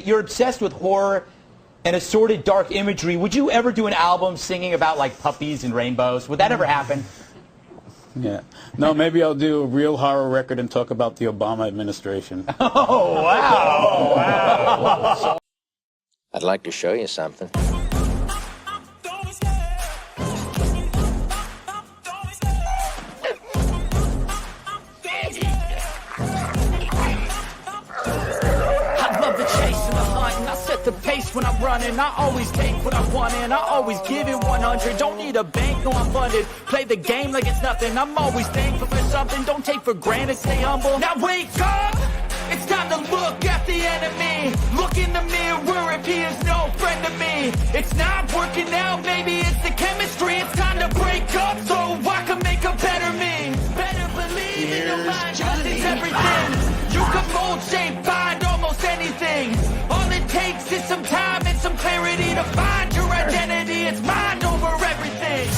You're obsessed with horror and assorted dark imagery. Would you ever do an album singing about like puppies and rainbows? Would that ever happen? Yeah. No, maybe I'll do a real horror record and talk about the Obama administration. Oh, wow. Wow. I'd like to show you something. The pace when I'm running, I always take what I want and I always give it 100. Don't need a bank, no I'm funded. Play the game like it's nothing. I'm always thankful for something. Don't take for granted, stay humble. Now wake up! It's time to look at the enemy. Look in the mirror if he is no friend to me. It's not working out, maybe it's the chemistry. It's time to break up so I can make a better me. Better believe in your mind, cause it's everything. You can mold, shape, find almost anything. All it takes is some time and some clarity to find your identity. It's mind over everything.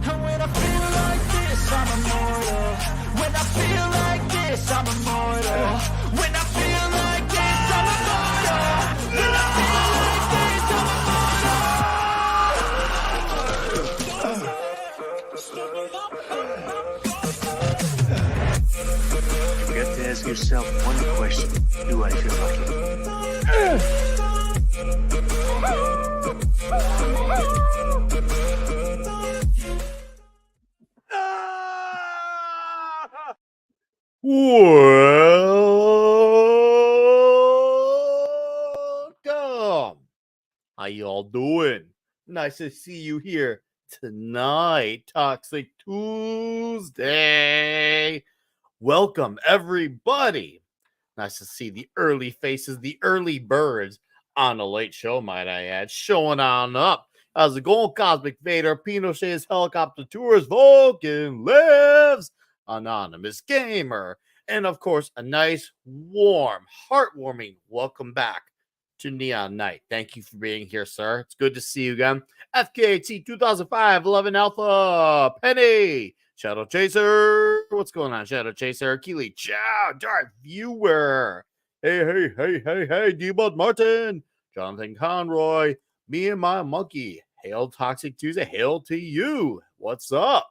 And when I feel like this, I'm immortal. When I feel like this, I'm immortal. When I feel like this, I'm immortal. When I feel like this, I'm You forgot to ask yourself one question. Do I feel lucky? Welcome. How y'all doing? Nice to see you here tonight, Toxic Tuesday. Welcome, everybody. Nice to see the early faces, the early birds on a late show, might I add, showing on up. How's it going, Cosmic Vader? Pinochet's helicopter tours, Vulcan lives, Anonymous Gamer, and of course, a nice, warm, heartwarming welcome back to Neon Knight. Thank you for being here, sir. It's good to see you again. FKT 2005, 11 Alpha, Penny, Shadow Chaser. What's going on, Shadow Chaser? Keely Chow, Dark Viewer. Hey, D-Bud Martin, Jonathan Conroy, me and my monkey. Hail Toxic Tuesday. Hail to you. What's up?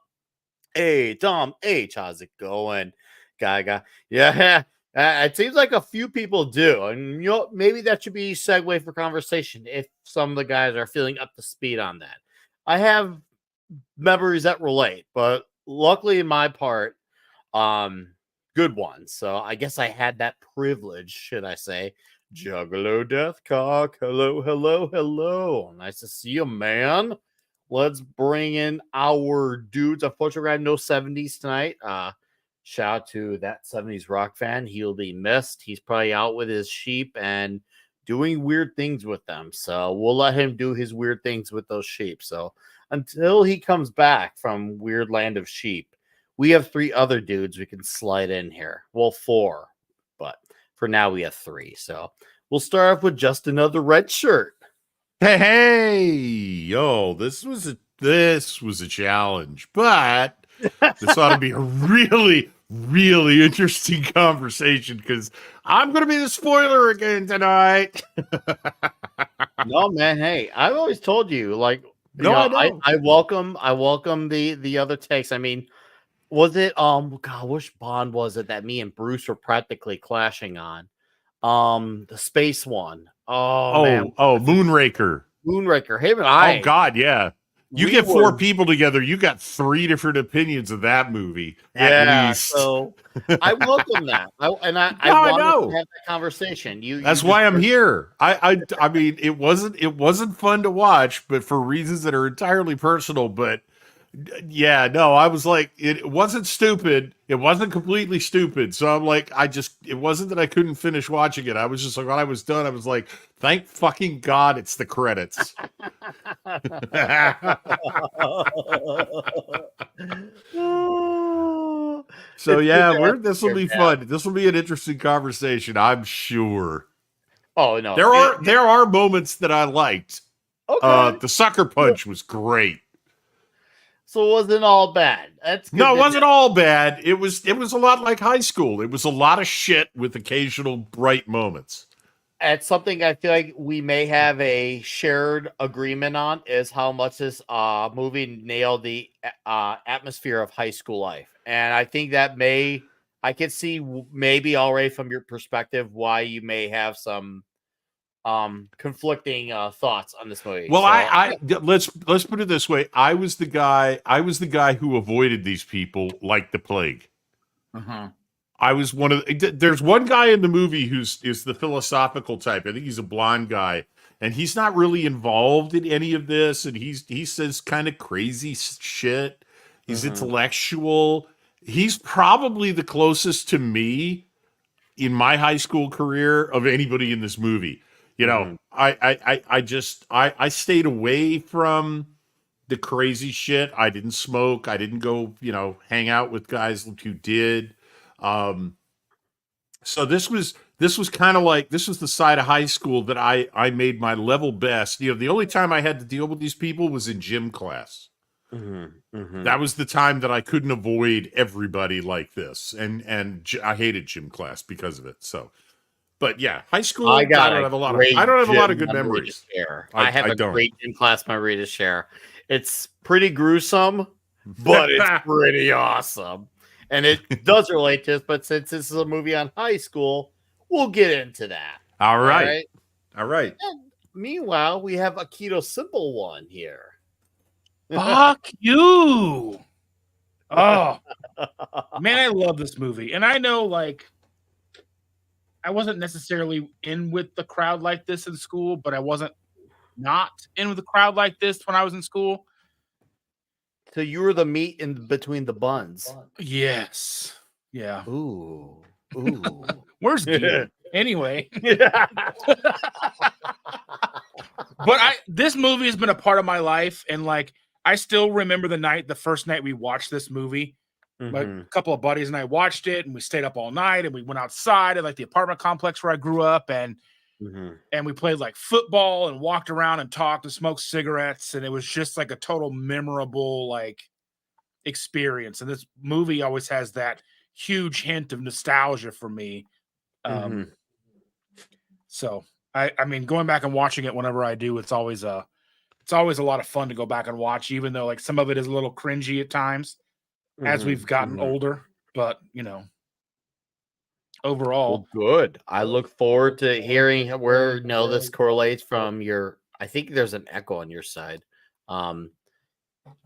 Hey, Tom H. How's it going? Gaga. Yeah. It seems like a few people do. And maybe that should be a segue for conversation if some of the guys are feeling up to speed on that. I have memories that relate, but luckily in my part, good ones. So I guess I had that privilege, should I say. Juggalo Deathcock. Hello. Nice to see you, man. Let's bring in our dudes. Unfortunately, I had no 70s tonight. Shout out to that 70s rock fan. He'll be missed. He's probably out with his sheep and doing weird things with them. So we'll let him do his weird things with those sheep. So until he comes back from Weird Land of Sheep, we have 3 other dudes we can slide in here. Well, 4, but for now we have 3. So we'll start off with just another red shirt. Hey, yo, this was a challenge, but this ought to be a really, really interesting conversation because I'm going to be the spoiler again tonight. No, man. Hey, I've always told you, like, I welcome the other takes. I mean, was it God, which Bond was it that me and Bruce were practically clashing on? The space one. Moonraker. Him and I. Oh God, yeah. You get 4 people together, you got 3 different opinions of that movie. At least. So I welcome that. I wanted to have that conversation. That's why I'm here. I mean, it wasn't fun to watch, but for reasons that are entirely personal. But yeah, no, I was like, it wasn't stupid. It wasn't completely stupid. So I'm like, it wasn't that I couldn't finish watching it. I was just like, when I was done, I was like, thank fucking God it's the credits. So yeah, this will be fun. This will be an interesting conversation, I'm sure. Oh no, there are moments that I liked. Okay. The sucker punch was great. So it wasn't all bad. That's good. No, it wasn't all bad. It was a lot like high school. It was a lot of shit with occasional bright moments. It's something I feel like we may have a shared agreement on is how much this movie nailed the atmosphere of high school life. And I think that I could see maybe already from your perspective why you may have some conflicting thoughts on this movie. Well, so, let's put it this way. I was the guy who avoided these people like the plague. I was one of there's one guy in the movie is the philosophical type. I think he's a blonde guy, and he's not really involved in any of this, and he says kind of crazy shit. He's intellectual. He's probably the closest to me in my high school career of anybody in this movie. You know, I stayed away from the crazy shit. I didn't smoke. I didn't go, hang out with guys who did. So this was kind of like, this was the side of high school that I made my level best. The only time I had to deal with these people was in gym class. That was the time that I couldn't avoid everybody like this. And I hated gym class because of it. So, but yeah, high school, I don't have a lot of good memories. I have a great gym class memory to share. It's pretty gruesome, but it's pretty awesome. And it does relate to this, but since this is a movie on high school, we'll get into that. All right. And meanwhile, we have a keto simple one here. Fuck you. Oh, man, I love this movie. And I know, I wasn't necessarily in with the crowd like this in school, but I wasn't not in with the crowd like this when I was in school. So you were the meat in between the buns. Yes. Yeah. Ooh. Where's Gil? Anyway. But this movie has been a part of my life, and I still remember the first night we watched this movie. A couple of buddies and I watched it, and we stayed up all night, and we went outside at the apartment complex where I grew up, and we played football and walked around and talked and smoked cigarettes, and it was just a total memorable experience. And this movie always has that huge hint of nostalgia for me. So I mean, going back and watching it whenever I do, it's always a lot of fun to go back and watch, even though some of it is a little cringy at times as we've gotten older. But overall, good. I look forward to hearing where this correlates from your. I think there's an echo on your side,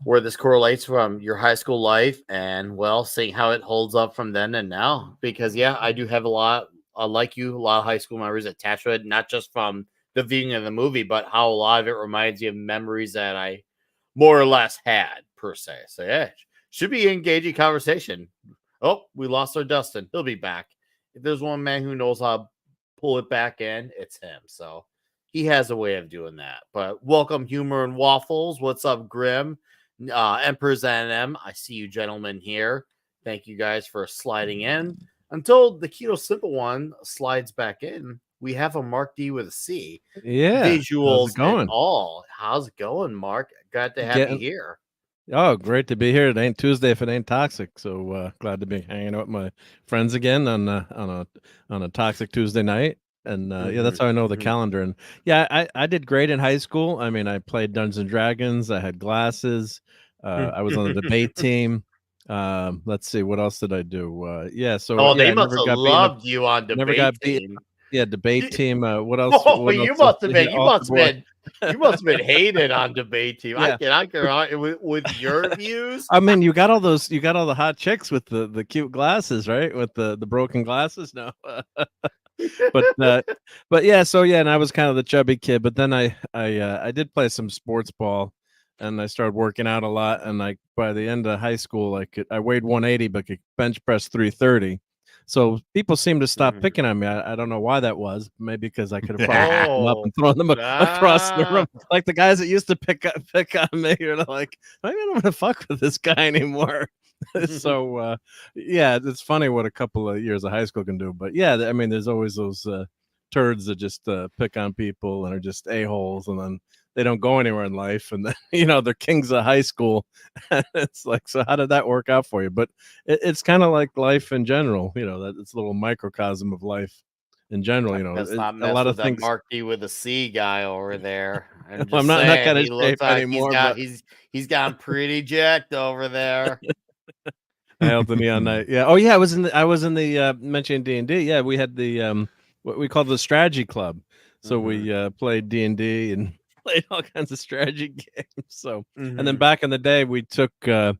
where this correlates from your high school life, and seeing how it holds up from then and now. Because I do have a lot, like you, a lot of high school memories attached to it, not just from the viewing of the movie, but how a lot of it reminds you of memories that I more or less had per se. So should be an engaging conversation. Oh, we lost our Dustin. He'll be back. If there's one man who knows how to pull it back in, it's him. So he has a way of doing that. But welcome, Humor and Waffles. What's up, Grim? Emperor's NM. I see you gentlemen here. Thank you guys for sliding in. Until the Keto Simple one slides back in, we have a Mark D with a C. Yeah. Visuals and all. How's it going, Mark? Glad to have you here. Oh, great to be here. It ain't Tuesday if it ain't toxic. So glad to be hanging out with my friends again on a toxic Tuesday night. And that's how I know the calendar. And I did great in high school. I mean, I played Dungeons and Dragons. I had glasses. I was on the debate team. Let's see, what else did I do? So they must have loved you on debate team. Yeah, debate team. What else? You must have been. You must have been hated on debate team. Yeah. I can with your views. I mean, you got all the hot chicks with the cute glasses, right? With the broken glasses. No, but yeah. So and I was kind of the chubby kid. But then I did play some sports ball, and I started working out a lot. And by the end of high school, I weighed 180, but could bench press 330. So people seem to stop picking on me. I don't know why that was. Maybe because I could have probably them up and thrown them across the room. Like the guys that used to pick on me. You're like, maybe I don't want to fuck with this guy anymore. So, it's funny what a couple of years of high school can do. But I mean, there's always those turds that just pick on people and are just a-holes. And then they don't go anywhere in life, and then, they're kings of high school. It's like, so how did that work out for you? But it's kind of like life in general. That it's a little microcosm of life in general. Let's not a mess lot with of that things. Mark D with a C guy over there. I'm just I'm not in that kind of he looks shape like anymore. But he's gotten pretty jacked over there. I held the neon night. Yeah. Oh yeah, I was in the mentioning D&D. Yeah, we had the what we called the strategy club. So we played D&D and played all kinds of strategy games. So and then back in the day, we took all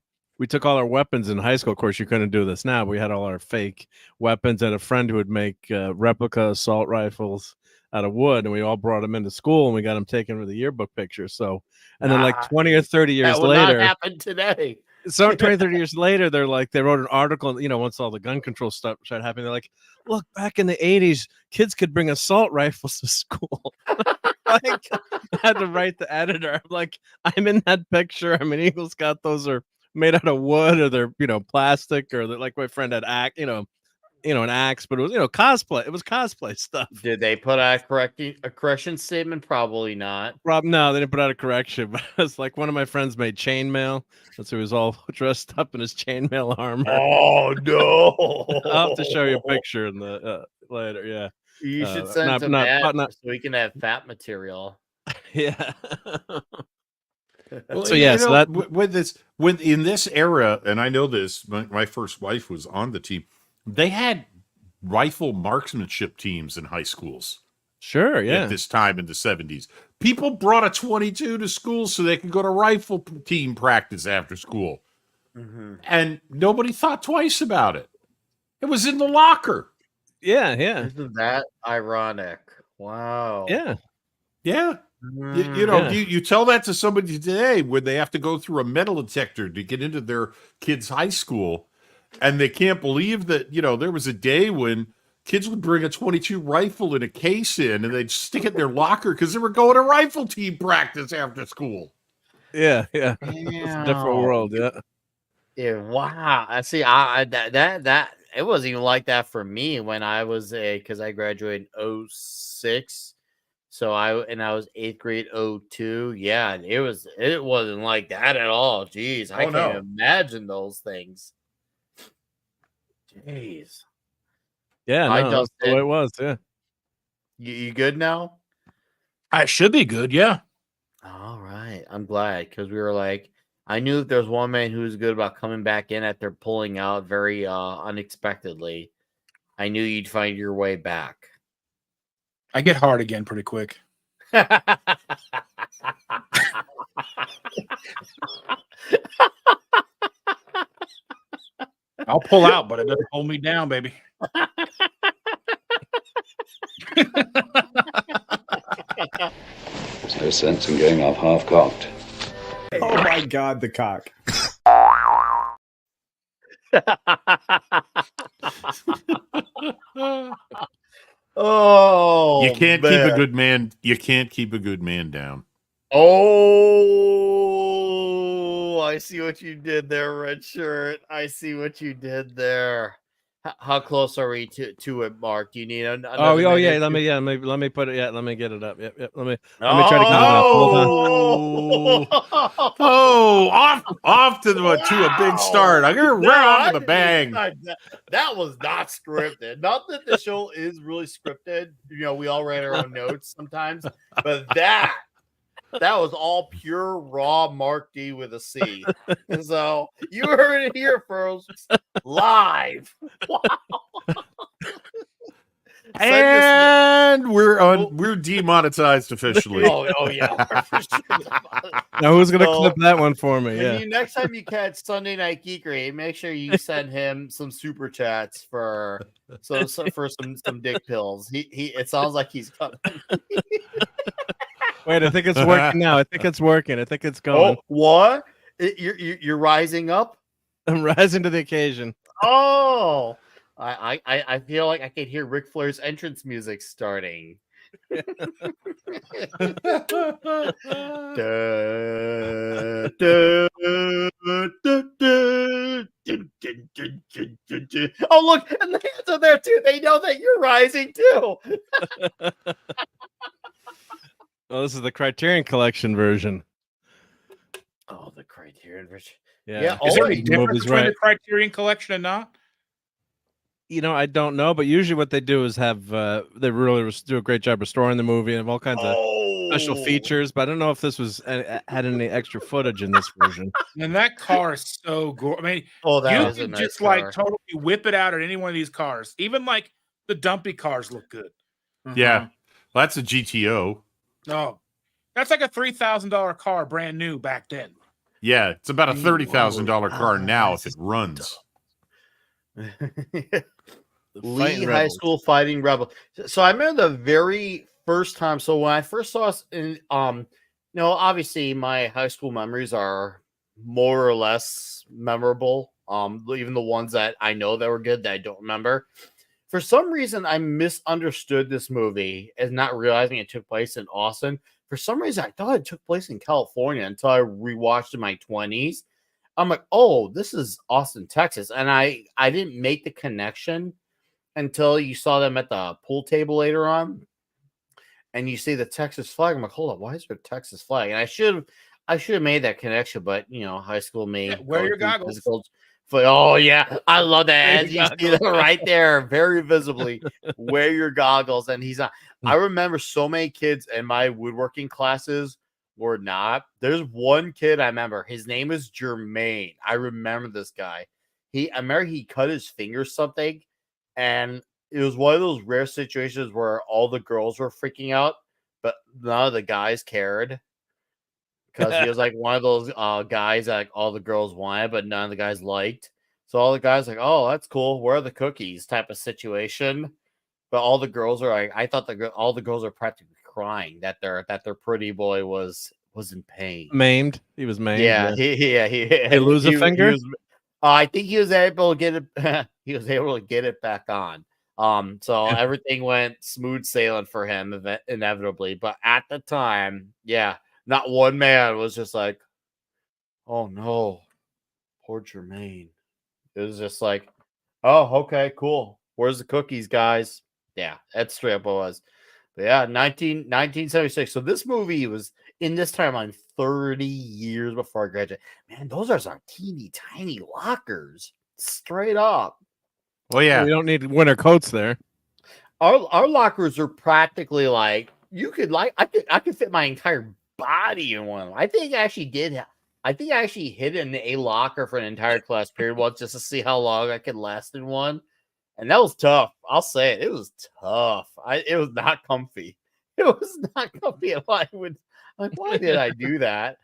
our weapons in high school. Of course, you couldn't do this now. We had all our fake weapons, and a friend who would make replica assault rifles out of wood, and we all brought them into school, and we got them taken for the yearbook picture. So, and then like 20 or 30 years that will later, not happen today. So 20, 30 years later, they're like, they wrote an article, once all the gun control stuff started happening, they're like, look, back in the 80s, kids could bring assault rifles to school. Like, I had to write the editor. I'm like, I'm in that picture. I mean, Eagle Scout, those are made out of wood, or they're, plastic, or they're, like my friend had an axe, but it was, cosplay. It was cosplay stuff. Did they put out a correction statement? Probably not. No, they didn't put out a correction, but it's like one of my friends made chainmail. So he was all dressed up in his chainmail armor. Oh no! I'll have to show you a picture in the later. Yeah, you should send him that so we can have fat material. Yeah. Well, so yeah, so that with in this era, and I know this. My first wife was on the team. They had rifle marksmanship teams in high schools. Sure, yeah. At this time in the 70s, people brought a 22 to school so they could go to rifle team practice after school, and nobody thought twice about it. It was in the locker. Yeah. Isn't that ironic? Wow. Yeah. You tell that to somebody today when they have to go through a metal detector to get into their kid's high school, and they can't believe that, there was a day when kids would bring a 22 rifle in a case and they'd stick it in their locker because they were going to rifle team practice after school. Yeah. It's a different world. Yeah. Wow. I see. That it wasn't even like that for me when I was because I graduated in 06. So I was 8th grade 02. Yeah, it wasn't like that at all. Jeez, I can't imagine those things. Jeez. Yeah, that's the way it was. Yeah. You good now? I should be good. Yeah. All right. I'm glad because we were like, I knew if there's one man who was good about coming back in after pulling out very unexpectedly, I knew you'd find your way back. I get hard again pretty quick. I'll pull out, but it doesn't hold me down, baby. There's no sense in going off half-cocked. Oh my God, the cock. Oh, you can't keep a good man. You can't keep a good man down. Oh, I see what you did there, red shirt. I see what you did there. How close are we to it, Mark? Do you need another yeah. Let me put it. Yeah, let me get it up. Yep. Let me try to get it up. Hold on. Off to a big start. I'm gonna run off with a bang. That was not scripted. Not that the show is really scripted. We all write our own notes sometimes, but that was all pure raw Mark D with a C. So you heard it here first, live. Wow. And we're demonetized officially. Oh yeah. Now who's gonna clip that one for me? Yeah. Next time you catch Sunday Night Geekery, make sure you send him some super chats for some dick pills. It sounds like he's coming. Wait, I think it's working now. I think it's working. I think it's going. Oh, what? You're rising up? I'm rising to the occasion. Oh, I feel like I can hear Ric Flair's entrance music starting. Oh look, and the hands are there too. They know that you're rising too. Oh, this is the Criterion Collection version. Oh, the Criterion version. Yeah. Is there any The difference movie's between right. the Criterion Collection and not? I don't know, but usually what they do is have they really do a great job restoring the movie and have all kinds of special features. But I don't know if this was had any extra footage in this version. And that car is so gorgeous. I mean, that you is a could nice just car. like totally whip it out at any one of these cars. Even like the dumpy cars look good. Yeah, well, that's a GTO. No, that's like a $3,000 car, brand new back then. Yeah, it's about a $30,000 car now if it runs. Lee High School Fighting Rebel. So I remember the very first time. So when I first saw us in, obviously my high school memories are more or less memorable. Even the ones that I know that were good that I don't remember. For some reason, I misunderstood this movie as not realizing it took place in Austin. For some reason, I thought it took place in California until I rewatched in my 20s. I'm like, oh, this is Austin, Texas. And I didn't make the connection until you saw them at the pool table later on. And you see the Texas flag. I'm like, hold up, why is there a Texas flag? And I should have made that connection, but high school me. Wear your goggles. Oh yeah, I love that. As you see that right there, very visibly. Wear your goggles, and he's not. I remember so many kids in my woodworking classes were not. There's one kid I remember. His name is Jermaine. I remember this guy. I remember he cut his finger something, and it was one of those rare situations where all the girls were freaking out, but none of the guys cared. Because he was like one of those guys that like, all the girls wanted, but none of the guys liked. So all the guys like, oh, that's cool. Where are the cookies? Type of situation. But all the girls are like, I thought all the girls are practically crying that their pretty boy was in pain. Maimed. He was maimed. Yeah. He lose a finger. I think he was able to get it. He was able to get it back on. So everything went smooth sailing for him inevitably. But at the time, yeah. Not one man was just like, oh no, poor Jermaine. It was just like, oh, okay, cool. Where's the cookies, guys? Yeah, that's straight up what it was. But yeah, 1976. So this movie was in this timeline 30 years before I graduated. Man, those are some teeny tiny lockers. Straight up. Well, yeah. You don't need winter coats there. Our lockers are practically like you could like I could fit my entire body in one. I think I actually hid in a locker for an entire class period once just to see how long I could last in one. And that was tough. I'll say it. It was tough. It was not comfy. It was not comfy. Why did I do that?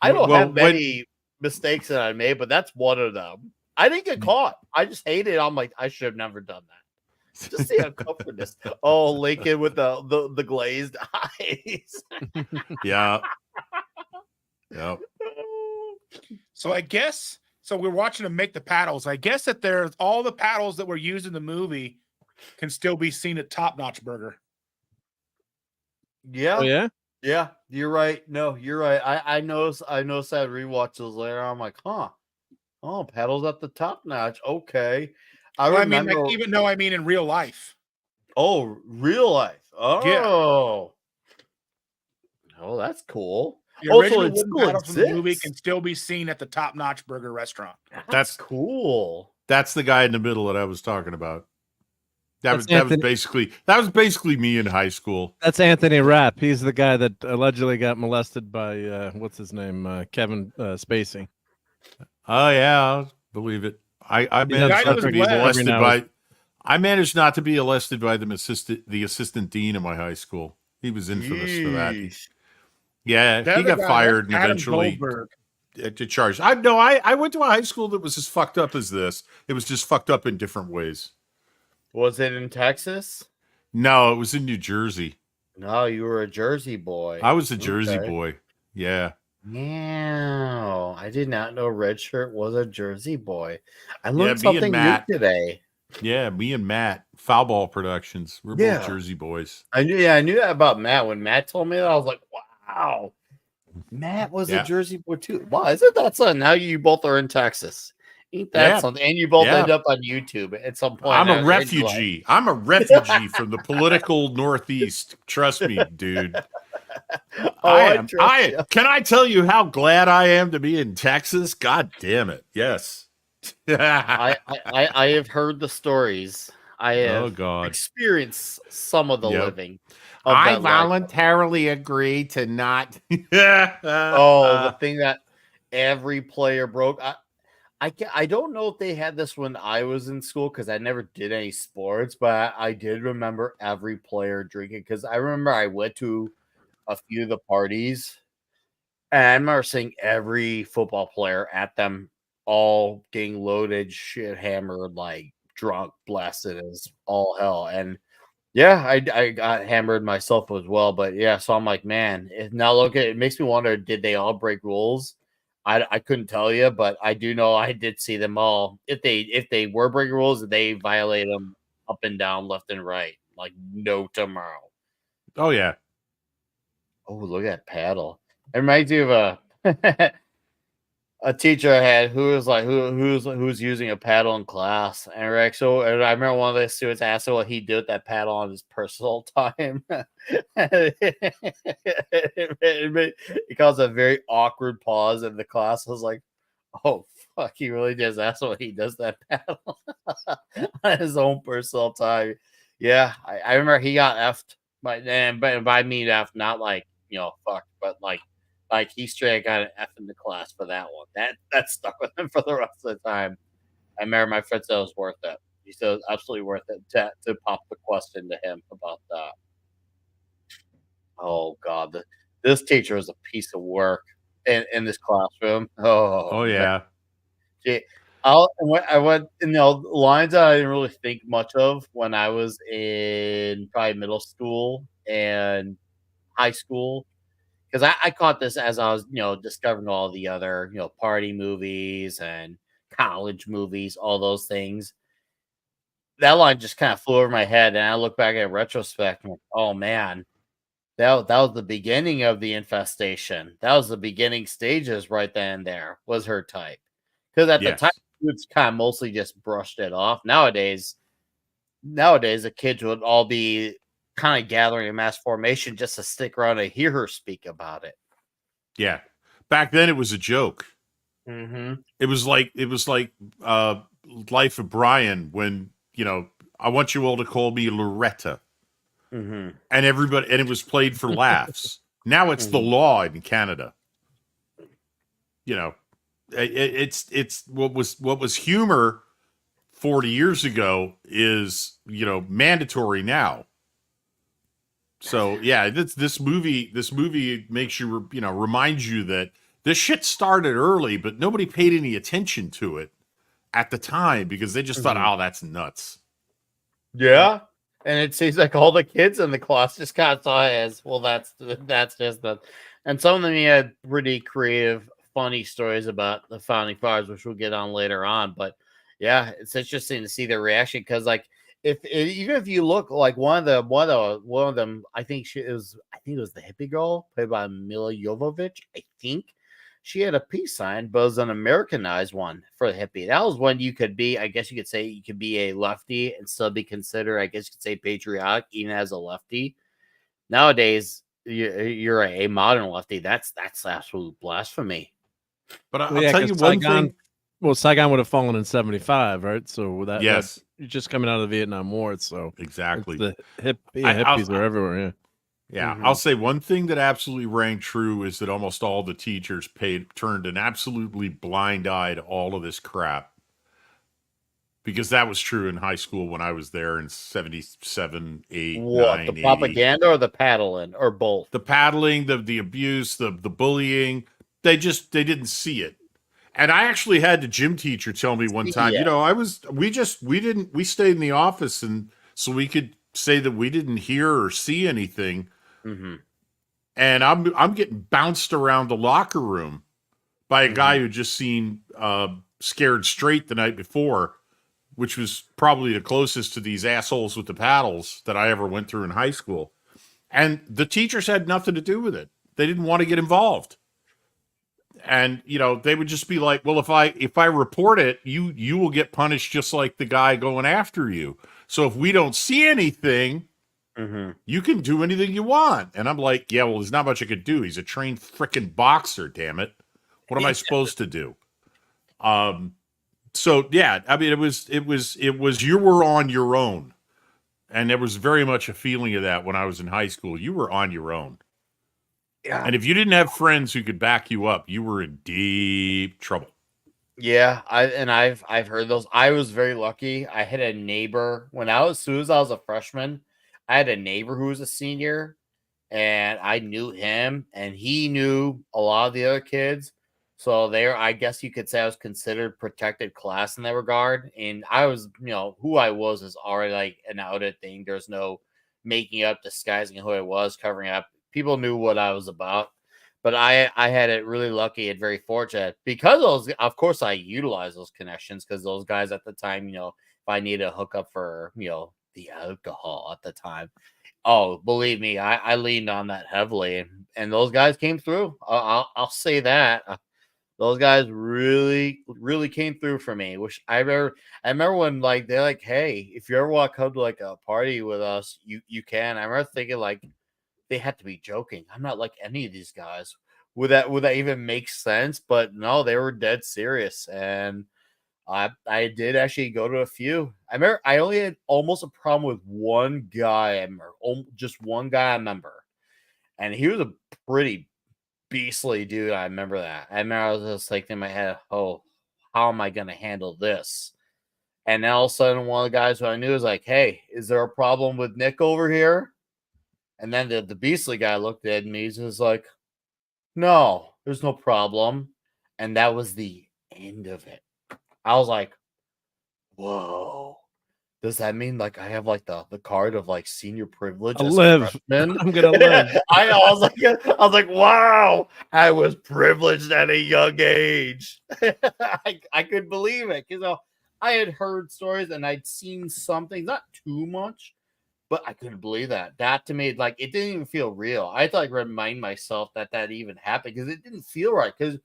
I don't have many mistakes that I made, but that's one of them. I didn't get caught. I just hated it. I'm like, I should have never done that. Just see how comfort this. Oh, Lincoln with the glazed eyes. Yeah. Yep. So I guess we're watching them make the paddles. I guess that there's all the paddles that were used in the movie can still be seen at Top Notch Burger. Yeah. Oh, yeah. Yeah. You're right. No, you're right. I noticed I rewatched those later. I'm like, huh. Oh, paddles at the Top Notch. Okay. I mean, in real life. Oh, real life. Oh. Yeah. Oh, that's cool. The original wooden paddles from the movie can still be seen at the Top Notch Burger restaurant. That's cool. That's the guy in the middle that I was talking about. That was basically me in high school. That's Anthony Rapp. He's the guy that allegedly got molested by what's his name, Kevin Spacey. Oh yeah, I believe it. I managed not to be molested by. I managed not to be molested by the assistant dean of my high school. He was infamous for that. Yeah, he got fired and eventually charged. I went to a high school that was as fucked up as this. It was just fucked up in different ways. Was it in Texas? No, it was in New Jersey. No, you were a Jersey boy. I was a Jersey boy. Yeah. Wow, I did not know Red Shirt was a Jersey boy. I learned something new today. Yeah, me and Matt, Foul Ball Productions. We're both Jersey boys. I knew that about Matt. When Matt told me that, I was like, wow. Matt was a Jersey boy too. Wow, isn't that something? Now you both are in Texas. Ain't that something? And you both end up on YouTube at some point. I'm a refugee. I'm a refugee from the political Northeast. Trust me, dude. Can I tell you how glad I am to be in Texas? God damn it. Yes. I have heard the stories. I have experienced some of the living. I voluntarily agree to not. The thing that every player broke. I don't know if they had this when I was in school because I never did any sports, but I did remember every player drinking because I remember I went to a few of the parties and I remember seeing every football player at them all getting loaded, shit hammered, like drunk, blasted as all hell. And yeah, I got hammered myself as well. But yeah, so I'm like, man, now look at it, makes me wonder, did they all break rules? I couldn't tell you, but I do know I did see them all. If they were breaking rules, they violate them up and down, left and right, like no tomorrow. Oh yeah. Oh, look at paddle. It reminds you of a teacher I had who was like who's using a paddle in class, and right. So and I remember one of the students asked him what he did with that paddle on his personal time. It caused a very awkward pause in the class. I was like, "Oh fuck!" He really just asked what he does that paddle on his own personal time. Yeah, I remember he got effed, but by me effed, not like fuck, but like he straight got an F in the class for that one. That stuck with him for the rest of the time. I remember my friend said it was worth it. He said it was absolutely worth it to pop the question to him about that. Oh God, this teacher was a piece of work in this classroom. Oh yeah. I went lines that I didn't really think much of when I was in probably middle school and high school. Because I caught this as I was, discovering all the other, party movies and college movies, all those things. That line just kind of flew over my head, and I look back at retrospect, and like, oh man, that was the beginning of the infestation. That was the beginning stages right then and there. Was her type? Because at the time, it's kind of mostly just brushed it off. Nowadays, the kids would all be kind of gathering in mass formation just to stick around and hear her speak about it. Yeah, back then it was a joke. Mm-hmm. It was like Life of Brian when I want you all to call me Loretta, and everybody, and it was played for laughs. Now it's the law in Canada. It's what was humor 40 years ago is mandatory now. So yeah, this movie makes you reminds you that this shit started early, but nobody paid any attention to it at the time because they just thought, oh, that's nuts. Yeah, and it seems like all the kids in the class just kind of saw it as, well, that's just nuts. And some of them had pretty creative, funny stories about the founding fathers, which we'll get on later on. But yeah, it's interesting to see their reaction because like. Even if you look like one of them, I think it was the hippie girl played by Mila Jovovich. I think she had a peace sign, but it was an Americanized one for the hippie. That was when you could be, I guess you could say, you could be a lefty and still be considered, I guess you could say, patriotic even as a lefty. Nowadays, you're a modern lefty. That's absolute blasphemy. But I'll tell you one thing. Well, Saigon would have fallen in 75, right? So yes. You're just coming out of the Vietnam War, so exactly the hippies are everywhere. Yeah, I'll say one thing that absolutely rang true is that almost all the teachers turned an absolutely blind eye to all of this crap, because that was true in high school when I was there in 77, 8, what, 9, the 80. propaganda or the paddling or both? The paddling, the abuse, the bullying. They didn't see it. And I actually had the gym teacher tell me one time, we stayed in the office and so we could say that we didn't hear or see anything. Mm-hmm. And I'm getting bounced around the locker room by a guy who just seen Scared Straight the night before, which was probably the closest to these assholes with the paddles that I ever went through in high school. And the teachers had nothing to do with it. They didn't want to get involved. And, they would just be like, well, if I report it, you will get punished just like the guy going after you. So if we don't see anything, You can do anything you want. And I'm like, yeah, well, there's not much I could do. He's a trained freaking boxer, damn it. What am I supposed to do? So yeah, I mean, it was you were on your own. And there was very much a feeling of that when I was in high school. You were on your own. Yeah. And if you didn't have friends who could back you up, you were in deep trouble. Yeah, I've heard those. I was very lucky. I had a neighbor as soon as I was a freshman, I had a neighbor who was a senior, and I knew him, and he knew a lot of the other kids. So there, I guess you could say I was considered protected class in that regard. And I was, who I was is already like an outed thing. There's no making up, disguising who I was, covering up. People knew what I was about. But I had it really lucky and very fortunate because of course, I utilized those connections because those guys at the time, if I needed a hookup for, the alcohol at the time, oh, believe me, I leaned on that heavily, and those guys came through. I'll say that. Those guys really, really came through for me. Which I remember when they're like, "Hey, if you ever want to come to a party with us, you can." I remember thinking they had to be joking. I'm not like any of these guys. Would that even make sense? But no, they were dead serious, and I did actually go to a few. I remember I only had almost a problem with one guy. I remember just one guy I remember, and he was a pretty beastly dude. I remember that. I remember I was just like in my head, oh, how am I going to handle this? And then all of a sudden, one of the guys who I knew was like, hey, is there a problem with Nick over here? And then the beastly guy looked at me. He's just like, no, there's no problem. And that was the end of it. I was like, whoa. Does that mean I have the card of senior privilege? I'll live. I'm gonna live. I was like, wow, I was privileged at a young age. I couldn't believe it because I had heard stories and I'd seen something, not too much, but I couldn't believe that. That to me, it didn't even feel real. I had to remind myself that even happened because it didn't feel right. Because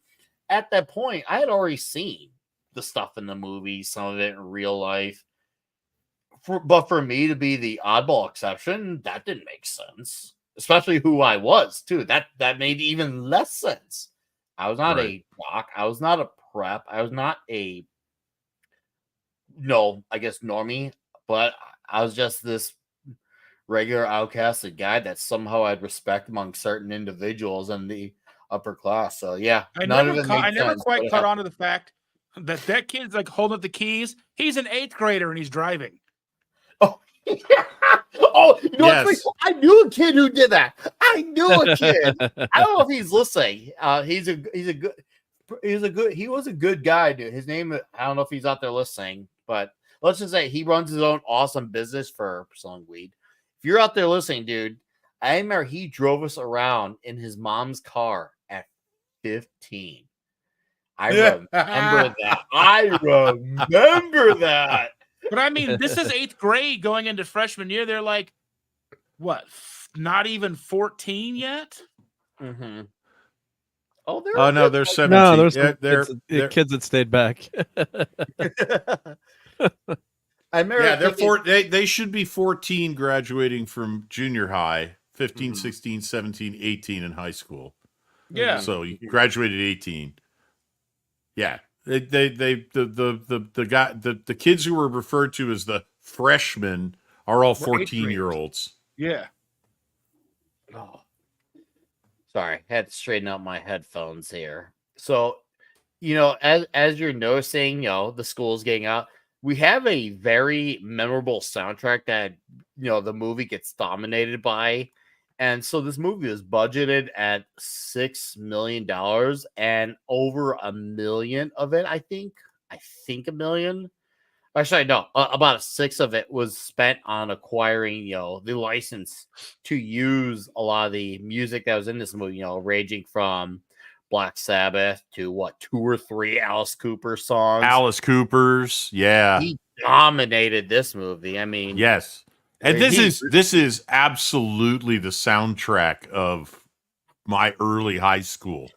at that point, I had already seen the stuff in the movies, some of it in real life. But for me to be the oddball exception, that didn't make sense. Especially who I was, too. That made even less sense. I was not a jock. I was not a prep. I was not I guess normie. But I was just this regular outcasted guy that somehow I'd respect among certain individuals in the upper class. So, yeah. I never quite caught on to the fact that kid's holding up the keys. He's an 8th grader and he's driving. Oh, yeah. Oh, yes. I knew a kid who did that. I knew a kid. I don't know if he's listening. He was a good guy, dude. His name, I don't know if he's out there listening, but let's just say he runs his own awesome business for selling weed. If you're out there listening, dude, I remember he drove us around in his mom's car at 15. I remember that. I remember that. But I mean, this is 8th grade going into freshman year. They're like, what? Not even 14 yet? Mm-hmm. Oh, no, they're 17. No, they're kids that stayed back. I remember they should be 14 graduating from junior high, 15, 16, 17, 18 in high school. Yeah. So you graduated 18. Yeah. The kids who were referred to as the freshmen are all 14-year-olds. Yeah. Oh. Sorry, had to straighten out my headphones here. So, as you're noticing, the school's getting out. We have a very memorable soundtrack that the movie gets dominated by. And so this movie was budgeted at $6 million, and over $1 million of it, I think $1 million. Actually, no, about a sixth of it was spent on acquiring, the license to use a lot of the music that was in this movie, ranging from Black Sabbath to 2 or 3 Alice Cooper songs. Alice Cooper's, yeah. He dominated this movie. I mean, yes. And this is absolutely the soundtrack of my early high school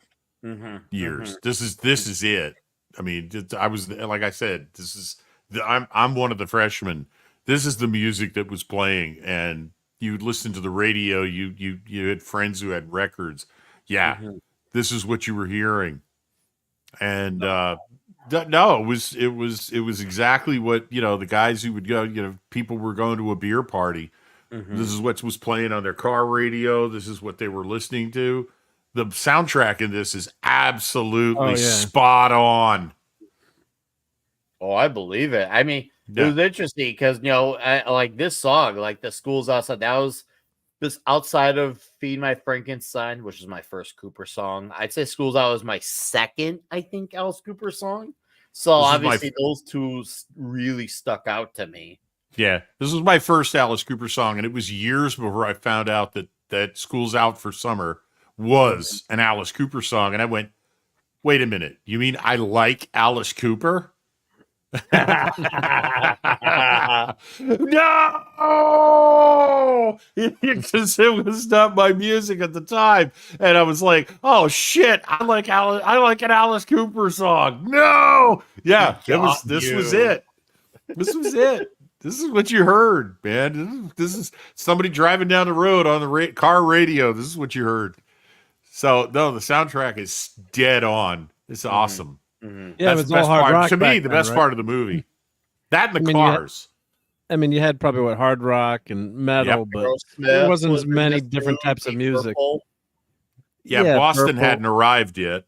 years. Mm-hmm. This is it. I mean, I was, like I said, I'm one of the freshmen. This is the music that was playing, and you'd listen to the radio, you had friends who had records. Yeah, this is what you were hearing. And no, it was exactly what, the guys who would go, people were going to a beer party. This is what was playing on their car radio. This is what they were listening to. The soundtrack in this is absolutely spot on. Oh, I believe it. I mean, it was interesting because, like this song, like the School's Outside, that was this outside of Feed My Frankenstein, which is my first Cooper song. I'd say School's Out was my second, I think, Alice Cooper song. So obviously those two really stuck out to me. Yeah, this was my first Alice Cooper song, and it was years before I found out that School's Out for Summer was an Alice Cooper song. And I went, wait a minute, you mean I like Alice Cooper? No, because it was not my music at the time, and I was like, "Oh shit, I like an Alice Cooper song." No, yeah, this was it. This was it. This is what you heard, man. This is somebody driving down the road on the car radio. This is what you heard. So no, the soundtrack is dead on. It's awesome. Yeah, that's the best part. To me, the best part of the movie. That and the cars. You had probably hard rock and metal, but there wasn't as many different types of music. Yeah, Boston hadn't arrived yet.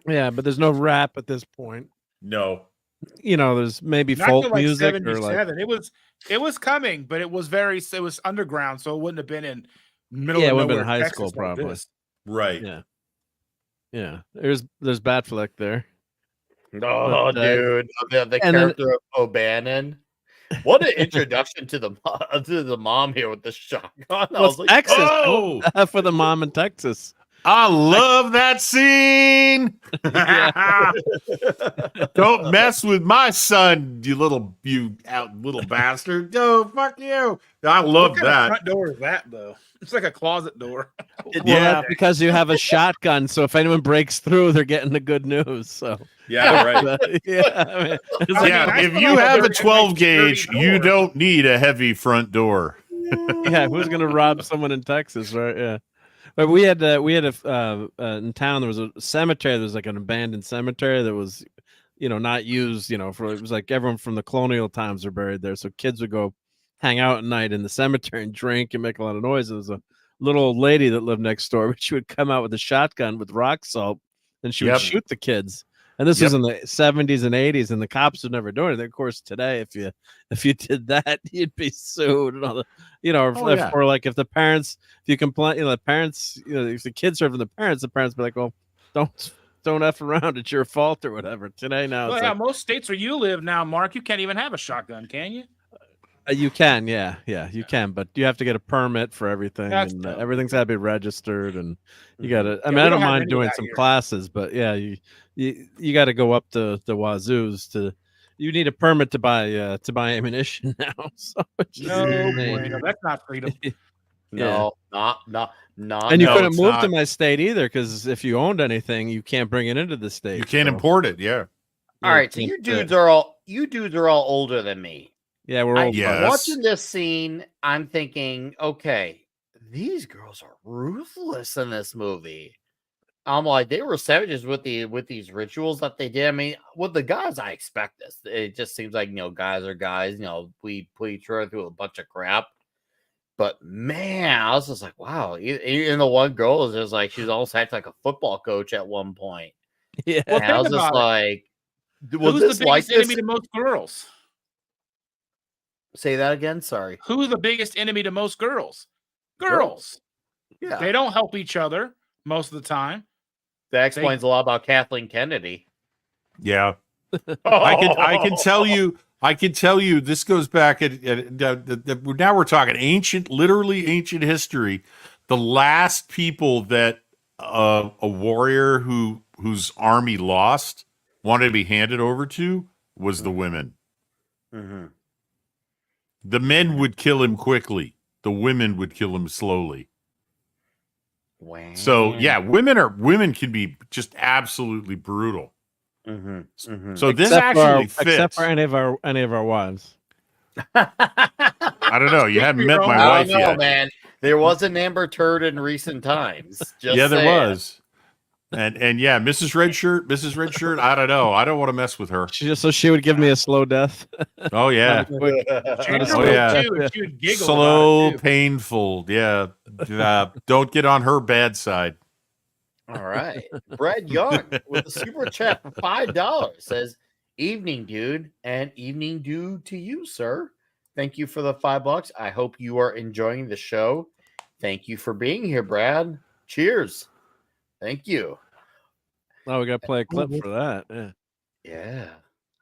Yeah, but there's no rap at this point. No. There's maybe folk music or like it was coming, but it was underground, so it wouldn't have been in middle of nowhere. Yeah, it would have been in high Texas school probably. Like right. Yeah. Yeah. There's Batfleck there. Oh, dude, the character of O'Bannon. What an introduction to the mom here with the shotgun. I was like, Texas. oh, for the mom in Texas. I love that scene. Don't mess with my son, you little bastard. No, fuck you. I love that. Front door is that though? It's like a closet door. That's because you have a shotgun. So if anyone breaks through, they're getting the good news. So yeah, right. If you have a 12 gauge, you don't need a heavy front door. Yeah, who's gonna rob someone in Texas, right? Yeah. But we had in town, there was a cemetery. There was like an abandoned cemetery that was, not used, it was like everyone from the colonial times are buried there. So kids would go hang out at night in the cemetery and drink and make a lot of noise. There was a little old lady that lived next door, but she would come out with a shotgun with rock salt and she would shoot the kids. And this was in the 70s and 80s, and the cops would never do anything. Of course, today, if you did that, you'd be sued and all the, or like if the parents, if you complain, the parents, if the kids are from the parents be like, well, don't F around, it's your fault or whatever. Today now, well, most states where you live now, Mark, you can't even have a shotgun, can you? You can, yeah, you can, but you have to get a permit for everything, and everything's got to be registered, and you got to. I mean, I don't mind doing some classes, but yeah, you got to go up to the wazoos to. You need a permit to buy ammunition now. So that's not freedom. No, not. And you couldn't move to my state either, because if you owned anything, you can't bring it into the state. You can't import it. Yeah. All right, so you dudes are all older than me. Yeah, we're old. Watching this scene, I'm thinking, okay, these girls are ruthless in this movie. I'm like, they were savages with these rituals that they did. I mean, with the guys, I expect this. It just seems like, guys are guys. We put each other through a bunch of crap. But man, I was just like, wow. And the one girl is just like, she's almost acting like a football coach at one point. Yeah, and I was just like, who's the biggest enemy to most girls? Say that again. Sorry. Who's the biggest enemy to most girls? Girls. Yeah. They don't help each other most of the time. That explains a lot about Kathleen Kennedy. Yeah. I can tell you this goes back now we're talking literally ancient history. The last people that a warrior whose army lost wanted to be handed over to was the women. Mm-hmm. The men would kill him quickly. The women would kill him slowly. Wow. So yeah, women can be just absolutely brutal. Mm-hmm. Mm-hmm. So this actually fits. Except for any of our wives. I I don't know. You haven't met my I wife don't know, yet. man. There was an Amber Turd in recent times. Just Yeah, there saying. was. And yeah, Mrs. Redshirt. I don't know. I don't want to mess with her. So she would give me a slow death. Oh yeah. Ginger Oh, would yeah. too, and she would giggle Slow, about it, too. painful. Yeah. Don't get on her bad side. All right. Brad Young with a super chat for $5 says, "Evening, dude, and evening due to you, sir. Thank you for the $5. I hope you are enjoying the show. Thank you for being here, Brad. Cheers. Thank you." Oh, we got to play a clip for that. Yeah. Yeah.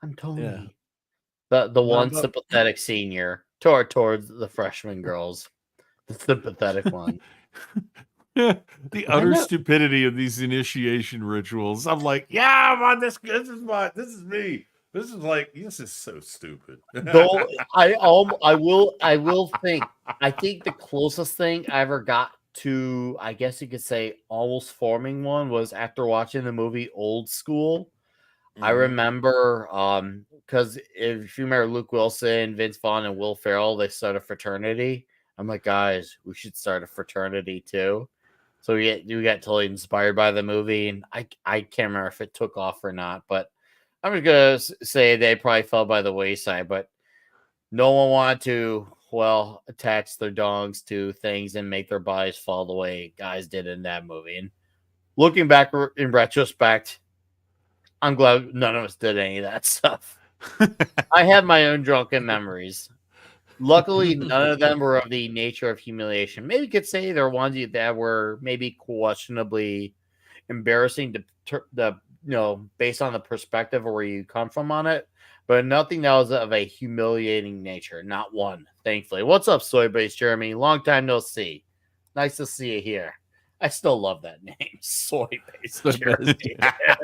I'm Tony. Yeah. The one but- sympathetic senior towards the freshman girls. The sympathetic one. The utter stupidity of these initiation rituals. I'm like, yeah, I'm on this. This is me. This is so stupid. Though I will think. I think the closest thing I ever got to, I guess you could say, almost forming one was after watching the movie Old School. I remember because if you remember Luke Wilson, Vince Vaughn, and Will Ferrell, they started a fraternity. I'm like, guys, we should start a fraternity too. So we got totally inspired by the movie, and I can't remember if it took off or not, but I'm just gonna say they probably fell by the wayside. But no one wanted to, well, attach their dongs to things and make their bodies fall the way guys did in that movie. And looking back in retrospect, I'm glad none of us did any of that stuff. I have my own drunken memories. Luckily, none of them were of the nature of humiliation. Maybe you could say there were ones that were maybe questionably embarrassing based on the perspective or where you come from on it, but nothing that was of a humiliating nature. Not one, thankfully. What's up, Soybase Jeremy? Long time no see. Nice to see you here. I still love that name, Soybase Jeremy.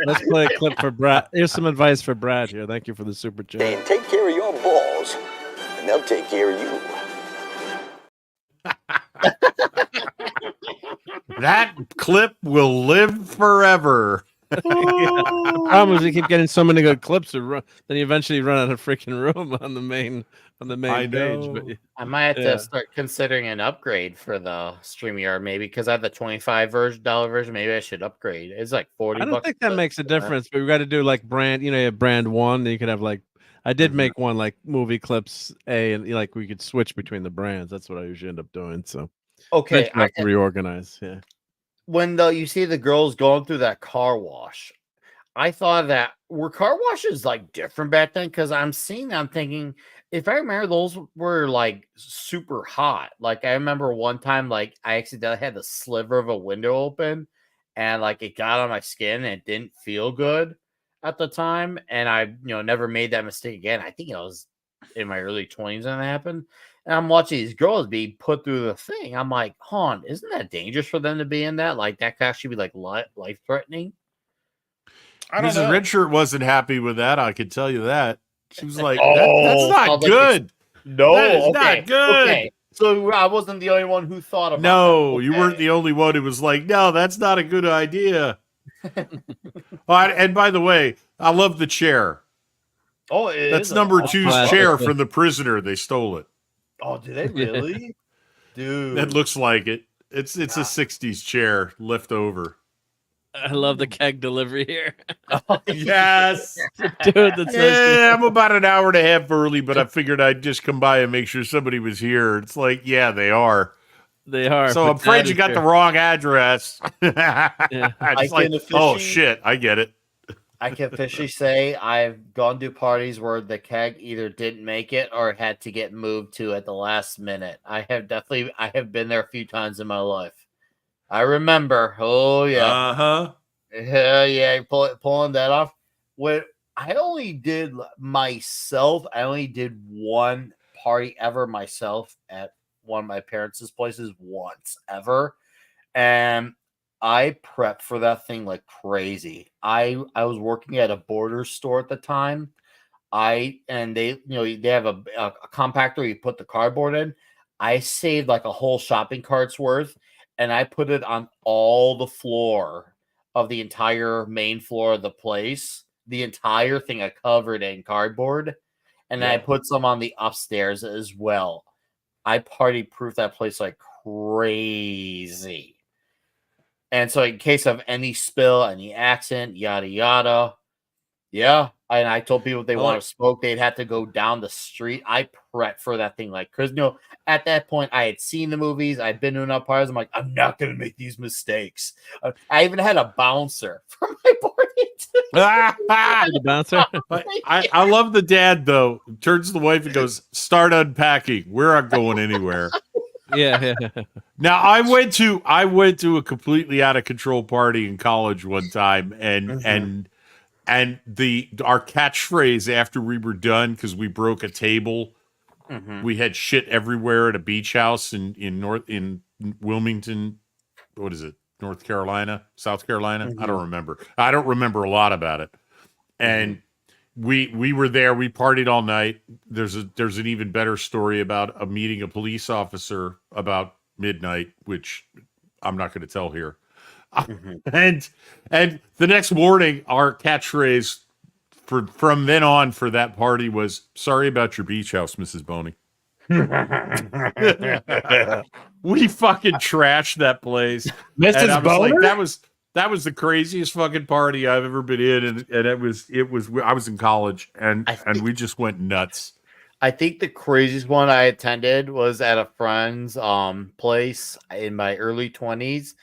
Let's play a clip for Brad. Here's some advice for Brad here. Thank you for the super chat. Take care of your balls, and they'll take care of you. That clip will live forever. The problem is you keep getting so many good clips, then you eventually run out of freaking room on the main page. But I might have to start considering an upgrade for the StreamYard, maybe because I have the $25 version. Maybe I should upgrade. It's like $40. I don't think that makes a difference, but we got to do like brand. You have brand one. Then you could have like I did make one like movie clips A, and like we could switch between the brands. That's what I usually end up doing. So okay, I have to reorganize. Yeah. When you see the girls going through that car wash, I thought that were car washes like different back then? Because I'm thinking, if I remember, those were like super hot. Like I remember one time, like I accidentally had the sliver of a window open, and like it got on my skin, and it didn't feel good at the time. And I, never made that mistake again. I think I was in my early 20s when that happened. And I'm watching these girls be put through the thing. I'm like, hon, isn't that dangerous for them to be in that? Like, that could actually be like life-threatening. Mrs. Redshirt wasn't happy with that. I could tell you that. She was like, that's not good. No, that is not good. Okay. So I wasn't the only one who thought about it. No, you weren't the only one who was like, no, that's not a good idea. And by the way, I love the chair. Oh, that's number two's chair from The Prisoner. They stole it. Oh, did they really? Dude. That looks like it. It's a 60s chair left over. I love the keg delivery here. Yes. Dude, that's I'm about an hour and a half early, but I figured I'd just come by and make sure somebody was here. It's like, yeah, they are. They are. So I'm afraid you got the wrong address. Oh, shit. I get it. I can officially say I've gone to parties where the keg either didn't make it or had to get moved to at the last minute. I have been there a few times in my life. I remember. Oh yeah. Yeah. Pulling that off. When I only did one party ever myself at one of my parents' places once ever, and I prepped for that thing like crazy. I was working at a border store at the time. They have a compactor you put the cardboard in. I saved like a whole shopping cart's worth, and I put it on all the floor of the entire main floor of the place. The entire thing I covered in cardboard, and I put some on the upstairs as well. I party proof that place like crazy. And so in case of any spill, any accident, yada yada. Yeah. And I told people if they want to smoke, they'd have to go down the street. I prep for that thing, like, because at that point I had seen the movies, I'd been to enough parties. I'm like, I'm not gonna make these mistakes. I even had a bouncer for my party. The bouncer. I love the dad though. Turns to the wife and goes, "Start unpacking. We're not going anywhere." Yeah. Now I went to a completely out of control party in college one time, and our catchphrase after we were done, because we broke a table, we had shit everywhere at a beach house in Wilmington. What is it? North Carolina, South Carolina? I don't remember. I don't remember a lot about it. And we were there. We partied all night. There's an even better story about meeting a police officer about midnight, which I'm not going to tell here. And the next morning, our catchphrase from then on for that party was, "Sorry about your beach house, Mrs. Boney." We fucking trashed that place. Mrs. Boney? Like, that was the craziest fucking party I've ever been in, and it was I was in college, and we just went nuts. I think the craziest one I attended was at a friend's place in my early 20s.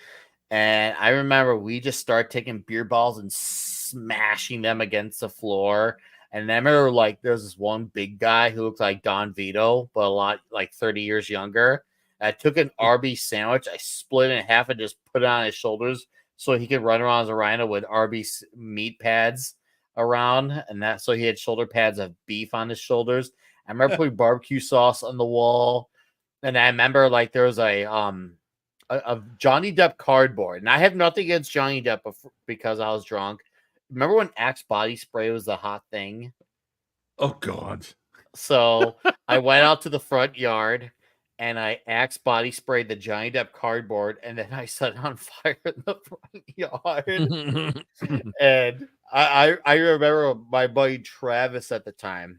And I remember we just started taking beer balls and smashing them against the floor. And I remember, like, there's this one big guy who looked like Don Vito, but a lot, like, 30 years younger. I took an Arby's sandwich, I split it in half and just put it on his shoulders so he could run around as a rhino with Arby's meat pads around. And that, so he had shoulder pads of beef on his shoulders. I remember putting barbecue sauce on the wall. And I remember, like, there was a Johnny Depp cardboard, and I have nothing against Johnny Depp because I was drunk. Remember when Axe body spray was the hot thing? Oh God! So I went out to the front yard and I Axe body sprayed the Johnny Depp cardboard, and then I set it on fire in the front yard. And I remember my buddy Travis at the time.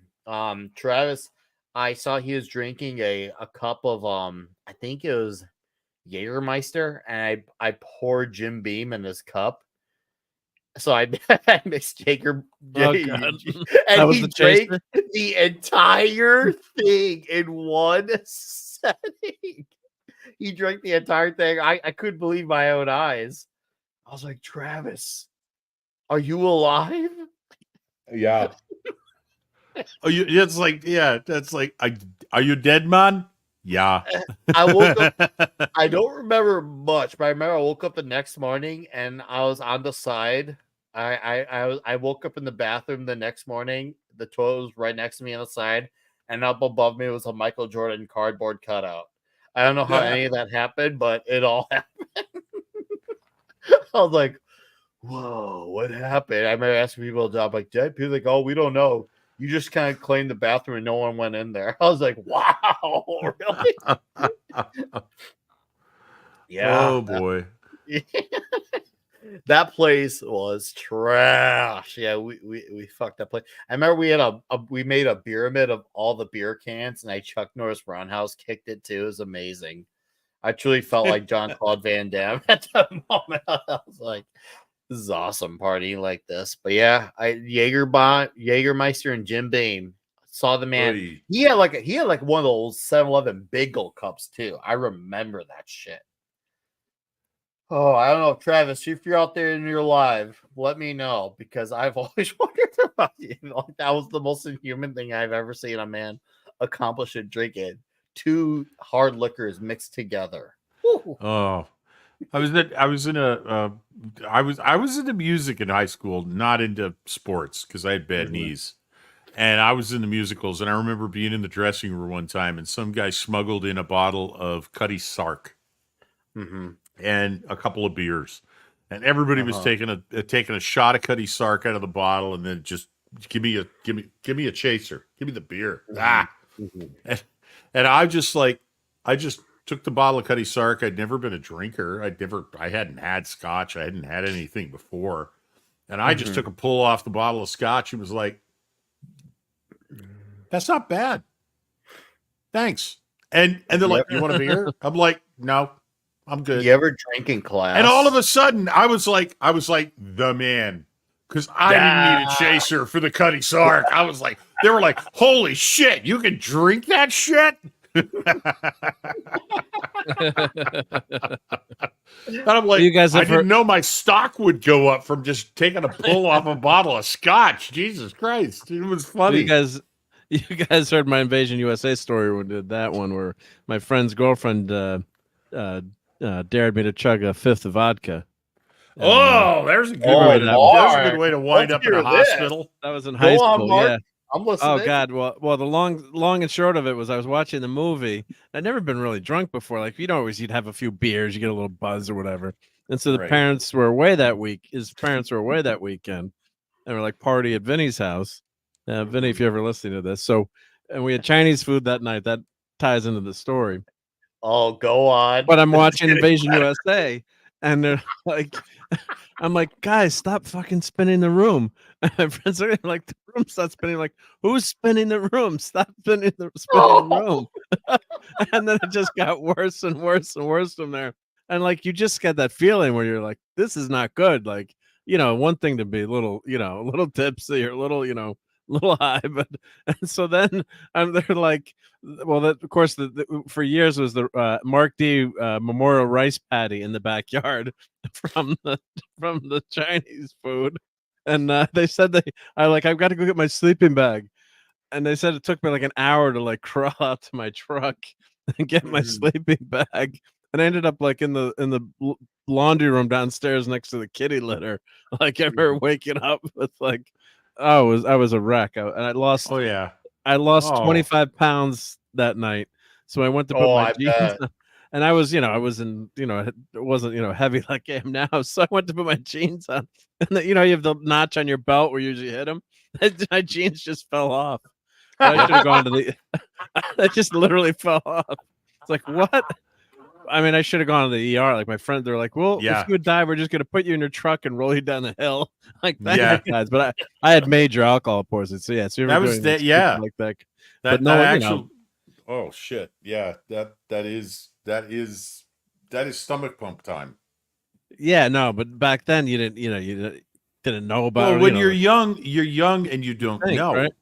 Travis, I saw he was drinking a cup of I think it was Jägermeister, and I poured Jim Beam in his cup. So I mixed Jaeger, Oh, and was he the drank chaser? the entire thing in one setting. He drank the entire thing. I couldn't believe my own eyes. I was like, Travis, are you alive? Yeah. Oh, it's like, yeah, that's like, are you dead, man? Yeah. I woke up. I don't remember much, but I remember I woke up the next morning and I was on the side. I woke up in the bathroom the next morning. The toilet was right next to me on the side, and up above me was a Michael Jordan cardboard cutout. I don't know how any of that happened, but it all happened. I was like, "Whoa, what happened?" I remember asking people at the job, like, "Dead?" People like, "Oh, we don't know. You just kind of cleaned the bathroom and no one went in there." I was like, "Wow, really?" Yeah. Oh boy. That place was trash. Yeah, we fucked that place. I remember we made a pyramid of all the beer cans, and I Chuck Norris Roundhouse kicked it too. It was amazing. I truly felt like Jean-Claude Van Damme at that moment. I was like, this is awesome partying like this. But yeah, Jägermeister and Jim Beam saw the man. Oy. He had like one of those 7-Eleven bagel cups too. I remember that shit. Oh, I don't know, Travis, if you're out there and you're live, let me know, because I've always wondered about you. Like, that was the most inhuman thing I've ever seen a man accomplish in drinking. 2 hard liquors mixed together. Woo. Oh, I was into music in high school, not into sports because I had bad knees. And I was into musicals, and I remember being in the dressing room one time, and some guy smuggled in a bottle of Cutty Sark and a couple of beers, and everybody was taking a shot of Cutty Sark out of the bottle, and then just give me a chaser, give me the beer. And I just took the bottle of Cutty Sark. I'd never been a drinker. I hadn't had scotch. I hadn't had anything before. And I just took a pull off the bottle of scotch and was like, that's not bad. Thanks. And they're like, "You want a beer?" I'm like, "No, I'm good." You ever drink in class? And all of a sudden, I was like the man, because I didn't need a chaser for the Cutty Sark. I was like, they were like, "Holy shit, you can drink that shit." And I'm like, You guys I have didn't know my stock would go up from just taking a pull off a bottle of scotch. Jesus Christ, it was funny. You guys heard my Invasion USA story when we did that one, where my friend's girlfriend dared me to chug a fifth of vodka. And, there's a good way to wind up in a hospital. That was in high school. Mark. Yeah. I'm listening. Oh God! Well, the long and short of it was I was watching the movie. I'd never been really drunk before. Like you'd have a few beers, you get a little buzz or whatever. And so the parents were away that week. His parents were away that weekend, and we're like party at Vinny's house. Vinny, if you're ever listening to this, and we had Chinese food that night. That ties into the story. Oh, go on. But I'm watching Invasion USA, and they're like, I'm like, guys, stop fucking spinning the room. And my friends are like, the room's not spinning. Like, who's spinning the room? Stop spinning the room. And then it just got worse and worse and worse from there. And like, you just get that feeling where you're like, this is not good. Like, one thing to be a little tipsy or a little high, but and so then they're like, well, that of course for years was the Mark D Memorial Rice Patty in the backyard from the Chinese food, and they said I've got to go get my sleeping bag, and they said it took me like an hour to like crawl out to my truck and get my sleeping bag, and I ended up like in the laundry room downstairs next to the kitty litter, like I remember waking up with like. I was a wreck, and I lost. Oh yeah, I lost 25 pounds that night. So I went to put my jeans on, and I was, I wasn't, it wasn't, heavy like I am now. So I went to put my jeans on, and you have the notch on your belt where you usually hit them. My jeans just fell off. I should have gone to the. That just literally fell off. It's like what? I mean, I should have gone to the ER. Like my friend, they're like, "Well, if you would die, we're just gonna put you in your truck and roll you down the hill." Like that, guys. But I had major alcohol poisoning. So yeah, so that was that. Yeah, like that. But no, actually. Oh shit! Yeah, that is stomach pump time. Yeah, no, but back then you didn't know about. Well, when you're young, and you don't know. Right?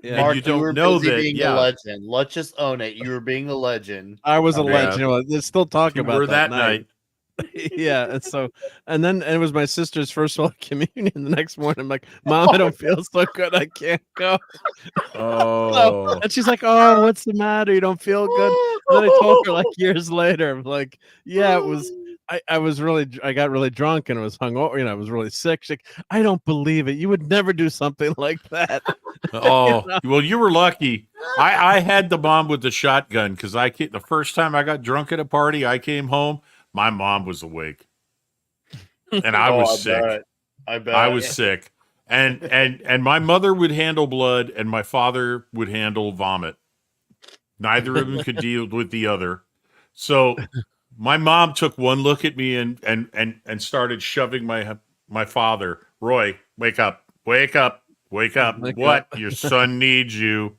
Yeah. Mark, you don't know that. Being a legend. Let's just own it. You were being a legend. I was a legend. They're still talking about that night. Yeah, and then it was my sister's first Holy Communion. The next morning, I'm like, "Mom, I don't feel so good. I can't go." Oh, and she's like, "Oh, what's the matter? You don't feel good?" And then I told her like years later, I'm like, "Yeah, it was." I got really drunk and I was hungover. I was really sick. She's like, I don't believe it. You would never do something like that. Oh, well, you were lucky. I had the mom with the shotgun because the first time I got drunk at a party, I came home. My mom was awake, and I was sick. I bet I was sick, and my mother would handle blood, and my father would handle vomit. Neither of them could deal with the other, so. My mom took one look at me and started shoving my father. Roy, wake up. Wake up. What? Your son needs you.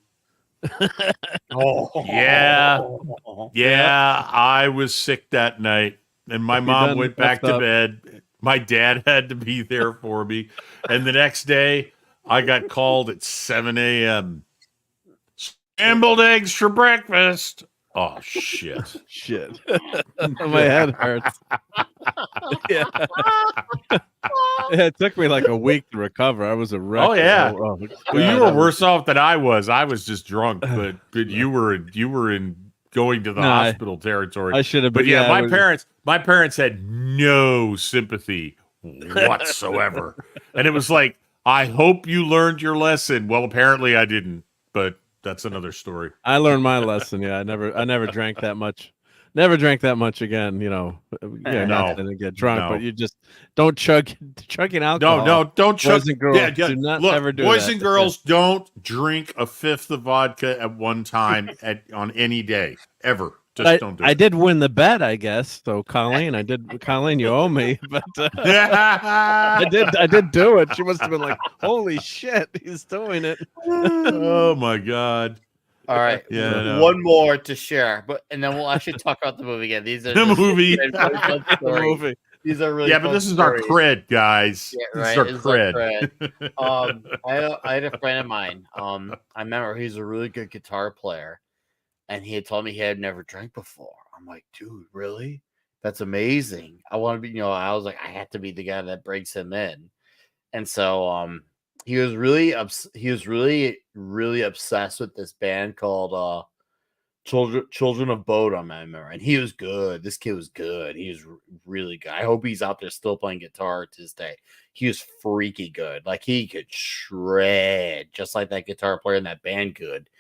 Yeah. I was sick that night. And my mom went back to bed. My dad had to be there for me. And the next day, I got called at 7 a.m. Scrambled eggs for breakfast. Oh, shit. My head hurts. Yeah. It took me like a week to recover. I was a wreck. Oh, yeah. Well, you were worse off than I was. I was just drunk, but you were in going to the hospital territory. I should have been. But my parents had no sympathy whatsoever. And it was like, I hope you learned your lesson. Well, apparently I didn't, but that's another story. I learned my lesson. Yeah, I never drank that much. Never drank that much again. Not to get drunk, but you just don't chugging alcohol. No, don't chug. Boys and girls do not ever do boys that. and girls don't drink a fifth of vodka at one time on any day ever. Just don't do it. I did win the bet, I guess. So Colleen, you owe me, but I did do it. She must have been like, "Holy shit, he's doing it!" Oh my god! All right, Yeah, I know. one more to share, and then we'll actually talk about the movie again. These are The just movie. really fun The stories. movie. These are really Yeah, but fun this is our stories. cred, guys. Yeah, This right. is our It's our cred. I had a friend of mine. I remember he's a really good guitar player, and he had told me he had never drank before. I'm like, dude, really? That's amazing. I want to be, I was like, I have to be the guy that breaks him in. And so he was really really obsessed with this band called Children of Bodom, I remember. And he was good. This kid was good. He was really good. I hope he's out there still playing guitar to this day. He was freaky good. Like, he could shred just like that guitar player in that band could.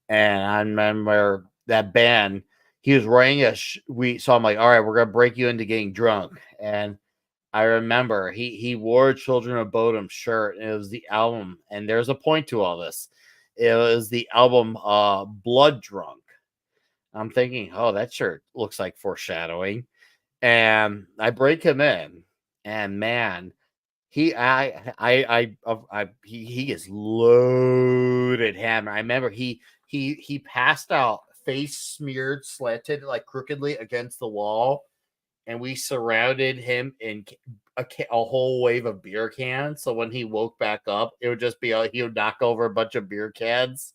And I remember that band, he was wearing so I'm like, all right, we're going to break you into getting drunk. And I remember he wore a Children of Bodom shirt, and it was the album. And there's a point to all this. It was the album Blood Drunk. I'm thinking, oh, that shirt looks like foreshadowing. And I break him in, and man, he is loaded hammer. I remember he passed out, face smeared, slanted like crookedly against the wall, and we surrounded him in a whole wave of beer cans. So when he woke back up, it would just be he would knock over a bunch of beer cans.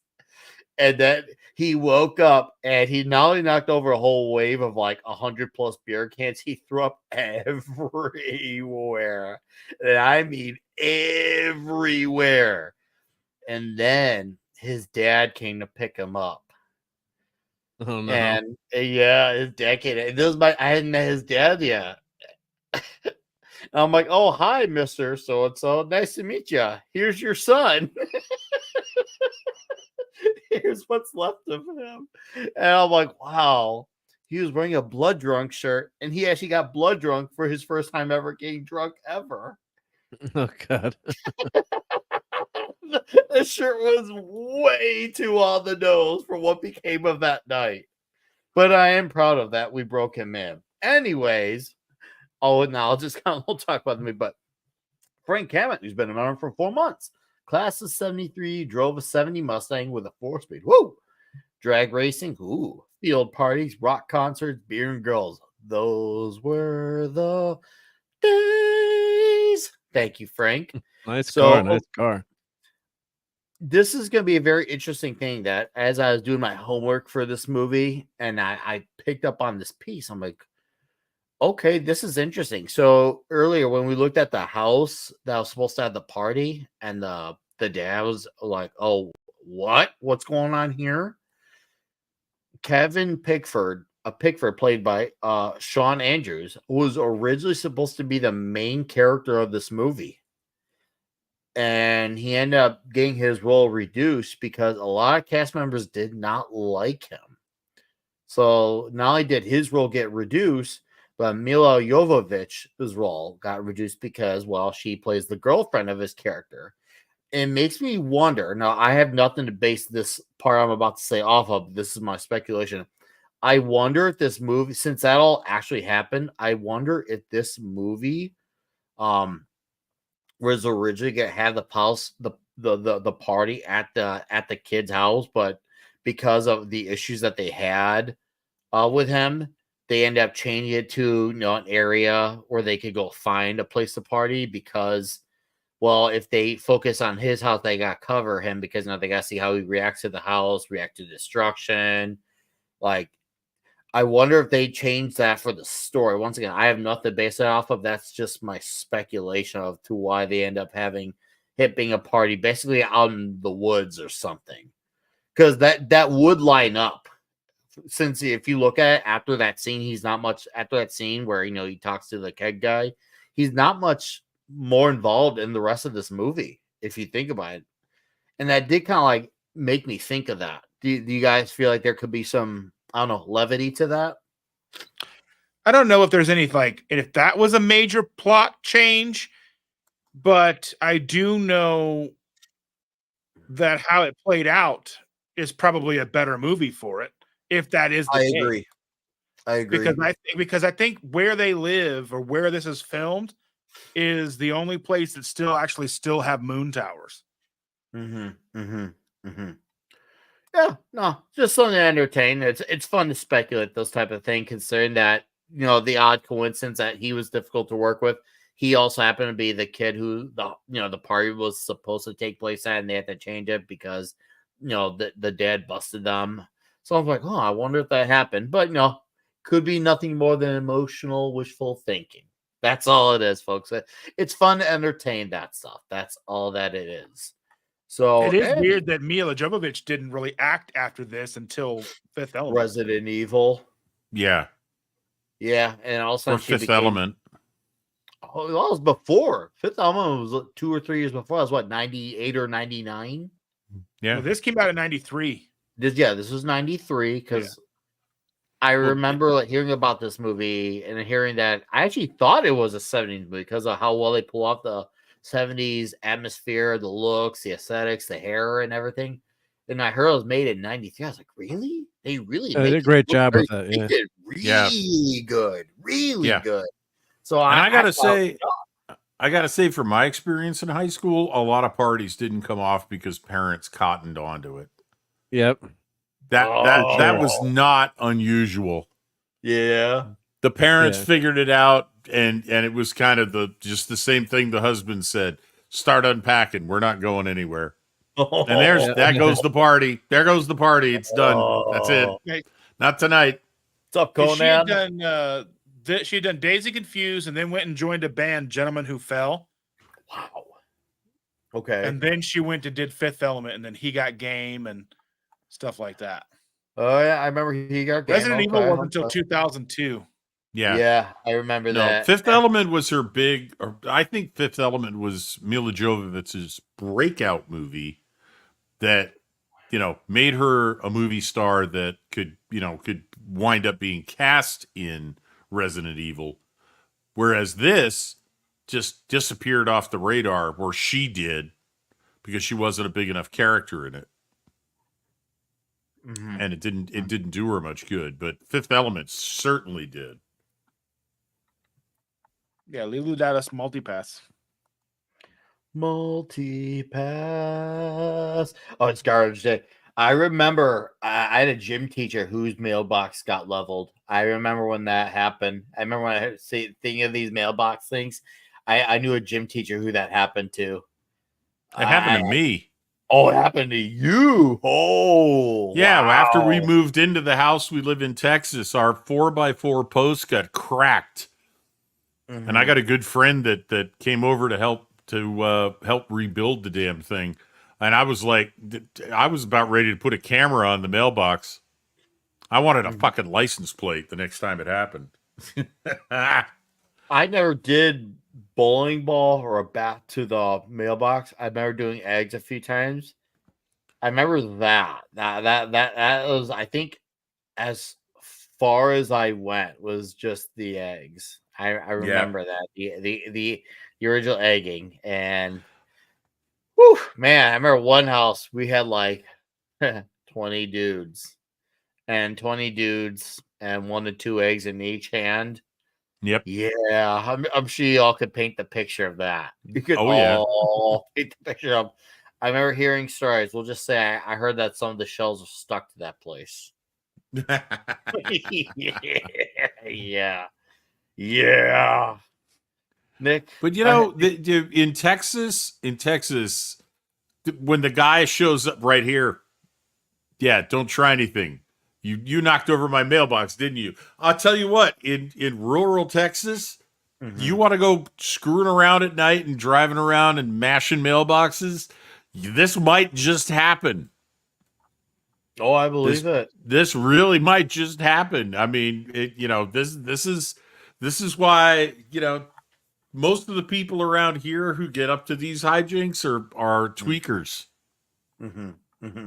And then he woke up, and he not only knocked over a whole wave of like 100+ beer cans, he threw up everywhere. And I mean everywhere. And then his dad came to pick him up. Oh no! And yeah, his dad came. I hadn't met his dad yet. And I'm like, oh, hi, Mr. So-and-so. Nice to meet you. Here's your son. Here's what's left of him. And I'm like, wow. He was wearing a Blood Drunk shirt, and he actually got blood drunk for his first time ever getting drunk ever. Oh God! The shirt was way too on the nose for what became of that night. But I am proud of that. We broke him in. Anyways, now I'll just we'll talk about the movie. But Frank Hammett, who's been a member for 4 months, class of 73, drove a 70 Mustang with a 4-speed. Woo! Drag racing, ooh. Field parties, rock concerts, beer and girls. Those were the days. Thank you, Frank. Nice car. This is going to be a very interesting thing that as I was doing my homework for this movie and I picked up on this piece, I'm like, okay, this is interesting. So earlier when we looked at the house that was supposed to have the party, and the dad was like, oh, what's going on here? Kevin Pickford, played by Sean Andrews, was originally supposed to be the main character of this movie. And he ended up getting his role reduced because a lot of cast members did not like him. So not only did his role get reduced, but Mila Jovovich's role got reduced because, well, she plays the girlfriend of his character. It makes me wonder. Now, I have nothing to base this part I'm about to say off of. This is my speculation. I wonder if this movie, since that all actually happened, I wonder if this movie was originally going to have the party at the kid's house, but because of the issues that they had with him, they end up changing it to an area where they could go find a place to party because, well, if they focus on his house, they got to cover him because now they got to see how he reacts to the house, react to destruction. Like, I wonder if they changed that for the story. Once again, I have nothing to base it off of. That's just my speculation of to why they end up having it being a party basically out in the woods or something. Because that would line up. Since if you look at it after that scene, he's not much after that scene where he talks to the keg guy, he's not much more involved in the rest of this movie, if you think about it. And that did kind of like make me think of that. Do you guys feel like there could be some, I don't know, levity to that? I don't know if there's any if that was a major plot change, but I do know that how it played out is probably a better movie for it. If that is the case. I agree. Because I think where they live or where this is filmed is the only place that still have moon towers. Yeah, no, just something to entertain. It's fun to speculate those type of things, considering that the odd coincidence that he was difficult to work with. He also happened to be the kid who the party was supposed to take place at, and they had to change it because the dad busted them. So I was like, oh, I wonder if that happened, but could be nothing more than emotional wishful thinking. That's all it is, folks. It's fun to entertain that stuff. That's all that it is. So it is weird that Mila Jovovich didn't really act after this until Fifth Element. Resident Evil. Yeah. Yeah, and also Fifth Element. Oh, that was before. Fifth Element was 2 or 3 years before. That was what, 98 or 99? Yeah. Well, this came out in 93. This was 93 because I remember hearing about this movie and hearing that I actually thought it was a 70s movie because of how well they pull off the 70s atmosphere, the looks, the aesthetics, the hair, and everything. And I heard it was made in 93. I was like, really? They really did a great job with that. They did really good. Really good. So and I gotta say, from my experience in high school, a lot of parties didn't come off because parents cottoned onto it. Yep. That was not unusual. Yeah. The parents figured it out, and it was kind of just the same thing the husband said. Start unpacking. We're not going anywhere. And that goes the party. There goes the party. It's done. That's it. Okay. Not tonight. What's up, Conan? She had done Dazed and Confused and then went and joined a band, Gentlemen Who Fell. Wow. Okay. And then she went and did Fifth Element, and then He Got Game and stuff like that. Oh, yeah. I remember He Got Game. Resident Evil wasn't until 2002. Yeah. Yeah, I remember that. Fifth Element was her big, or I think Fifth Element was Mila Jovovich's breakout movie that, made her a movie star that could wind up being cast in Resident Evil. Whereas this just disappeared off the radar, or she did, because she wasn't a big enough character in it. Mm-hmm. And it didn't do her much good, but Fifth Element certainly did. Yeah, Lilu Dallas Multipass. Multipass. Oh, it's garbage day. I remember I had a gym teacher whose mailbox got leveled. I remember when that happened. I remember when I thinking of these mailbox things. I knew a gym teacher who that happened to. It happened to me. Oh, it happened to you. Oh, yeah. Wow. After we moved into the house we live in Texas, our 4x4 post got cracked. Mm-hmm. And I got a good friend that came over to help rebuild the damn thing. And I was about ready to put a camera on the mailbox. I wanted a fucking license plate the next time it happened. I never did bowling ball or a bat to the mailbox. I remember doing eggs a few times. I remember that was, I think, as far as I went was just the eggs. I remember that the original egging, and whew, man, I remember one house we had like 20 dudes and 1 to 2 eggs in each hand. Yep. Yeah, I'm sure you all could paint the picture of that. You could paint the picture of. I remember hearing stories. We'll just say I heard that some of the shells are stuck to that place. Yeah. Nick, but in Texas, when the guy shows up right here, don't try anything. You knocked over my mailbox, didn't you? I'll tell you what, in rural Texas, you want to go screwing around at night and driving around and mashing mailboxes, this might just happen. Oh, I believe it. This really might just happen. I mean, this is why, most of the people around here who get up to these hijinks are tweakers.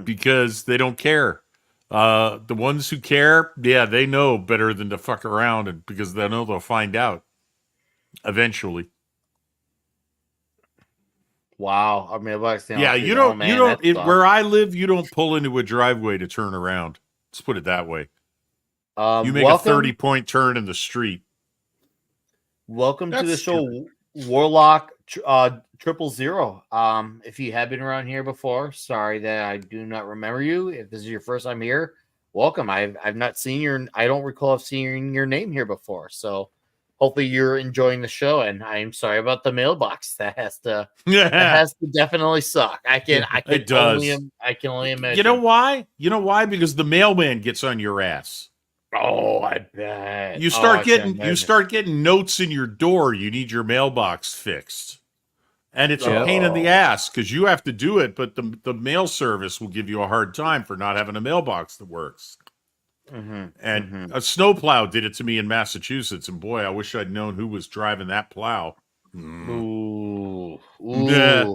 Because they don't care. The ones who care, they know better than to fuck around, and because they know they'll find out eventually. Wow. I mean, where I live, you don't pull into a driveway to turn around. Let's put it that way. You make a 30-point turn in the street. Welcome to the show, Warlock 000. If you have been around here before, sorry that I do not remember you. If this is your first time here, welcome. I've not seen I don't recall seeing your name here before. So hopefully you're enjoying the show. And I'm sorry about the mailbox. That has to definitely suck. I can only imagine. You know why? Because the mailman gets on your ass. Oh, I bet. You start getting notes in your door. You need your mailbox fixed. And it's a pain in the ass because you have to do it, but the mail service will give you a hard time for not having a mailbox that works. And a snowplow did it to me in Massachusetts, and boy, I wish I'd known who was driving that plow. Ooh. Yeah.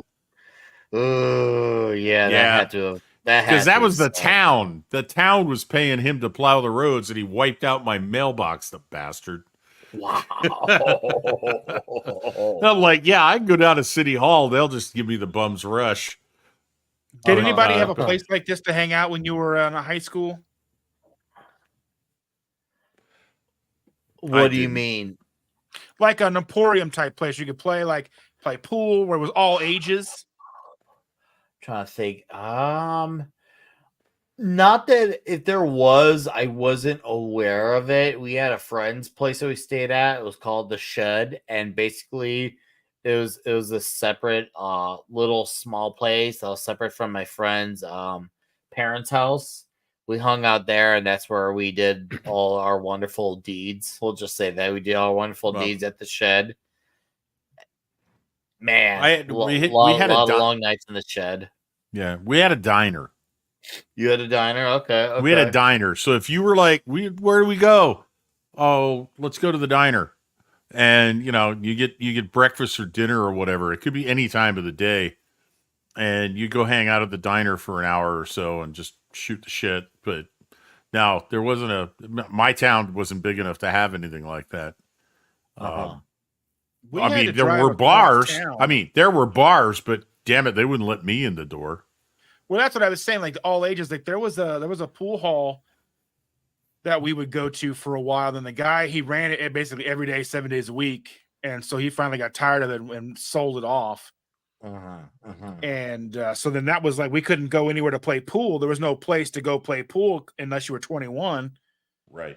Ooh, yeah, that had to have. Because that was the town. The town was paying him to plow the roads, and he wiped out my mailbox, the bastard. Wow. I'm like, yeah, I can go down to City Hall. They'll just give me the bum's rush. Did anybody have a place like this to hang out when you were in high school? What do you mean? Like an emporium type place. You could play pool where it was all ages. Trying to think. Not that if there was, I wasn't aware of it. We had a friend's place that we stayed at. It was called The Shed, and basically it was a separate little small place that was separate from my friend's parents' house. We hung out there, and that's where we did all our wonderful deeds. We'll just say that we did all our wonderful deeds at The Shed. Man, we had a lot of long nights in The Shed. Yeah, we had a diner. You had a diner? Okay. We had a diner. So if you were like, where do we go? Oh, let's go to the diner. And, you get breakfast or dinner or whatever. It could be any time of the day. And you go hang out at the diner for an hour or so and just shoot the shit. But now there wasn't my town wasn't big enough to have anything like that. There were bars. There were bars, but damn it, they wouldn't let me in the door. Well, that's what I was saying. Like all ages, like there was a pool hall that we would go to for a while. Then the guy, he ran it basically every day, 7 days a week, and so he finally got tired of it and sold it off. And so then that was like we couldn't go anywhere to play pool. There was no place to go play pool unless you were 21, right?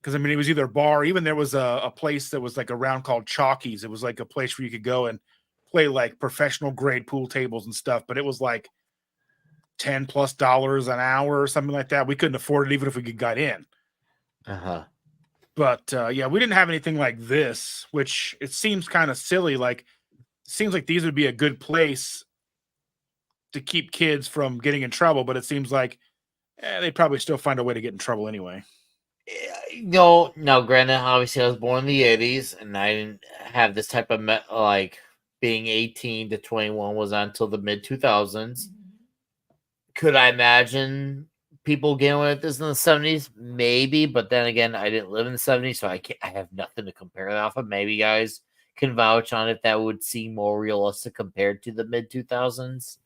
Because it was either a bar. Even there was a place that was like around called Chalkies. It was like a place where you could go and play like professional grade pool tables and stuff. But it was like $10+ an hour or something like that. We couldn't afford it even if we got in. But we didn't have anything like this, which it seems kind of silly. Like, it seems like these would be a good place to keep kids from getting in trouble, but it seems like they'd probably still find a way to get in trouble anyway. No, granted, obviously I was born in the 80s, and I didn't have this type of being 18 to 21 was until the mid 2000s. Could I imagine people getting away with this in the 70s? Maybe, but then again, I didn't live in the 70s, so I have nothing to compare that off of. Maybe you guys can vouch on if that would seem more realistic compared to the mid 2000s.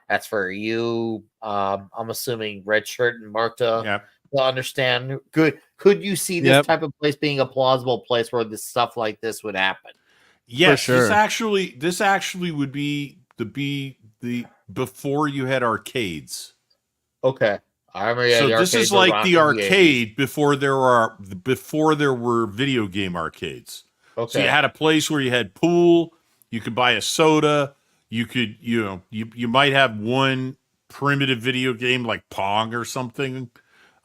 That's for you. I'm assuming Red Shirt and Mark to understand. Could you see this type of place being a plausible place where this stuff like this would happen? Yes, sure. This actually would be the before you had arcades. Okay. I remember so this is like the arcade before there were video game arcades. Okay. So you had a place where you had pool, you could buy a soda, you could you might have one primitive video game like Pong or something.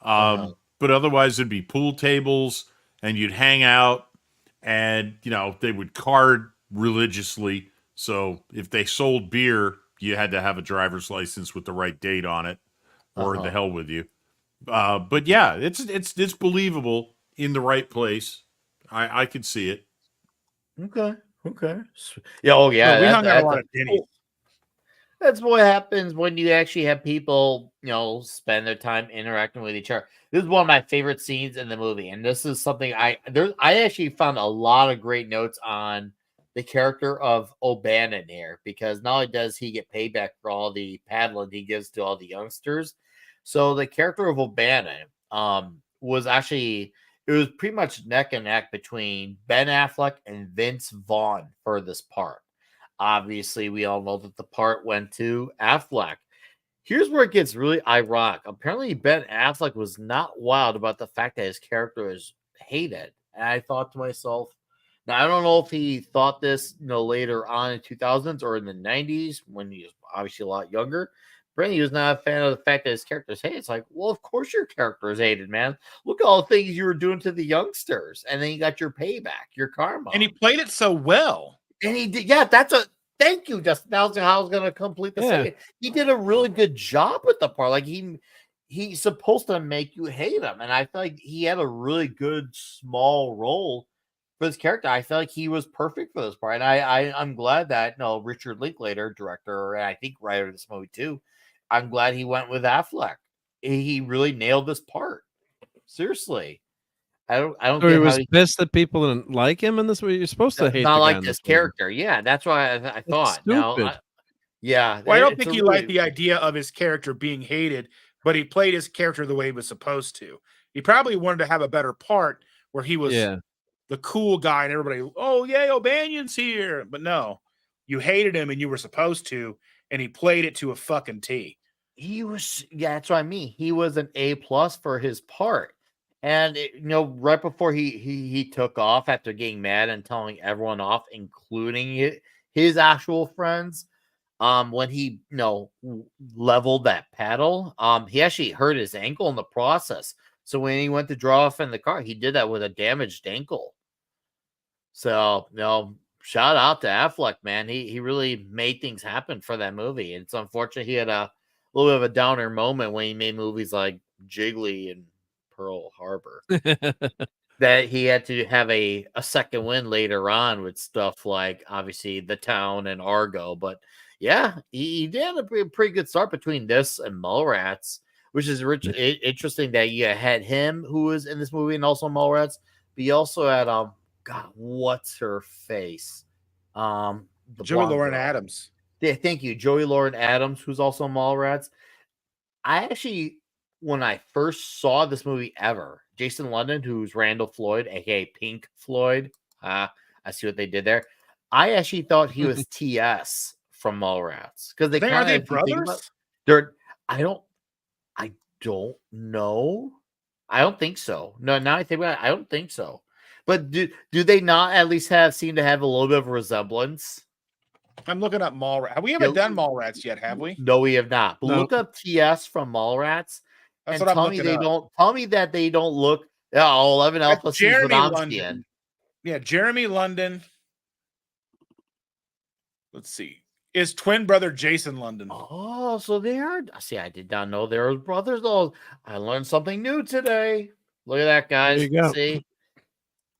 But otherwise it'd be pool tables and you'd hang out and they would card religiously. So if they sold beer, you had to have a driver's license with the right date on it, or the hell with you. But yeah, it's believable in the right place. I could see it. Okay. Yeah. Oh yeah. We hung out a lot of Denny's. That's what happens when you actually have people, spend their time interacting with each other. This is one of my favorite scenes in the movie, and this is something I actually found a lot of great notes on the character of O'Bannon here, because not only does he get payback for all the paddling he gives to all the youngsters, so the character of O'Bannon was actually, it was pretty much neck and neck between Ben Affleck and Vince Vaughn for this part. obviously, we all know that the part went to Affleck. Here's where it gets really ironic. Apparently, Ben Affleck was not wild about the fact that his character is hated. And I thought to myself, now I don't know if he thought this, later on in 2000s or in the 90s when he was obviously a lot younger. Apparently, he was not a fan of the fact that his character is hated. It's like, well, of course your character is hated, man. Look at all the things you were doing to the youngsters, and then you got your payback, your karma. And he played it so well. And he did, thank you, Justin. That's how I was going to complete the second. He did a really good job with the part. Like he's supposed to make you hate him, and I feel like he had a really good small role for this character. I feel like he was perfect for this part, and I'm glad that Richard Linklater, director and I think writer of this movie too. I'm glad he went with Affleck. He really nailed this part. Seriously. I don't. So he was pissed that people didn't like him in this way. You're supposed to hate. Not the like guy in this movie. character. Yeah, that's why I thought. Stupid. Now, yeah. Well, I don't think he liked the idea of his character being hated, but he played his character the way he was supposed to. He probably wanted to have a better part where he was the cool guy and everybody, oh, yay, O'Banion's here. But no, you hated him and you were supposed to, and he played it to a fucking T. He was, that's what I mean. He was an A+ for his part. And right before he took off after getting mad and telling everyone off, including his actual friends, when he leveled that paddle, he actually hurt his ankle in the process. So when he went to draw off in the car, he did that with a damaged ankle. So shout out to Affleck, man. He really made things happen for that movie. And it's unfortunate he had a little bit of a downer moment when he made movies like Jiggly and Pearl Harbor. That he had to have a second win later on with stuff like obviously The Town and Argo. But yeah, he did a pretty good start between this and Mallrats, which is interesting that you had him who was in this movie and also Mallrats, but you also had God, what's her face? Joey Lauren Adams. Yeah, thank you, Joey Lauren Adams, who's also Mallrats. I actually, when I first saw this movie ever, Jason London, who's Randall Floyd, aka Pink Floyd, I see what they did there. I actually thought he was TS from Mallrats because are they brothers? I don't know. I don't think so. No, now I think about it, I don't think so. But do they not at least seem to have a little bit of a resemblance? I'm looking up Mallrats. We haven't done Mallrats yet, have we? No, we have not. But look up TS from Mallrats and tell me that they don't look 11 Alpha Jeremy London. Yeah, Jeremy London. Let's see. Is twin brother Jason London. Oh, so they are. See, I did not know they were brothers. Oh, I learned something new today. Look at that, guys. There you go. See?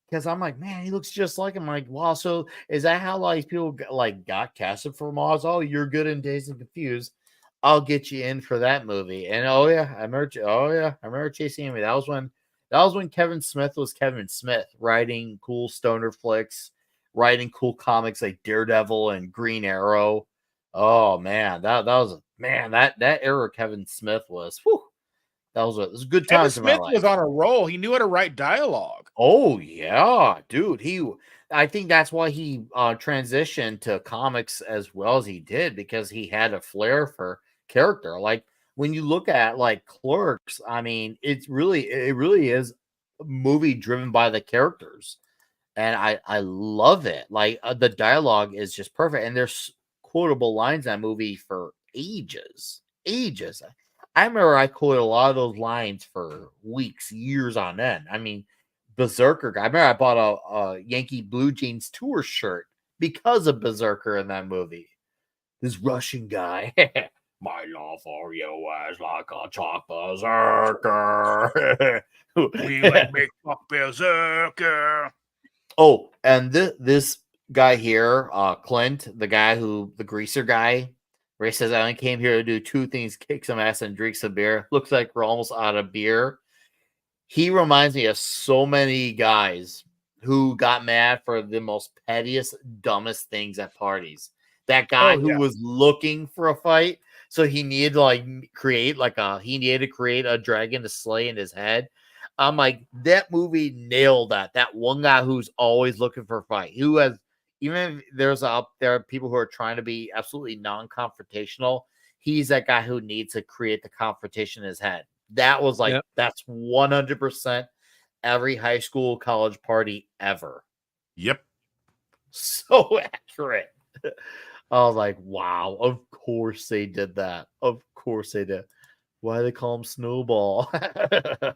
Because I'm like, man, he looks just like him. I'm like, wow. So is that how like people got casted for Mars? Oh, you're good in Dazed and Confused. I'll get you in for that movie. And I remember chasing him. That was when Kevin Smith was Kevin Smith, writing cool stoner flicks, writing cool comics like Daredevil and Green Arrow. Oh man, that era Kevin Smith was. Whew, that was a good time. Kevin Smith was on a roll. He knew how to write dialogue. Oh yeah, dude. I think that's why he transitioned to comics as well as he did, because he had a flair for character. Like when you look at like Clerks, I mean, it really is a movie driven by the characters, and I love it. Like the dialogue is just perfect, and there's quotable lines in that movie for ages. I remember I quoted a lot of those lines for weeks, years on end. I mean, Berserker guy. I remember I bought a Yankee Blue Jeans tour shirt because of Berserker in that movie. This Russian guy. My love for you is like a chalk berserker. We like make fuck berserker. Oh, and this guy here, Clint, the greaser guy, where he says, I only came here to do two things: kick some ass and drink some beer. Looks like we're almost out of beer. He reminds me of so many guys who got mad for the most pettiest, dumbest things at parties. That guy who was looking for a fight, so he needed to create a dragon to slay in his head. I'm like, that movie nailed that. That one guy who's always looking for a fight, who has even if there's out there people who are trying to be absolutely non-confrontational, he's that guy who needs to create the confrontation in his head. That was like, that's 100% every high school, college party ever. Yep. So accurate. I was like, wow, of course they did that. Of course they did. Why do they call him Snowball? I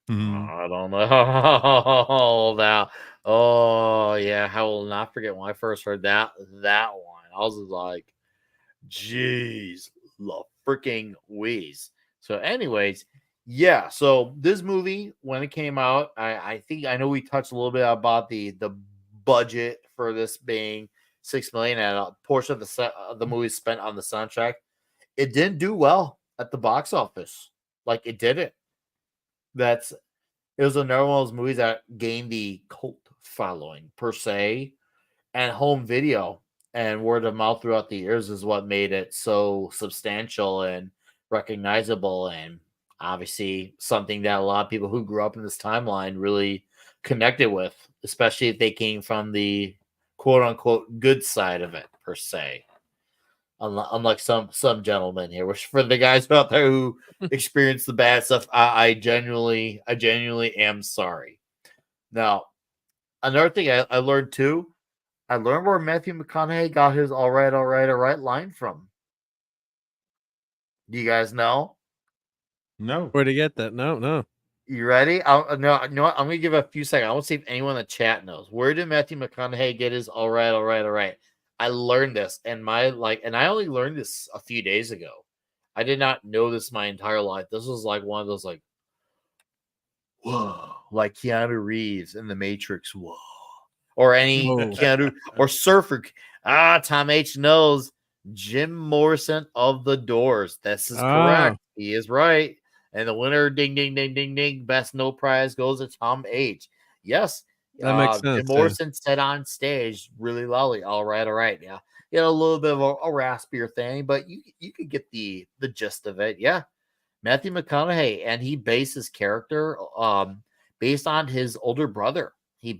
don't know. Now, oh yeah, I will not forget when I first heard that one. I was like, geez, the freaking whiz. So, anyways, yeah. So this movie, when it came out, I think I know we touched a little bit about the budget for this being $6 million, and a portion of the movie spent on the soundtrack. It didn't do well at the box office. Like, it didn't. It was another one of those movies that gained the cult following per se, and home video and word of mouth throughout the years is what made it so substantial and recognizable, and obviously something that a lot of people who grew up in this timeline really connected with, especially if they came from the quote unquote good side of it per se. Unlike some gentlemen here, which for the guys out there who experience the bad stuff, I genuinely am sorry. Now, another thing I learned too, I learned where Matthew McConaughey got his all right line from. Do you guys know? No. Where'd he get that? No. You ready? No, you know what? I'm gonna give a few seconds. I want to see if anyone in the chat knows. Where did Matthew McConaughey get his all right? I learned this, and I only learned this a few days ago. I did not know this my entire life. This was like one of those like, whoa, like Keanu Reeves in The Matrix, whoa, or any Keanu or Surfer. Tom H knows Jim Morrison of The Doors. This is correct. He is right. And the winner, ding, ding, ding, ding, ding, best no prize goes to Tom H. Yes. That makes sense. Jim Morrison said on stage, really loudly, all right. Yeah. You know, a little bit of a raspier thing, but you could get the gist of it. Yeah. Matthew McConaughey, and he based his character based on his older brother. And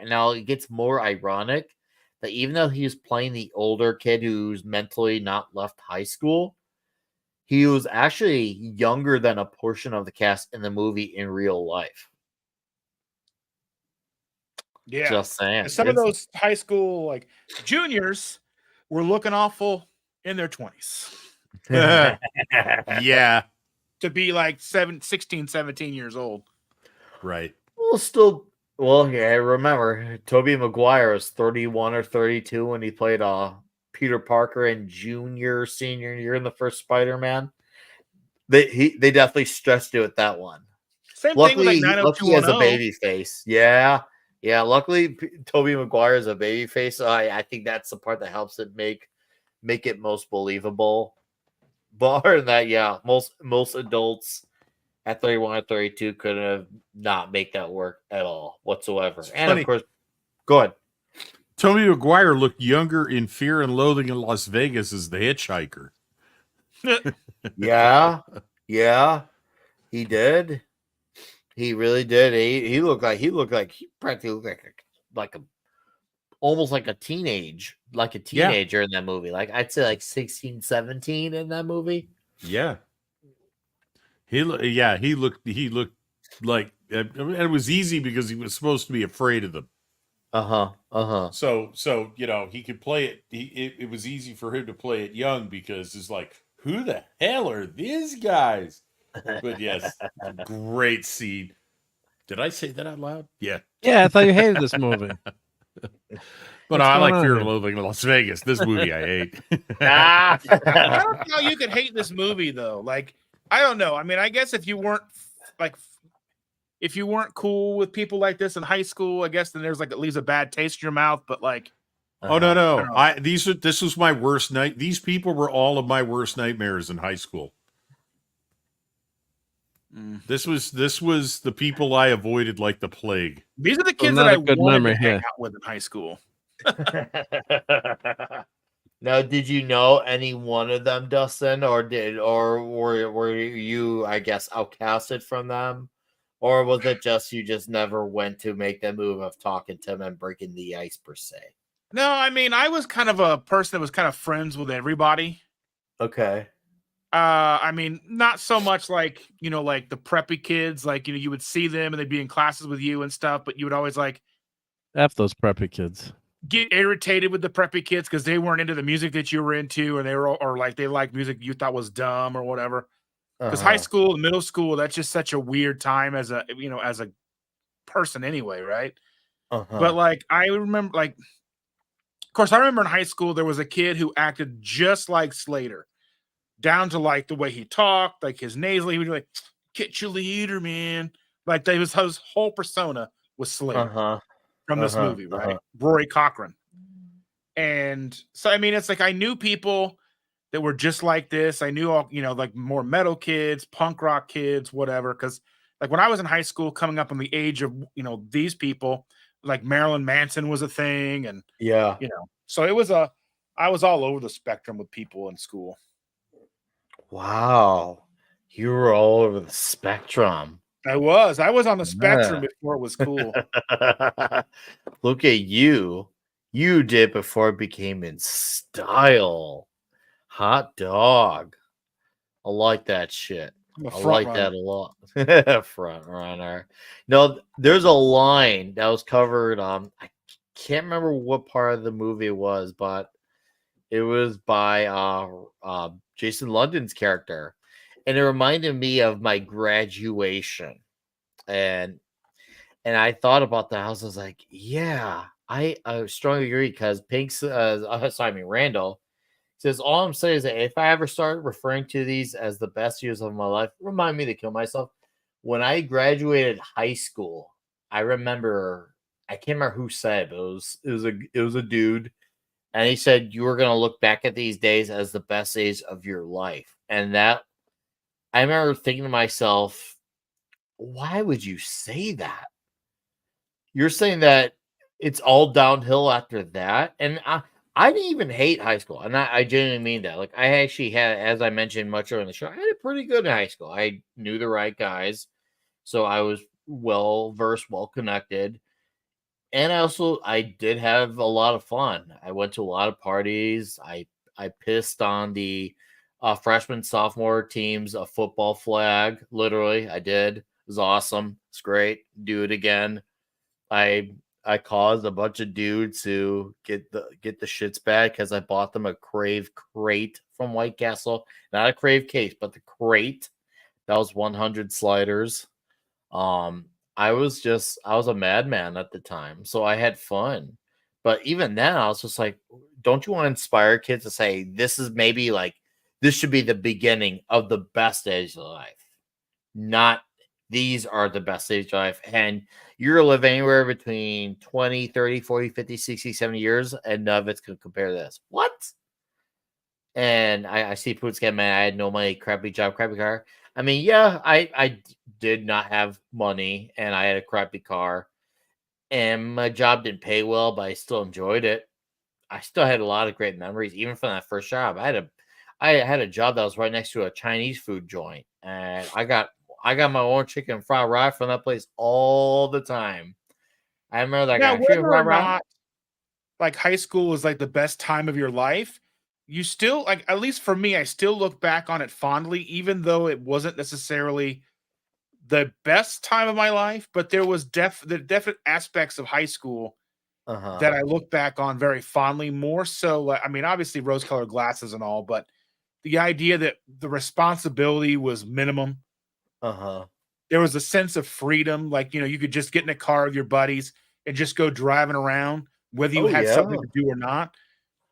now it gets more ironic that even though he was playing the older kid who's mentally not left high school, he was actually younger than a portion of the cast in the movie in real life. Yeah. Just saying. Some of those high school like juniors were looking awful in their 20s. Yeah. To be like 16, 17 years old. Right. Well, yeah, remember, Tobey Maguire was 31 or 32 when he played Peter Parker in senior year in the first Spider-Man. They definitely stretched it with that one. Same Luckily, thing with like luckily he has a 90210. baby face. Yeah. Luckily, Tobey Maguire is a baby face. So I think that's the part that helps it make it most believable. But other than that, yeah, most adults at 31 or 32 could have not make that work at all whatsoever. And funny. Of course, go ahead. Tobey Maguire looked younger in Fear and Loathing in Las Vegas as the hitchhiker. Yeah, he did. He really did. He looked like he practically looked like a almost like a teenager in that movie. Like I'd say like 16, 17 in that movie. Yeah. He looked like, and it was easy because he was supposed to be afraid of them. So he could play it. It was easy for him to play it young because it's like, who the hell are these guys? But yes, great scene. Did I say that out loud? Yeah. Yeah, I thought you hated this movie. But I like Fear and Loathing in Las Vegas. This movie I hate. I don't know how you could hate this movie though. Like, I don't know. I mean, I guess if you weren't cool with people like this in high school, I guess then there's like it leaves a bad taste in your mouth. But like, oh no. This was my worst night. These people were all of my worst nightmares in high school. This was the people I avoided like the plague. These are the kids that I wanted to hang out with in high school. Now, did you know any one of them, Dustin, or were you, I guess, outcasted from them? Or was it just you just never went to make the move of talking to him and breaking the ice per se? No, I mean, I was kind of a person that was kind of friends with everybody. Okay. I mean, not so much like, like the preppy kids, like, you would see them and they'd be in classes with you and stuff, but you would always like F those preppy kids. get irritated with the preppy kids because they weren't into the music that you were into, or they liked music you thought was dumb or whatever. Because high school and middle school, that's just such a weird time as a person anyway, right? But like I remember, like, of course, I remember in high school there was a kid who acted just like Slater, down to like the way he talked, like his nasally. He would be like, "Get your leader, man!" Like his whole persona was Slater from this movie, right? Rory Cochrane. And so, I mean, it's like I knew people that were just like this. I knew all, like more metal kids, punk rock kids, whatever. Because like when I was in high school, coming up on the age of, these people, like Marilyn Manson was a thing. And, so I was all over the spectrum with people in school. Wow. You were all over the spectrum. I was on the spectrum before it was cool. Look at you. You did before it became in style. Hot dog. I like that shit. I like that a lot. Front runner. No, there's a line that was covered. I can't remember what part of the movie it was, but it was by Jason London's character. And it reminded me of my graduation. And I thought about that. I was like, yeah, I strongly agree because Randall says, all I'm saying is that if I ever start referring to these as the best years of my life, remind me to kill myself. When I graduated high school, I remember, I can't remember who said, but it was a dude. And he said, you were going to look back at these days as the best days of your life. And that, I remember thinking to myself, why would you say that? You're saying that it's all downhill after that? And I didn't even hate high school. And I genuinely mean that. Like, I actually had, as I mentioned much earlier in the show, I had it pretty good in high school. I knew the right guys. So I was well-versed, well-connected. And I did have a lot of fun. I went to a lot of parties. I pissed on the freshman, sophomore teams a football flag. Literally, I did. It was awesome. It's great. Do it again. I caused a bunch of dudes to get the shits bad because I bought them a Crave crate from White Castle. Not a Crave case, but the crate. That was 100 sliders. I was a madman at the time, so I had fun. But even then, I was just like, don't you want to inspire kids to say, this should be the beginning of the best days of life, not these are the best days of life. And you're going to live anywhere between 20, 30, 40, 50, 60, 70 years, and none of it's going to compare to this. What? And I see Pootscan, man, I had no money, crappy job, crappy car. I mean, yeah, I did not have money, and I had a crappy car, and my job didn't pay well, but I still enjoyed it. I still had a lot of great memories, even from that first job. I had a job that was right next to a Chinese food joint, and I got my own chicken fried rice from that place all the time. I remember that guy. Whether or not, like, high school was like the best time of your life, you still, like, at least for me, I still look back on it fondly, even though it wasn't necessarily the best time of my life, but there was definite aspects of high school that I look back on very fondly, more so. Like, I mean, obviously rose-colored glasses and all, but the idea that the responsibility was minimum. There was a sense of freedom. Like, you could just get in a car with your buddies and just go driving around, whether you had something to do or not.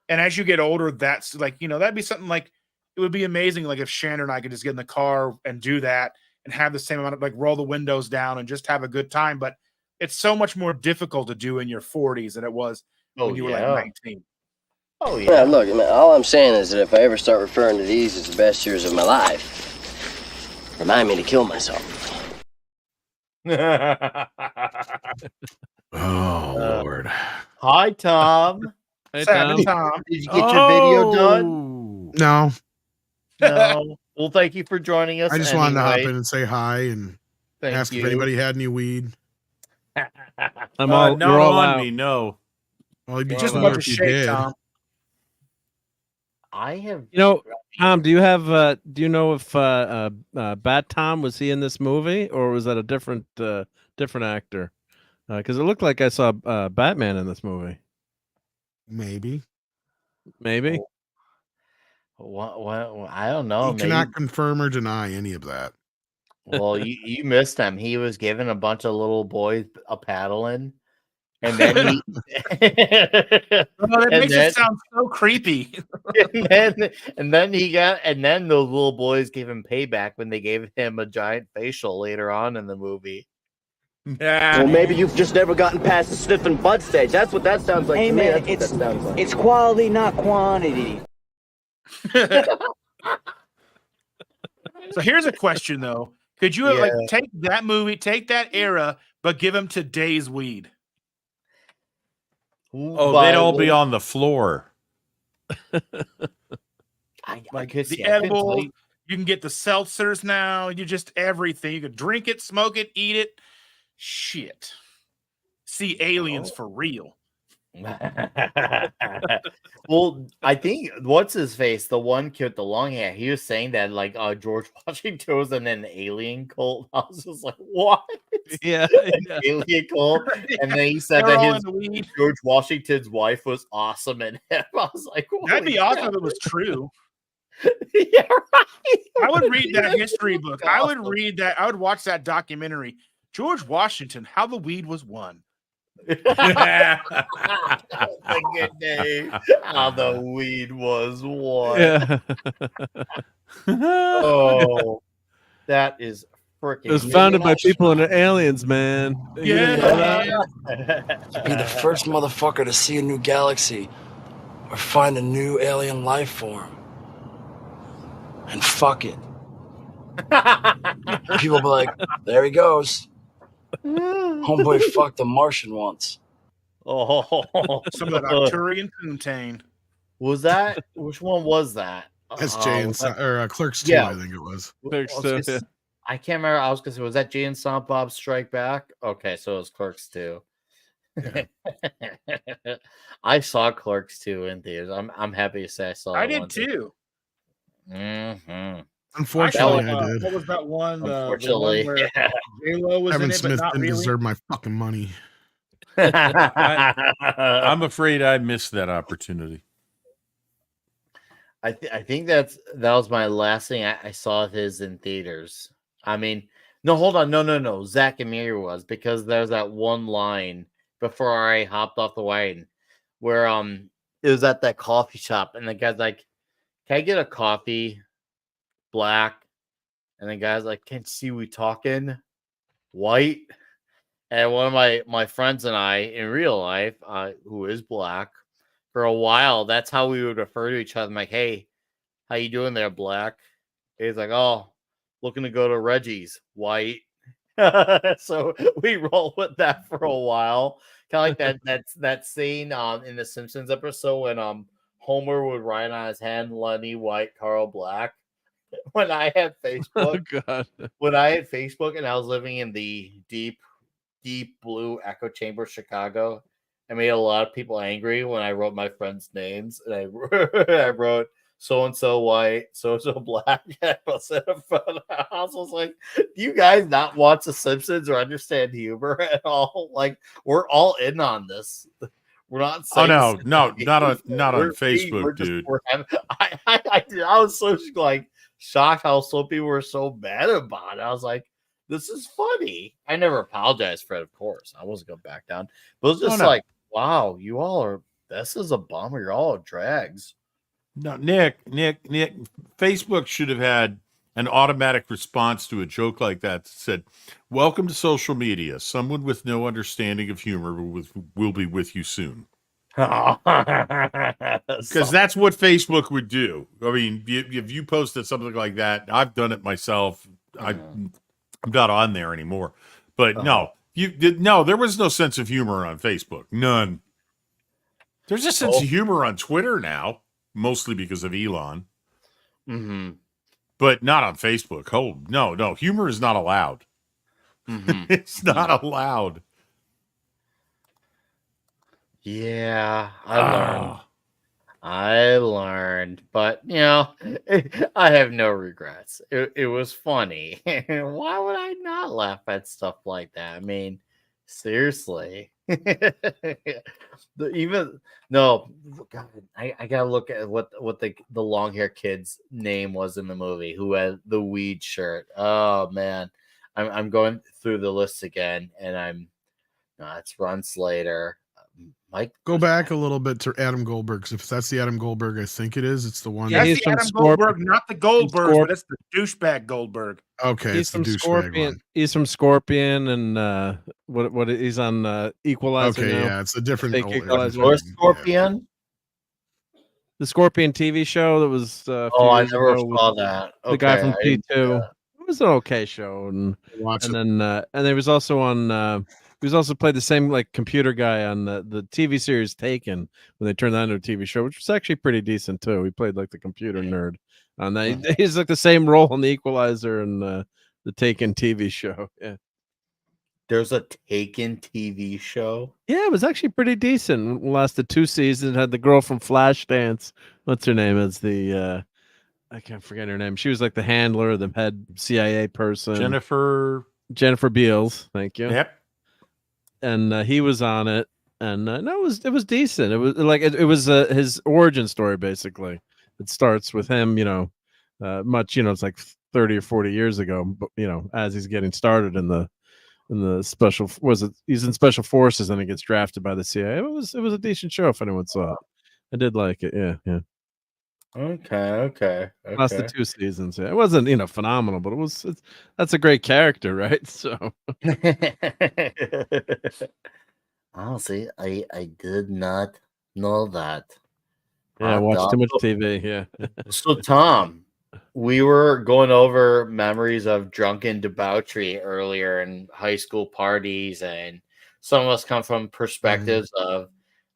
And as you get older, that's like, that'd be something like, it would be amazing. Like if Shannon and I could just get in the car and do that and have the same amount of, like, roll the windows down and just have a good time. But it's so much more difficult to do in your 40s than it was when you were like 19. Oh, yeah. Look, man, all I'm saying is that if I ever start referring to these as the best years of my life, remind me to kill myself. Oh, Lord. Hi, Tom. Hey, Tom. Did you get your video done? No. No. Well, thank you for joining us. I just wanted to hop in and say hi and Thank if anybody had any weed. I'm all. Not You're all on out. me, no. Well, it'd be Just a cooler bunch of if you shake, did. Tom. I have. You know, Tom, do you have? Do you know if Bat Tom was he in this movie, or was that a different actor? Because it looked like I saw Batman in this movie. Maybe. Maybe. What? I don't know. You cannot confirm or deny any of that. Well, you missed him. He was giving a bunch of little boys a paddling, and then he. That makes it sound so creepy. and then those little boys gave him payback when they gave him a giant facial later on in the movie. Well, maybe you've just never gotten past the sniffing bud stage. That's what that sounds like. Hey, to me. man, That's what that sounds like. it's quality, not quantity. So here's a question, though. Could you like take that movie, take that era, but give them today's weed? Oh, they'd all be on the floor. Like the edible, you can get the seltzers now. You just everything. You could drink it, smoke it, eat it. Shit. See aliens for real. Well, I think what's his face, the one kid with the long hair, he was saying that like George Washington was in an alien cult. I was just like, what? Yeah, alien cult. And then he said that George Washington's wife was awesome in him. I was like, that'd be awesome if it was true. Yeah, right. I would read that history book. I would read that. I would watch that documentary. George Washington, How the Weed Was Won. Good day. How the weed was won. Yeah. Oh, that is freaking. It was founded by people and aliens, man. Yeah. Be the first motherfucker to see a new galaxy or find a new alien life form. And fuck it. People be like, there he goes. Homeboy fucked a Martian once. Oh, some of that Arcturian Poontang. Was that? Which one was that? That's Jay and Clerks 2, yeah. I think it was. Clerks 2, yeah. I can't remember. I was gonna say, was that Jay and Silent Bob Strike Back? Okay, so it was Clerks 2. Yeah. I saw Clerks 2 in theaters. I'm happy to say I saw. I did too. Mm-hmm. Unfortunately, I did. What was that one? Unfortunately, the one where J-Lo was Kevin in it, Smith but not didn't really. deserve my fucking money. I'm afraid I missed that opportunity. I think that was my last thing I saw of his in theaters. I mean, no, hold on, no. Zach and Miri was, because there's that one line before I hopped off the wagon where it was at that coffee shop and the guy's like, "Can I get a coffee, black?" And the guy's like, "Can't see we talking white." And one of my friends and I in real life, who is black, for a while, that's how we would refer to each other. I'm like, "Hey, how you doing there, black?" He's like, "Oh, looking to go to Reggie's, white." So we roll with that for a while. Kind of like that scene in the Simpsons episode when Homer would write on his hand Lenny White, Carl Black. When I had Facebook, when I had Facebook and I was living in the deep blue echo chamber, Chicago, I made a lot of people angry when I wrote my friends' names, and I wrote so and so white, so and so black. I was like, "Do you guys not watch The Simpsons or understand humor at all? Like, we're all in on this. We're not saying." Oh no, not on Facebook, dude. I was so like shocked how some people were so mad about it. I was like, this is funny. I never apologized for it, of course. I wasn't gonna back down. But it was just like, wow, you all are, this is a bummer. You're all drags. No, Nick, Facebook should have had an automatic response to a joke like that said, "Welcome to social media. Someone with no understanding of humor will be with you soon." Because that's what Facebook would do. I mean, if you posted something like that, I've done it myself. I'm not on there anymore. But no, there was no sense of humor on Facebook. None. There's a sense of humor on Twitter now, mostly because of Elon. Mm-hmm. But not on Facebook. Oh, no. Humor is not allowed. It's not allowed. Yeah, I learned, but I have no regrets. It was funny. Why would I not laugh at stuff like that? I mean, seriously. No, God, I gotta look at what the long hair kid's name was in the movie who had the weed shirt. Oh man, I'm going through the list again, and it's Ron Slater. Mike, go back a little bit to Adam Goldberg. 'Cause if that's the Adam Goldberg, I think it is. It's the one. Yeah, that's the Adam Goldberg, not the Goldberg, but it's the douchebag Goldberg. Okay, he's it's from the douchebag Scorpion. one. He's from Scorpion, and what he's on Equalizer. Okay, now. yeah, it's a different or Scorpion. The Scorpion TV show that was. I never saw that. The guy from Okay, P2. It was an okay show, and there was also on. He was also played the same like computer guy on the TV series Taken when they turned that into a TV show, which was actually pretty decent too. He played like the computer nerd on that. He's like the same role on the Equalizer and the Taken TV show. Yeah, there's a Taken TV show. Yeah, it was actually pretty decent. It lasted 2 seasons. It had the girl from Flashdance. What's her name? It's the I can't forget her name. She was like the handler, the head CIA person. Jennifer Beals. Thank you. Yep. And he was on it, and no, it was decent. It was like it was his origin story basically. It starts with him, much it's like 30 or 40 years ago, but as he's getting started in the special he's in special forces and he gets drafted by the CIA. It was a decent show if anyone saw it. I did like it. Yeah. Okay. Lasted 2 seasons. Yeah, it wasn't phenomenal, but that's a great character, right? So. Honestly, I did not know that. Yeah, I watched too much TV. Yeah. So Tom, we were going over memories of drunken debauchery earlier in high school parties, and some of us come from perspectives of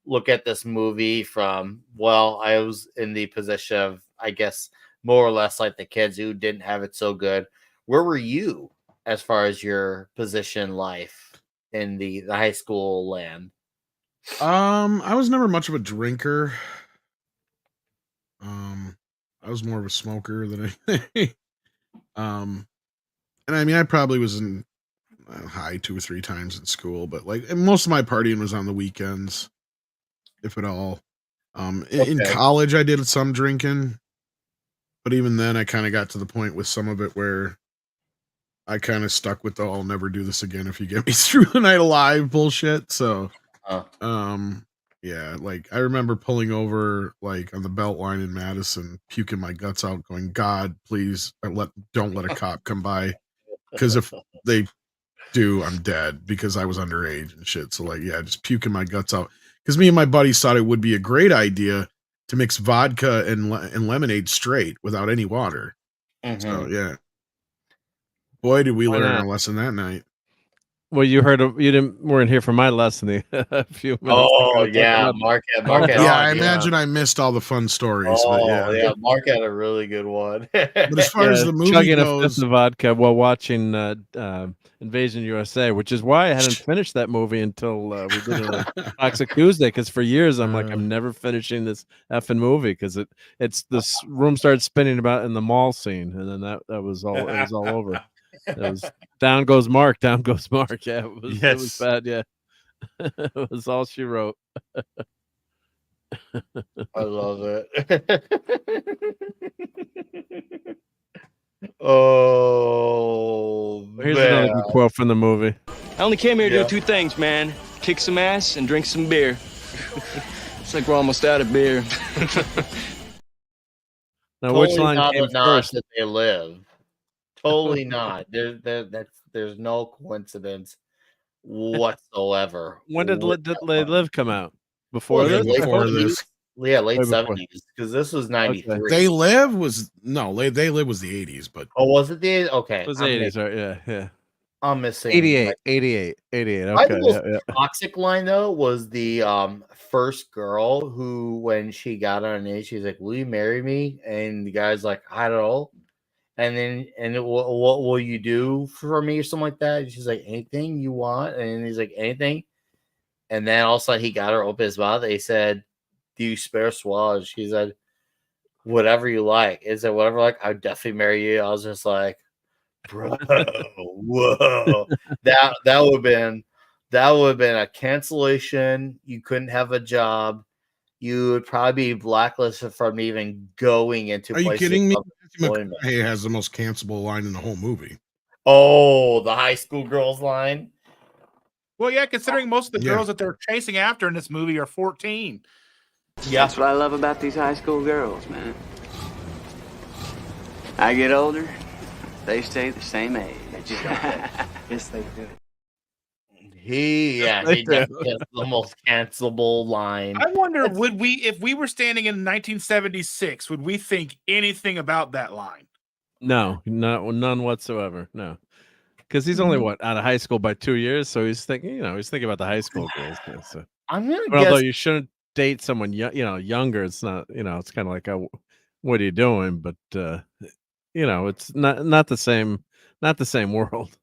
look at this movie from, I was in the position of, I guess, more or less like the kids who didn't have it so good. Where were you as far as your position in life in the high school land? I was never much of a drinker. I was more of a smoker than anything. And I mean, I probably was in high 2 or 3 times in school, but like most of my partying was on the weekends, if at all. In college, I did some drinking, but even then, I kind of got to the point with some of it where I kind of stuck with the "I'll never do this again if you get me through the night alive" bullshit. So, yeah, like I remember pulling over like on the Beltline in Madison, puking my guts out, going, "God, please don't let a cop come by, because if they do, I'm dead," because I was underage and shit. So like, yeah, just puking my guts out. Because me and my buddies thought it would be a great idea to mix vodka and lemonade straight without any water. So yeah, boy, did we learn a lesson that night. Well, you weren't here for my lesson a few minutes. Oh yeah, Mark. Yeah, I imagine I missed all the fun stories. Oh but yeah, Mark had a really good one. But as far as the movie chugging goes, a fifth of vodka while watching Invasion USA, which is why I hadn't finished that movie until we did it on Toxic Tuesday. Because for years I'm like, I'm never finishing this effing movie because it's this room started spinning about in the mall scene, and then that was all. It was all over. It was down goes Mark. Yeah, it was bad. Yeah, it was all she wrote. I love it. Oh, here's another good quote from the movie. I only came here to do 2 things, man: kick some ass and drink some beer. It's like we're almost out of beer. Now, which line came first? That they live. Totally not. There's no coincidence whatsoever. When did They Live come out? Before this? Yeah, late 70s, because this was 93. Okay. They Live was They Live was the 80s, but was it the 80s? Okay, it was the 80s, right? Yeah. I'm missing 88. Okay, the most toxic line though was the first girl who, when she got on an age, she's like, "Will you marry me?" And the guy's like, "I don't know." And then, what will you do for me or something like that? And she's like, anything you want. And he's like, anything. And then all of a sudden he got her open his mouth. He said, do you spare swallows? She said, whatever you like. Is it whatever like? I'd definitely marry you. I was just like, bro, whoa. that would have been a cancellation. You couldn't have a job. You would probably be blacklisted from even going into. Are you kidding me? Matthew McConaughey has the most cancelable line in the whole movie. Oh, the high school girls line. Well, yeah, considering most of the girls that they're chasing after in this movie are 14. Yeah, That's what I love about these high school girls, man. I get older, they stay the same age. Yes, they do. He definitely has the most cancelable line. I wonder, if we were standing in 1976, would we think anything about that line? No, none whatsoever. No, because he's only out of high school by 2 years, so he's thinking, he's thinking about the high school girls. Yeah, so. I'm gonna guess, although you shouldn't date someone younger. It's not, it's kind of like, what are you doing? But it's not the same, world.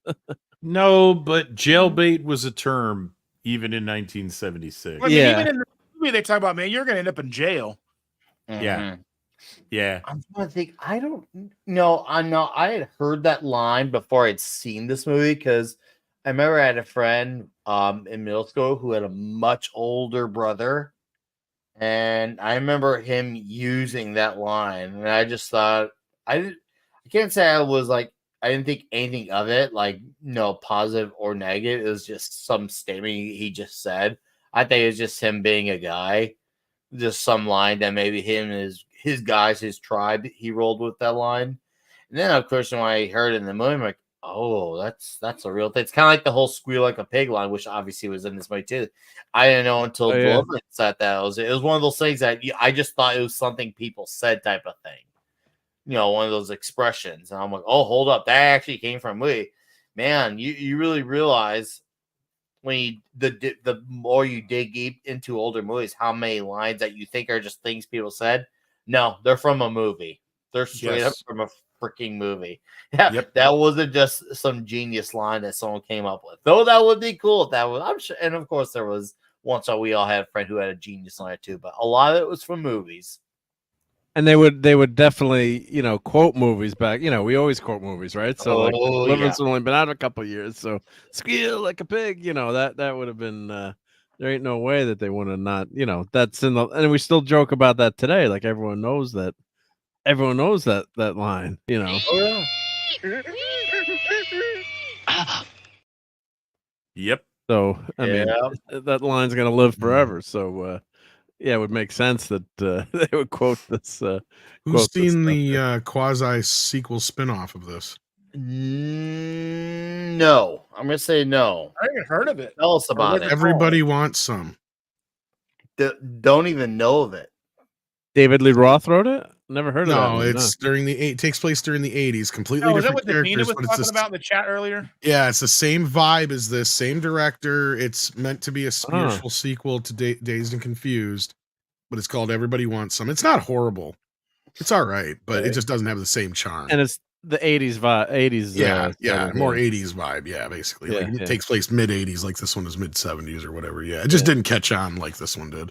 No, but jailbait was a term even in 1976. I mean, even in the movie, they talk about, man, you're going to end up in jail. Yeah. Yeah. I'm trying to think. I don't know. I had heard that line before I'd seen this movie because I remember I had a friend in middle school who had a much older brother. And I remember him using that line. And I just thought, I can't say I was like, I didn't think anything of it, like, no positive or negative. It was just some statement he just said. I think it was just him being a guy, just some line that maybe him and his guys, his tribe, he rolled with that line. And then, of course, when I heard it in the movie, I'm like, oh, that's a real thing. It's kind of like the whole squeal like a pig line, which obviously was in this movie too. I didn't know until Deliverance said that. It was one of those things that I just thought it was something people said type of thing. One of those expressions. And I'm like, oh, hold up. That actually came from me. Man, you really realize when the more you dig deep into older movies, how many lines that you think are just things people said. No, they're from a movie. They're straight up from a freaking movie. Yeah, yep. That wasn't just some genius line that someone came up with. Though that would be cool if that was. I'm sure, and of course there was once we all had a friend who had a genius line too, but a lot of it was from movies. And they would definitely, quote movies back. We always quote movies, right? So Deliverance has only been out a couple of years. So squeal like a pig, that would have been. There ain't no way that they would have not. That's in the, and we still joke about that today. Like everyone knows that. Everyone knows that line. Oh, yeah. Yep. So I mean, that line's gonna live forever. So. Yeah, it would make sense that they would quote this. Who's seen the quasi sequel spinoff of this? No, I'm gonna say no. I haven't heard of it. Tell us about it. Everybody wants some. Don't even know of it. David Lee Roth wrote it. Never heard of it. No, it's it takes place during the 80s. Completely is that different what characters. Was talking about in the chat earlier? Yeah, it's the same vibe as this, same director. It's meant to be a spiritual sequel to Dazed and Confused, but it's called Everybody Wants Some. It's not horrible. It's all right, but it just doesn't have the same charm. And it's the 80s vibe. 80s. More 80s vibe. Yeah, basically. It takes place mid 80s, like this one is mid 70s or whatever. Yeah, it just didn't catch on like this one did.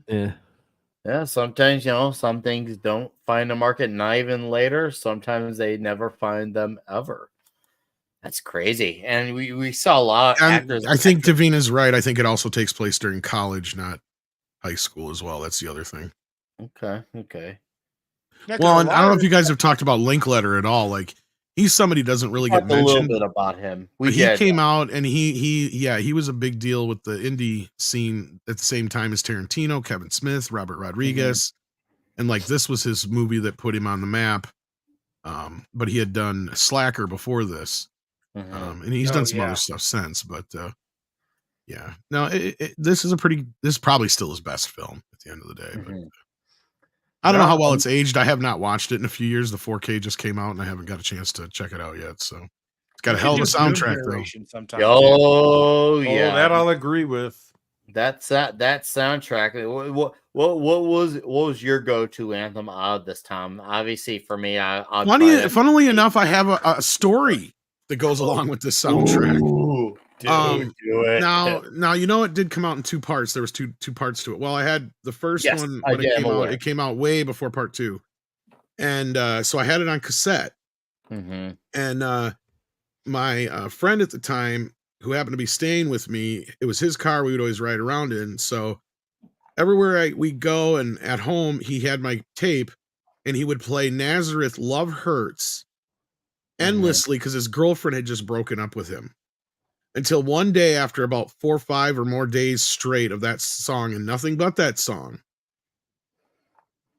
Yeah. Yeah, sometimes, some things don't find a market, not even later. Sometimes they never find them ever. That's crazy. And we saw a lot of actors. I think Davina's right. I think it also takes place during college, not high school as well. That's the other thing. Okay. Well, and I don't know if you guys have talked about Linkletter at all. Like, he's somebody who doesn't really get mentioned. A little bit about him. He came out and he was a big deal with the indie scene at the same time as Tarantino, Kevin Smith, Robert Rodriguez. And like, this was his movie that put him on the map. But he had done Slacker before this. And he's done some other stuff since, but yeah. No, this is probably still his best film at the end of the day. But I don't know how well it's aged. I have not watched it in a few years. The 4K just came out and I haven't got a chance to check it out yet. So it's got a hell of a soundtrack though. Oh, yeah. That I'll agree with. that soundtrack. What was your go-to anthem out of this time? Obviously, for me, Funnily enough, I have a story that goes along with this soundtrack. Ooh, do it. Now you know it did come out in two parts. There was two parts to it. Well, I had the first Yes, one I when did, it I'm came out. aware. It came out way before part two, and so I had it on cassette. Mm-hmm. And my friend at the time, who happened to be staying with me, it was his car we would always ride around in. So everywhere we go, and at home, he had my tape, and he would play Nazareth Love Hurts endlessly because his girlfriend had just broken up with him. Until one day, after about 4 or 5 or more days straight of that song and nothing but that song,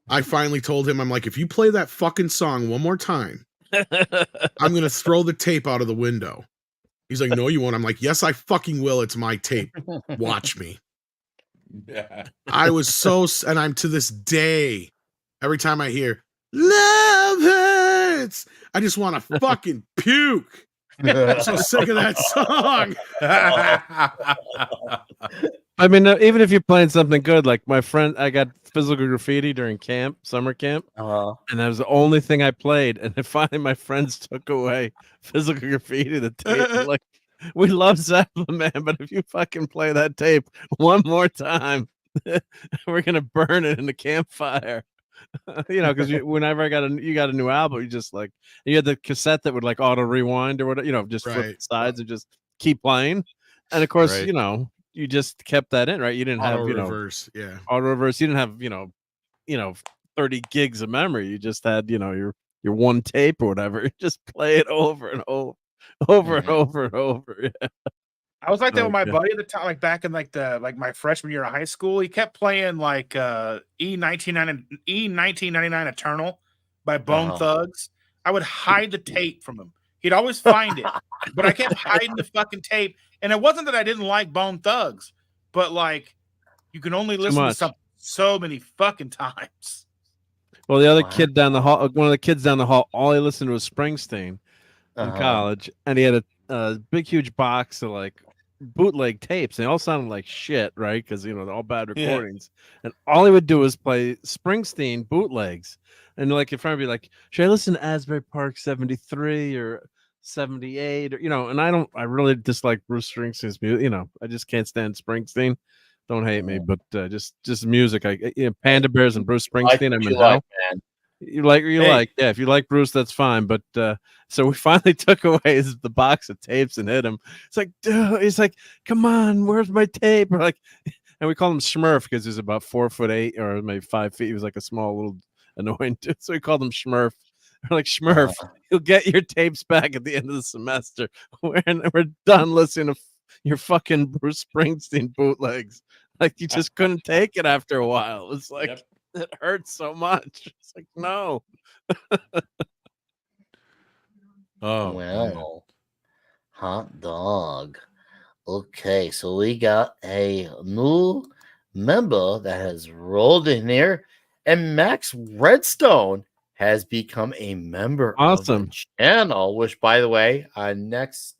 I finally told him, I'm like, if you play that fucking song one more time, I'm going to throw the tape out of the window. He's like, no, you won't. I'm like, yes, I fucking will. It's my tape. Watch me. I was so, and I'm to this day, every time I hear Love Hurts, I just want to fucking puke. I'm so sick of that song. I mean, even if you're playing something good, like my friend, I got physical graffiti during summer camp, and that was the only thing I played. And then finally, my friends took away physical graffiti, the tape. Like, we love Zeppelin, man, but if you fucking play that tape one more time, we're gonna burn it in the campfire. You know, because whenever you got a new album, you just like, you had the cassette that would like auto rewind or whatever, you know, just flip the sides and just keep playing. And of course, you know, you just kept that in, right? You didn't have, reverse, auto reverse. You didn't have, you know, 30 gigs of memory. You just had, you know, your one tape or whatever. You just play it over and over and over and over. Yeah. I was like that with my buddy at the time, like back in like my freshman year of high school. He kept playing like E1999 Eternal by Bone Thugs. I would hide the tape from him. He'd always find it, but I kept hiding the fucking tape. And it wasn't that I didn't like Bone Thugs, but like you can only listen to something so many fucking times. Well, the other kid down the hall, one of the kids down the hall, all he listened to was Springsteen in college, and he had a big, huge box of like bootleg tapes. And they all sounded like shit, right? Because you know they're all bad recordings. And all he would do was play Springsteen bootlegs. And like if I'd be like, should I listen to Asbury Park 73 or 78 or, you know? And I really dislike Bruce Springsteen's music. You know, I just can't stand Springsteen. Don't hate me, but just music. Panda Bears and Bruce Springsteen. I'm in hell. You like, yeah. If you like Bruce, that's fine. But so we finally took away the box of tapes and hit him. It's like, dude, he's like, come on, where's my tape? We're like, and we call him Smurf because he's about 4'8" or maybe 5 feet. He was like a small little annoying dude. So we called him Smurf. We're like, Smurf, you'll get your tapes back at the end of the semester. We're done listening to your fucking Bruce Springsteen bootlegs. Like you just couldn't take it after a while. It's like it hurts so much. It's like no. Well, hot dog. Okay, so we got a new member that has rolled in here, and Max Redstone has become a member of the channel. Which, by the way, next.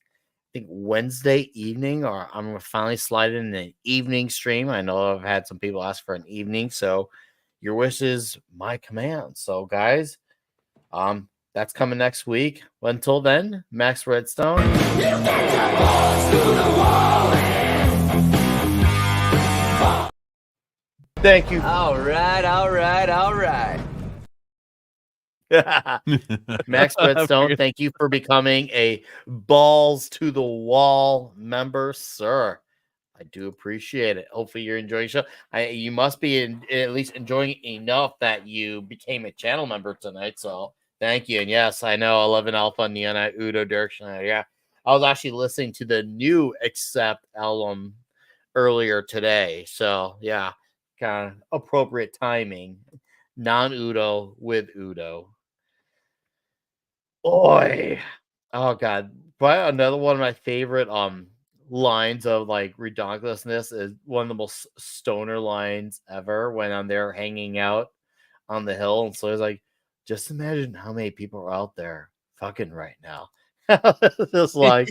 I think Wednesday evening, or I'm gonna finally slide in an evening stream. I know I've had some people ask for an evening, so your wish is my command. So, guys, that's coming next week. But until then, Max Redstone. Thank you. All right. Max Redstone, thank you for becoming a balls to the wall member, sir. I do appreciate it. Hopefully you're enjoying the show. You must be at least enjoying it enough that you became a channel member tonight. So thank you. And yes, I know 11 Alpha, Neonite, Udo, Dirk Schneider. Yeah, I was actually listening to the new Accept album earlier today. So yeah, kind of appropriate timing. Non-Udo with Udo. Oi. Oh god. Probably another one of my favorite lines of like redonkulousness is one of the most stoner lines ever when I'm there hanging out on the hill. And so it's like, just imagine how many people are out there fucking right now. Just like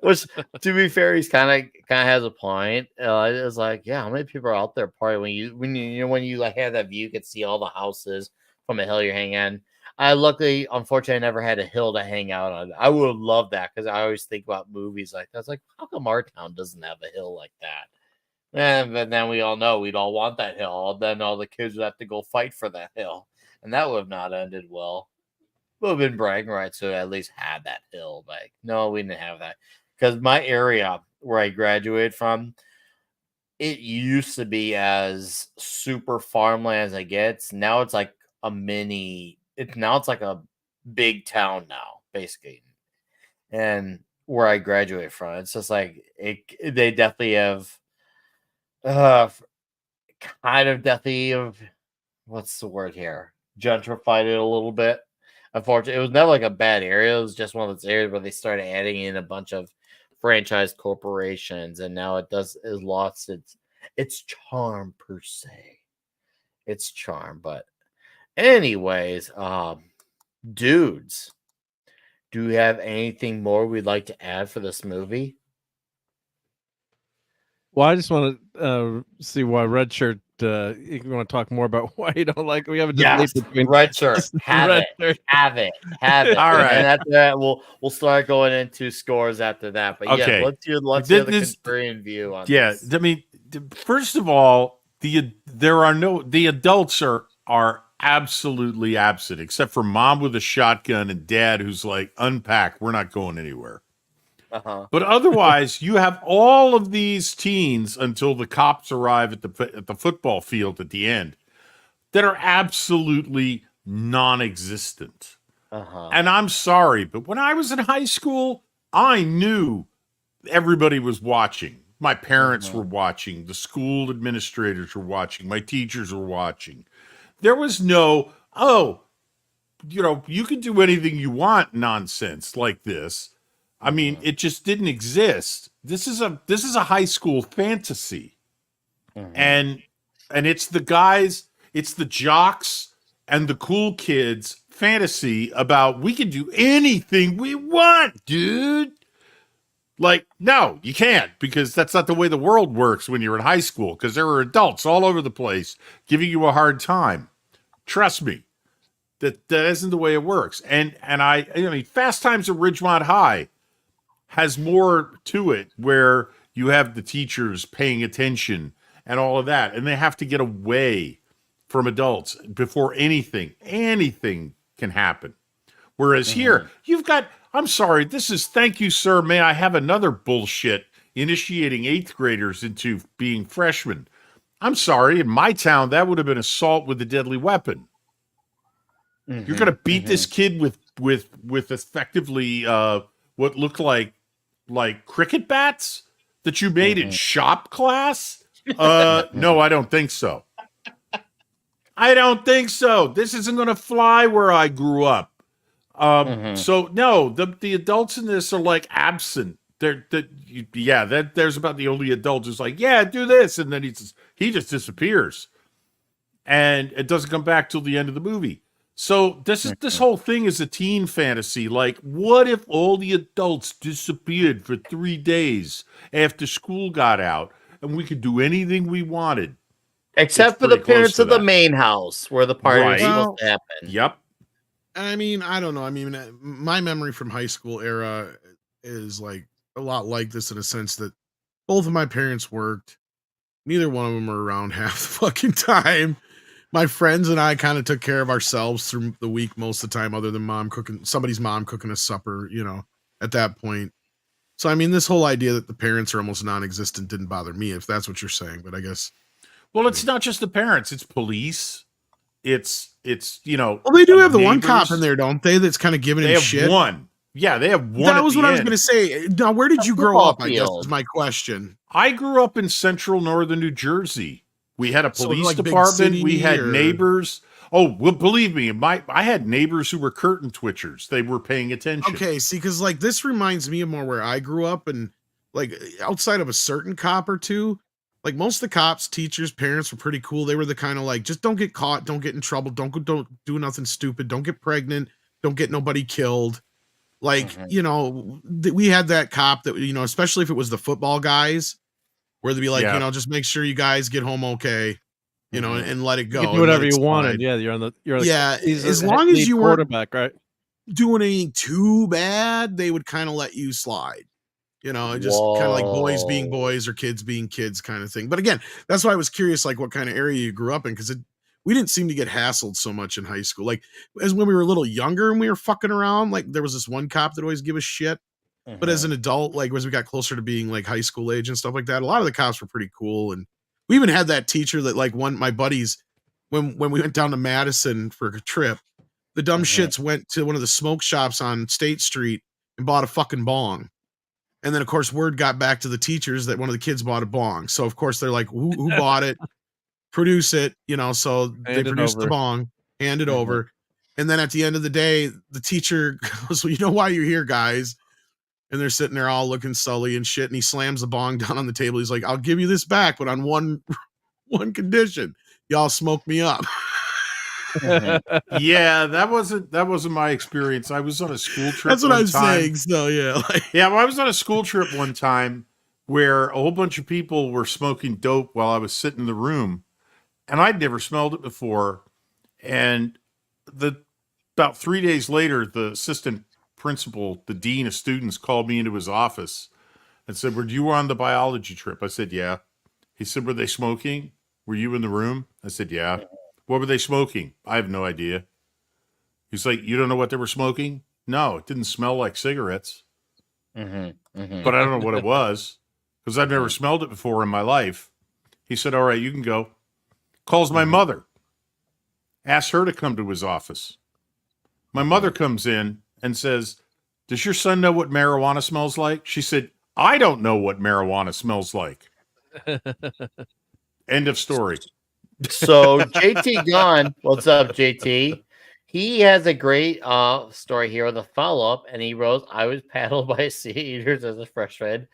Which, to be fair, he's kind of has a point. It's like, yeah, how many people are out there partying when you like have that view, you can see all the houses from the hill you're hanging on. I luckily, unfortunately, I never had a hill to hang out on. I would love that because I always think about movies like that. It's like, how come our town doesn't have a hill like that? But then we all know we'd all want that hill. Then all the kids would have to go fight for that hill, and that would have not ended well. Would have been bragging rights to at least have that hill. Like, no, we didn't have that because my area where I graduated from, it used to be as super farmland as it gets. Now it's like a mini. It's like a big town now, basically. And where I graduated from, it's just like they definitely have, kind of definitely what's the word here? Gentrified it a little bit. Unfortunately, it was never like a bad area. It was just one of those areas where they started adding in a bunch of franchise corporations, and now it lost its charm per se. Its charm, but anyways, dudes, do we have anything more we'd like to add for this movie? Well, I just want to see why Red Shirt. You want to talk more about why you don't like? We have a debate between Red Shirt. Have it. All right, and after that, we'll start going into scores after that. But okay, yeah, let's hear the contrarian view on this. I mean, first of all, the adults are absolutely absent, except for mom with a shotgun and dad who's like, unpack, we're not going anywhere. But otherwise, you have all of these teens until the cops arrive at the football field at the end that are absolutely non-existent. And I'm sorry, but when I was in high school, I knew everybody was watching. My parents were watching. The school administrators were watching. My teachers were watching. There was no, you can do anything you want nonsense like this. I mean, it just didn't exist. This is a high school fantasy. And it's the guys, it's the jocks and the cool kids fantasy about we can do anything we want, dude. Like, no, you can't, because that's not the way the world works when you're in high school, because there are adults all over the place giving you a hard time. Trust me, that isn't the way it works. And I mean, Fast Times at Ridgemont High has more to it, where you have the teachers paying attention and all of that, and they have to get away from adults before anything can happen. Whereas here, you've got, I'm sorry, this is, thank you, sir, may I have another bullshit initiating 8th graders into being freshmen. I'm sorry, in my town, that would have been assault with a deadly weapon. You're going to beat this kid with effectively what looked like cricket bats that you made in shop class? No, I don't think so. I don't think so. This isn't going to fly where I grew up. So no, the adults in this are like absent. There's about the only adult who's like, yeah, do this, and then he just disappears, and it doesn't come back till the end of the movie. So this whole thing is a teen fantasy. Like, what if all the adults disappeared for 3 days after school got out, and we could do anything we wanted? Except for the parents of the main house where the party was supposed to happen. Yep. I mean, I don't know. I mean, my memory from high school era is like a lot like this in a sense that both of my parents worked. Neither one of them were around half the fucking time. My friends and I kind of took care of ourselves through the week most of the time, other than somebody's mom cooking a supper, at that point. So, I mean, this whole idea that the parents are almost non-existent didn't bother me, if that's what you're saying, but I guess. Well, it's not just the parents, it's police. It's Well, they do have the one cop in there, don't they? That's kind of giving him shit. They have one. Yeah, they have one. That was what I was going to say. Now, where did you grow up? I guess is my question. I grew up in central northern New Jersey. We had a police department. We had neighbors. Oh, well, believe me, I had neighbors who were curtain twitchers. They were paying attention. Okay, see, because like this reminds me of more where I grew up, and like outside of a certain cop or two, like most of the cops, teachers, parents were pretty cool. They were the kind of like, just don't get caught, don't get in trouble, don't do nothing stupid, don't get pregnant, don't get nobody killed. Like, you know, we had that cop that, you know, especially if it was the football guys, where they'd be like, you know, just make sure you guys get home okay, you know, and let it go. You can do whatever you wanted. Yeah, you're as long as you weren't quarterback, right? doing anything too bad, they would kind of let you slide. You know, it just kind of like boys being boys or kids being kids kind of thing. But again, that's why I was curious, like what kind of area you grew up in, because we didn't seem to get hassled so much in high school. Like as when we were a little younger and we were fucking around, like there was this one cop that always give us shit. But as an adult, like as we got closer to being like high school age and stuff like that, a lot of the cops were pretty cool. And we even had that teacher that like my buddies, when we went down to Madison for a trip, the dumb shits went to one of the smoke shops on State Street and bought a fucking bong. And then, of course, word got back to the teachers that one of the kids bought a bong. So, of course, they're like, who bought it? Produce it, you know. So they produced the bong, hand it over. And then at the end of the day, the teacher goes, well, you know why you're here, guys? And they're sitting there all looking sully and shit. And he slams the bong down on the table. He's like, I'll give you this back, but on one condition. Y'all smoke me up. Yeah, that wasn't my experience. I was on a school trip. That's what I'm saying. So yeah, yeah. Well, I was on a school trip one time where a whole bunch of people were smoking dope while I was sitting in the room, and I'd never smelled it before. And about 3 days later, the assistant principal, the dean of students, called me into his office and said, "Were you on the biology trip?" I said, "Yeah." He said, "Were they smoking? Were you in the room?" I said, "Yeah." "What were they smoking?" "I have no idea." He's like, "You don't know what they were smoking?" "No, it didn't smell like cigarettes." But I don't know what it was because I've never smelled it before in my life. He said, "All right, you can go." Calls my mother. Asks her to come to his office. My mother comes in and says, "Does your son know what marijuana smells like?" She said, "I don't know what marijuana smells like." End of story. So JT Gunn, what's up, JT? He has a great story here with a follow-up, and he wrote, "I was paddled by sea eaters as a freshman,"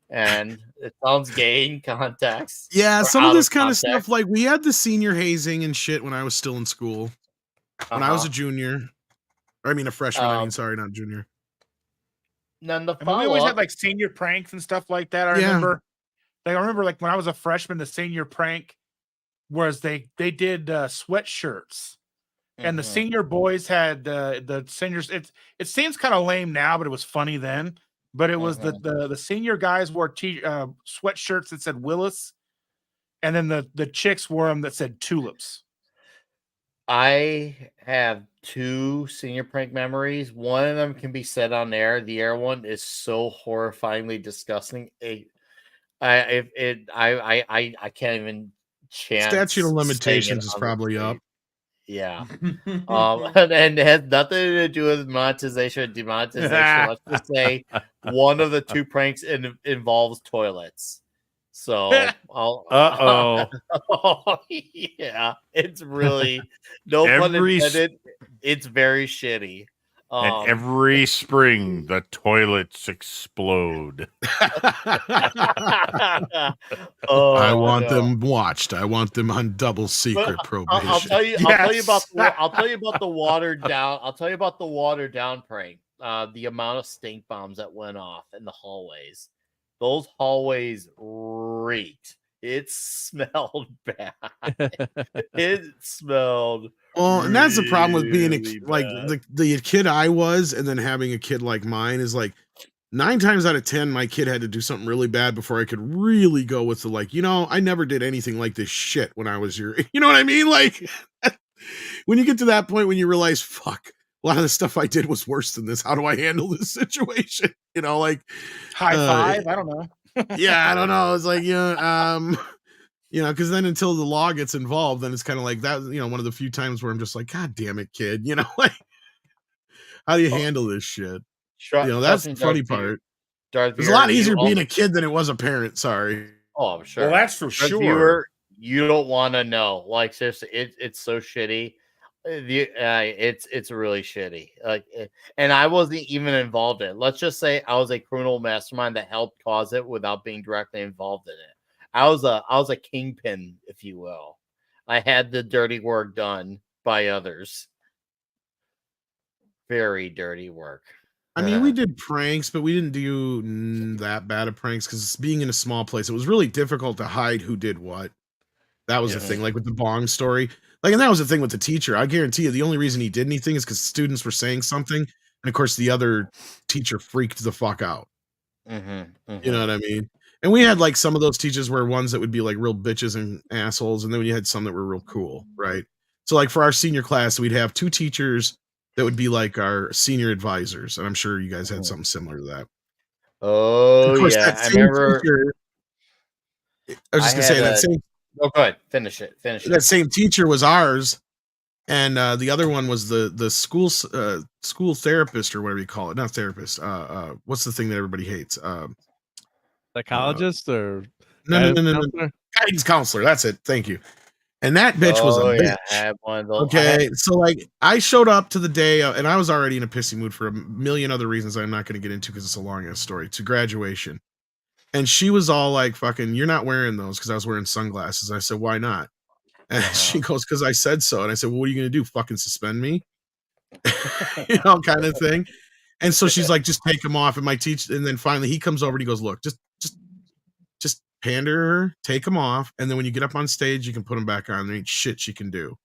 and it sounds gay in context. Yeah, some of this kind of stuff, like we had the senior hazing and shit when I was still in school. When I was a junior. Or I mean a freshman, sorry, not junior. Then we always had like senior pranks and stuff like that. I remember like when I was a freshman, the senior prank was they did sweatshirts, and the senior boys had the seniors. It seems kind of lame now, but it was funny then. But it was the senior guys wore sweatshirts that said Willis, and then the chicks wore them that said Tulips. I have 2 senior prank memories. One of them can be said on air. The air one is so horrifyingly disgusting. I can't even chance. Statute of limitations is probably up. Yeah. And it has nothing to do with monetization or demonetization. Let's just say one of the 2 pranks involves toilets. So yeah, it's really no pun intended. It's very shitty. And every spring, the toilets explode. I want them watched. I want them on double secret probation. I'll tell you about the watered down. I'll tell you about the watered down prank. The amount of stink bombs that went off in the hallways. Those hallways reeked. It smelled bad. It smelled. Well, and that's the problem with being like bad. the kid I was, and then having a kid like mine is like 9 times out of 10, my kid had to do something really bad before I could really go with the like, you know, I never did anything like this shit when I was your, you know what I mean? Like when you get to that point when you realize, fuck, a lot of the stuff I did was worse than this. How do I handle this situation? You know, like high five. I don't know. Yeah, I don't know. It's like, yeah, you know, because then until the law gets involved, then it's kind of like that, you know, one of the few times where I'm just like, God damn it, kid, you know, like, how do you handle this shit? You know, that's the funny part. It's a lot easier being a kid than it was a parent. Sorry. Oh, I'm sure. Well, that's for sure. Viewer, you don't want to know. Like, seriously, it's so shitty. It's really shitty. Like, and I wasn't even involved in it. Let's just say I was a criminal mastermind that helped cause it without being directly involved in it. I was a kingpin, if you will. I had the dirty work done by others. Very dirty work. I mean, we did pranks, but we didn't do that bad of pranks because being in a small place, it was really difficult to hide who did what. That was the thing, like with the bong story. Like, and that was the thing with the teacher. I guarantee you, the only reason he did anything is because students were saying something, and of course, the other teacher freaked the fuck out. You know what I mean? And we had like some of those teachers were ones that would be like real bitches and assholes, and then you had some that were real cool, right? So, like for our senior class, we'd have 2 teachers that would be like our senior advisors, and I'm sure you guys had something similar to that. Oh Of course, yeah, that I same remember. teacher- I was just gonna say that same. Oh, go ahead. Finish it. That same teacher was ours, and the other one was the school therapist or whatever you call it. Not therapist. What's the thing that everybody hates? Psychologist or No. counselor? Guidance counselor. That's it. Thank you. And that bitch was a bitch. Yeah, I had one of those. Okay, so like I showed up to the day, and I was already in a pissy mood for a million other reasons I'm not going to get into because it's a long ass story. To graduation, and she was all like, "Fucking, you're not wearing those," because I was wearing sunglasses. I said, "Why not?" And she goes, "Because I said so." And I said, "Well, what are you going to do? Fucking suspend me?" You know, kind of thing. And so she's like, "Just take them off." And my teacher, and then finally he comes over and he goes, "Look, just pander her, take them off, and then when you get up on stage, you can put them back on. There ain't shit she can do."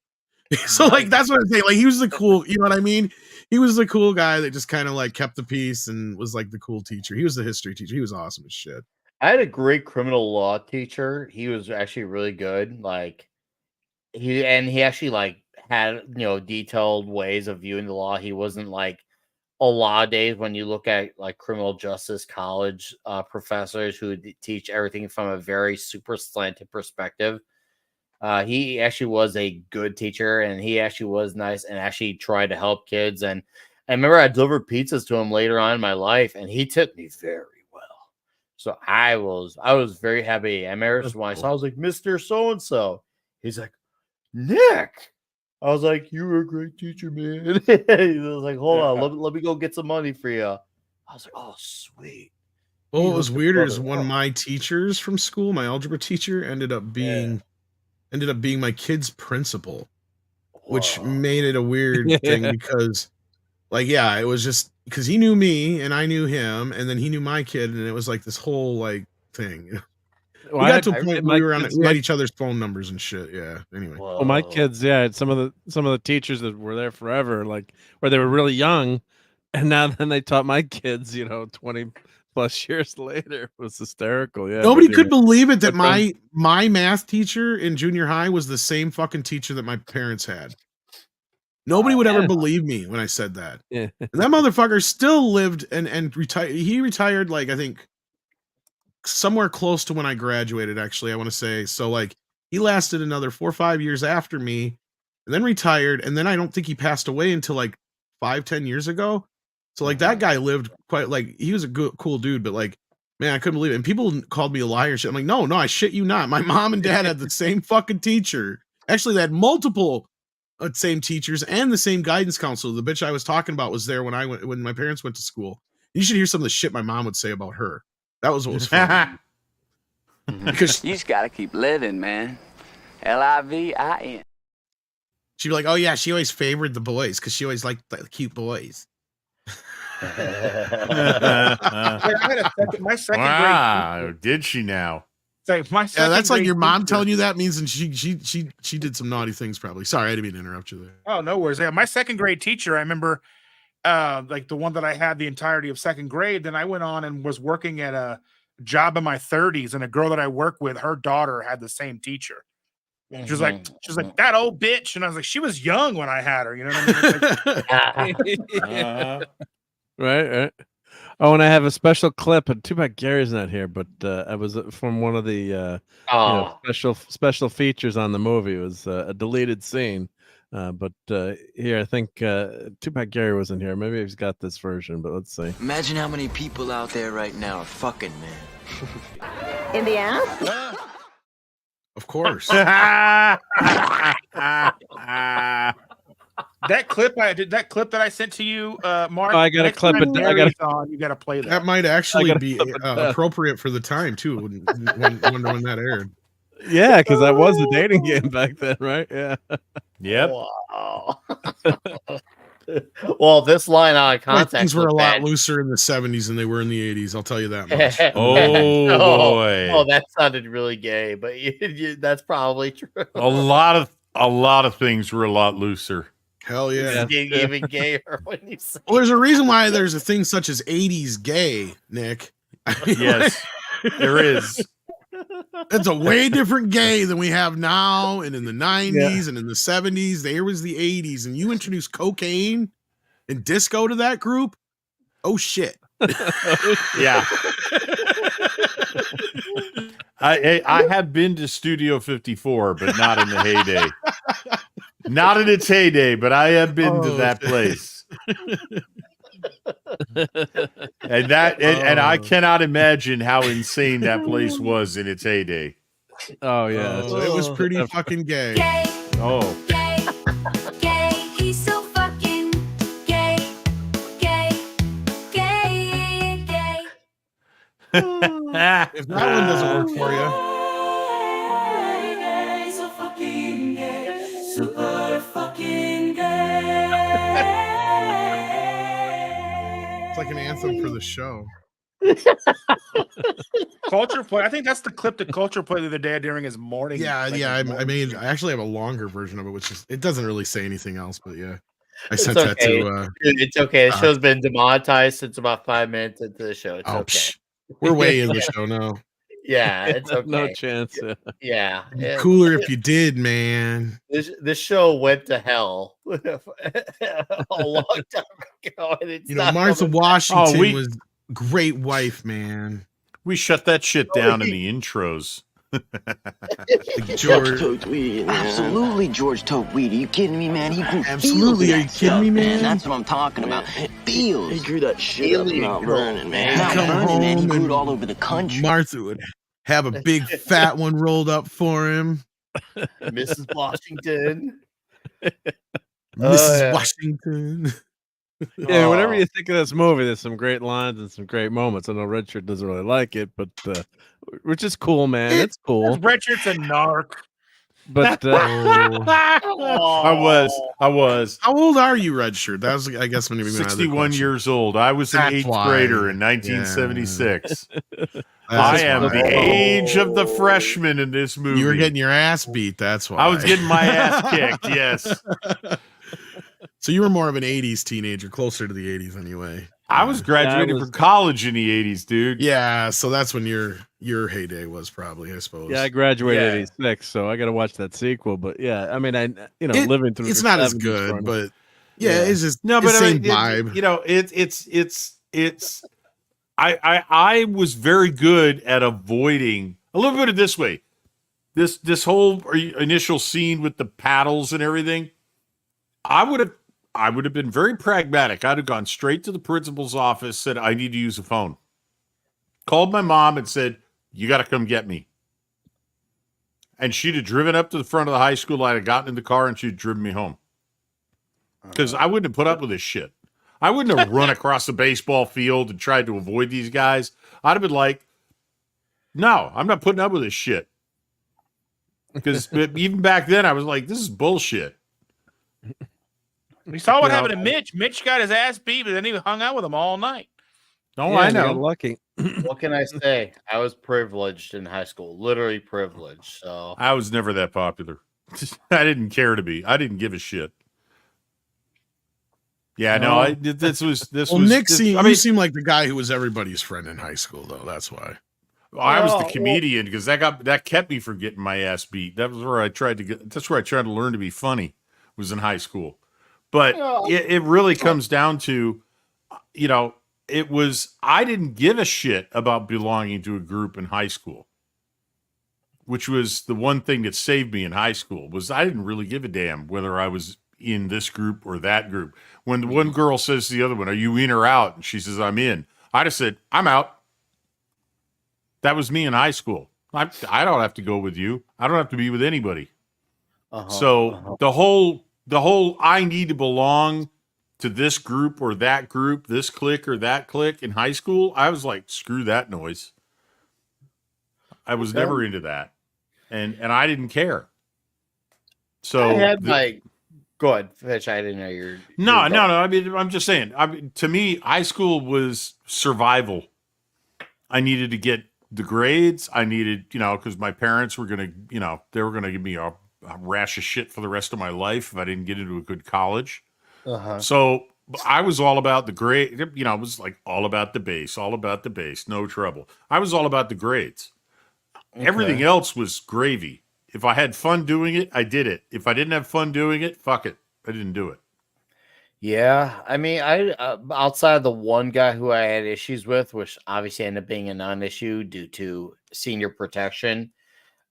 So like that's what I'm saying. Like he was the cool, you know what I mean? He was the cool guy that just kind of like kept the peace and was like the cool teacher. He was the history teacher. He was awesome as shit. I had a great criminal law teacher. He was actually really good. Like he actually like had detailed ways of viewing the law. He wasn't like a lot of days when you look at like criminal justice college professors who teach everything from a very super slanted perspective. He actually was a good teacher, and he actually was nice and actually tried to help kids. And I remember I delivered pizzas to him later on in my life, and he tipped me very well. So I was very happy. I remember when I saw, I was like, "Mr. So-and-so." He's like, "Nick." I was like, "You were a great teacher, man." He was like, "Hold on, let me go get some money for you." I was like, "Oh, sweet." Well, what was weirder is one of my teachers from school, my algebra teacher, ended up being my kid's principal, which made it a weird thing because, like, yeah, it was just because he knew me and I knew him, and then he knew my kid, and it was like this whole like thing. We got to a point where we had each other's phone numbers and shit. Yeah. Anyway. Well, my kids, yeah, some of the teachers that were there forever, like where they were really young, and now then they taught my kids, 20 plus years later. It was hysterical. Yeah. Nobody could believe it that my math teacher in junior high was the same fucking teacher that my parents had. Nobody would ever believe me when I said that. Yeah. And that motherfucker still lived and retired. He retired like I think somewhere close to when I graduated, actually, I want to say. So like he lasted another 4 or 5 years after me and then retired. And then I don't think he passed away until like 5-10 years ago. So like that guy lived quite like he was a good, cool dude, but like, man, I couldn't believe it. And people called me a liar and shit. I'm like, no, I shit you not. My mom and dad had the same fucking teacher. Actually, they had multiple same teachers and the same guidance counselor. The bitch I was talking about was there when my parents went to school. You should hear some of the shit my mom would say about her. That was what was funny. Because you just gotta keep living, man. LIVIN. She'd be like, "Oh yeah, she always favored the boys because she always liked the cute boys." I had my second grade. Did she now? My that's like your mom telling you that means, and she did some naughty things probably. Sorry, I didn't mean to interrupt you there. Oh, no worries. Yeah, my second grade teacher, I remember, like the one that I had the entirety of second grade. Then I went on and was working at a job in my 30s, and a girl that I work with, her daughter had the same teacher. She was like, "That old bitch," and I was like, "She was young when I had her." You know what I mean? Right. Oh, and I have a special clip. And too bad Gary's not here, but I was from one of the special features on the movie. It was a deleted scene. But here, I think too bad Gerry wasn't here. Maybe he's got this version, but let's see. Imagine how many people out there right now are fucking, man. In the ass? Of course. That clip that I sent to you, Mark. Oh, I gotta clip it. You gotta play that. That might actually be appropriate for the time too. When that aired. Yeah, because that was a dating game back then, right? Yeah. Yep. Wow. Well, this line on Like, context things were was a lot bad. looser in the 70s than they were in the 80s. I'll tell you that much. Oh, boy. Oh, that sounded really gay, but that's probably true. A lot of things were a lot looser. Hell yeah. It's getting even gayer when you say. Well, there's a reason why there's a thing such as 80s gay, Nick. Yes, there is. It's a way different gay than we have now and in the 90s and in the 70s. There was the 80s, and you introduce cocaine and disco to that group. Oh, shit. Yeah. I have been to Studio 54, but not in the heyday. Not in its heyday, but I have been to that place. and I cannot imagine how insane that place was in its heyday. Oh yeah, it was pretty fucking gay. Oh. Gay, he's so fucking gay. If that one doesn't work for you. So fucking gay, super fucking gay. It's like an anthem for the show. Culture play. I think that's the clip that Culture played the other day during his morning. Yeah, like, yeah. his morning I actually have a longer version of it, which is it doesn't really say anything else, but yeah. I It's sent that okay. to It's okay. The show's been demonetized since about 5 minutes into the show. It's okay. We're way in the show now. Yeah, it's okay. No chance. Yeah. Cooler if you did, man. This show went to hell a long time ago. And it's You know, not Martha coming back. Washington we- was a great wife, man. We shut that shit down in the intros. George. Absolutely, George took weed. Are you kidding me, man? He grew Absolutely, fields of are you that kidding stuff, me, man? That's what I'm talking about. Fields. He grew that shit up in Mount Vernon, man. He'd Mount come Vernon, man. He home grew it and all over the country. Martha would have a big fat one rolled up for him. Mrs. Washington. Mrs. yeah. Washington. Yeah, whenever you think of this movie, there's some great lines and some great moments. I know Red Shirt doesn't really like it, but which is cool, man. It's cool. Richard's a narc. But I was. How old are you, Red Shirt? That was, I guess, when you 61 years old. I was an That's 8th why. grader in 1976. I That's am why. the age of the freshman in this movie. You were getting your ass beat. That's why I was getting my ass kicked. Yes. So you were more of an 80s teenager, closer to the 80s anyway. I was graduating from college in the 80s, dude. Yeah, so that's when your heyday was probably, I suppose. yeah, I graduated Yeah. '86, so I got to watch that sequel. But yeah, I mean, living through it's the not as 70s good, from- but yeah, it's just No, it's but the I same mean, vibe. you know, it's. I was very good at avoiding a little bit of this way. This whole initial scene with the paddles and everything. I would have been very pragmatic. I'd have gone straight to the principal's office, said, I need to use a phone. Called my mom and said, you got to come get me. And she'd have driven up to the front of the high school. I'd have gotten in the car and she'd driven me home. Because I wouldn't have put up with this shit. I wouldn't have run across the baseball field and tried to avoid these guys. I'd have been like, no, I'm not putting up with this shit. Because even back then, I was like, this is bullshit. We saw what You know? happened to Mitch. Mitch got his ass beat, but then he hung out with him all night. Oh, Yeah, I you got know. lucky. What can I say? I was privileged in high school, literally privileged. So I was never that popular. I didn't care to be. I didn't give a shit. Yeah, no, this was. Well, Nick, you seem like the guy who was everybody's friend in high school, though. That's why. I was the comedian because that kept me from getting my ass beat. That was where I tried to get. That's where I tried to learn to be funny. Was in high school, but it really comes down to, you know, it was I didn't give a shit about belonging to a group in high school, which was the one thing that saved me in high school. Was I didn't really give a damn whether I was in this group or that group. When the one girl says to the other one, "Are you in or out?" and she says, "I'm in," I just said, "I'm out." That was me in high school. I don't have to go with you. I don't have to be with anybody. The whole I need to belong to this group or that group, this clique or that clique in high school, I was like, screw that noise. I was never into that. And I didn't care. So I had my Go ahead, Fitch. I didn't know No. I mean, I'm just saying. I mean, to me, high school was survival. I needed to get the grades. I needed, because my parents were going to, they were going to give me a rash of shit for the rest of my life if I didn't get into a good college. So I was all about the grade. It was like all about the base, no trouble. I was all about the grades. Okay. Everything else was gravy. If I had fun doing it, I did it. If I didn't have fun doing it, fuck it. I didn't do it. Yeah, I mean, outside of the one guy who I had issues with, which obviously ended up being a non-issue due to senior protection,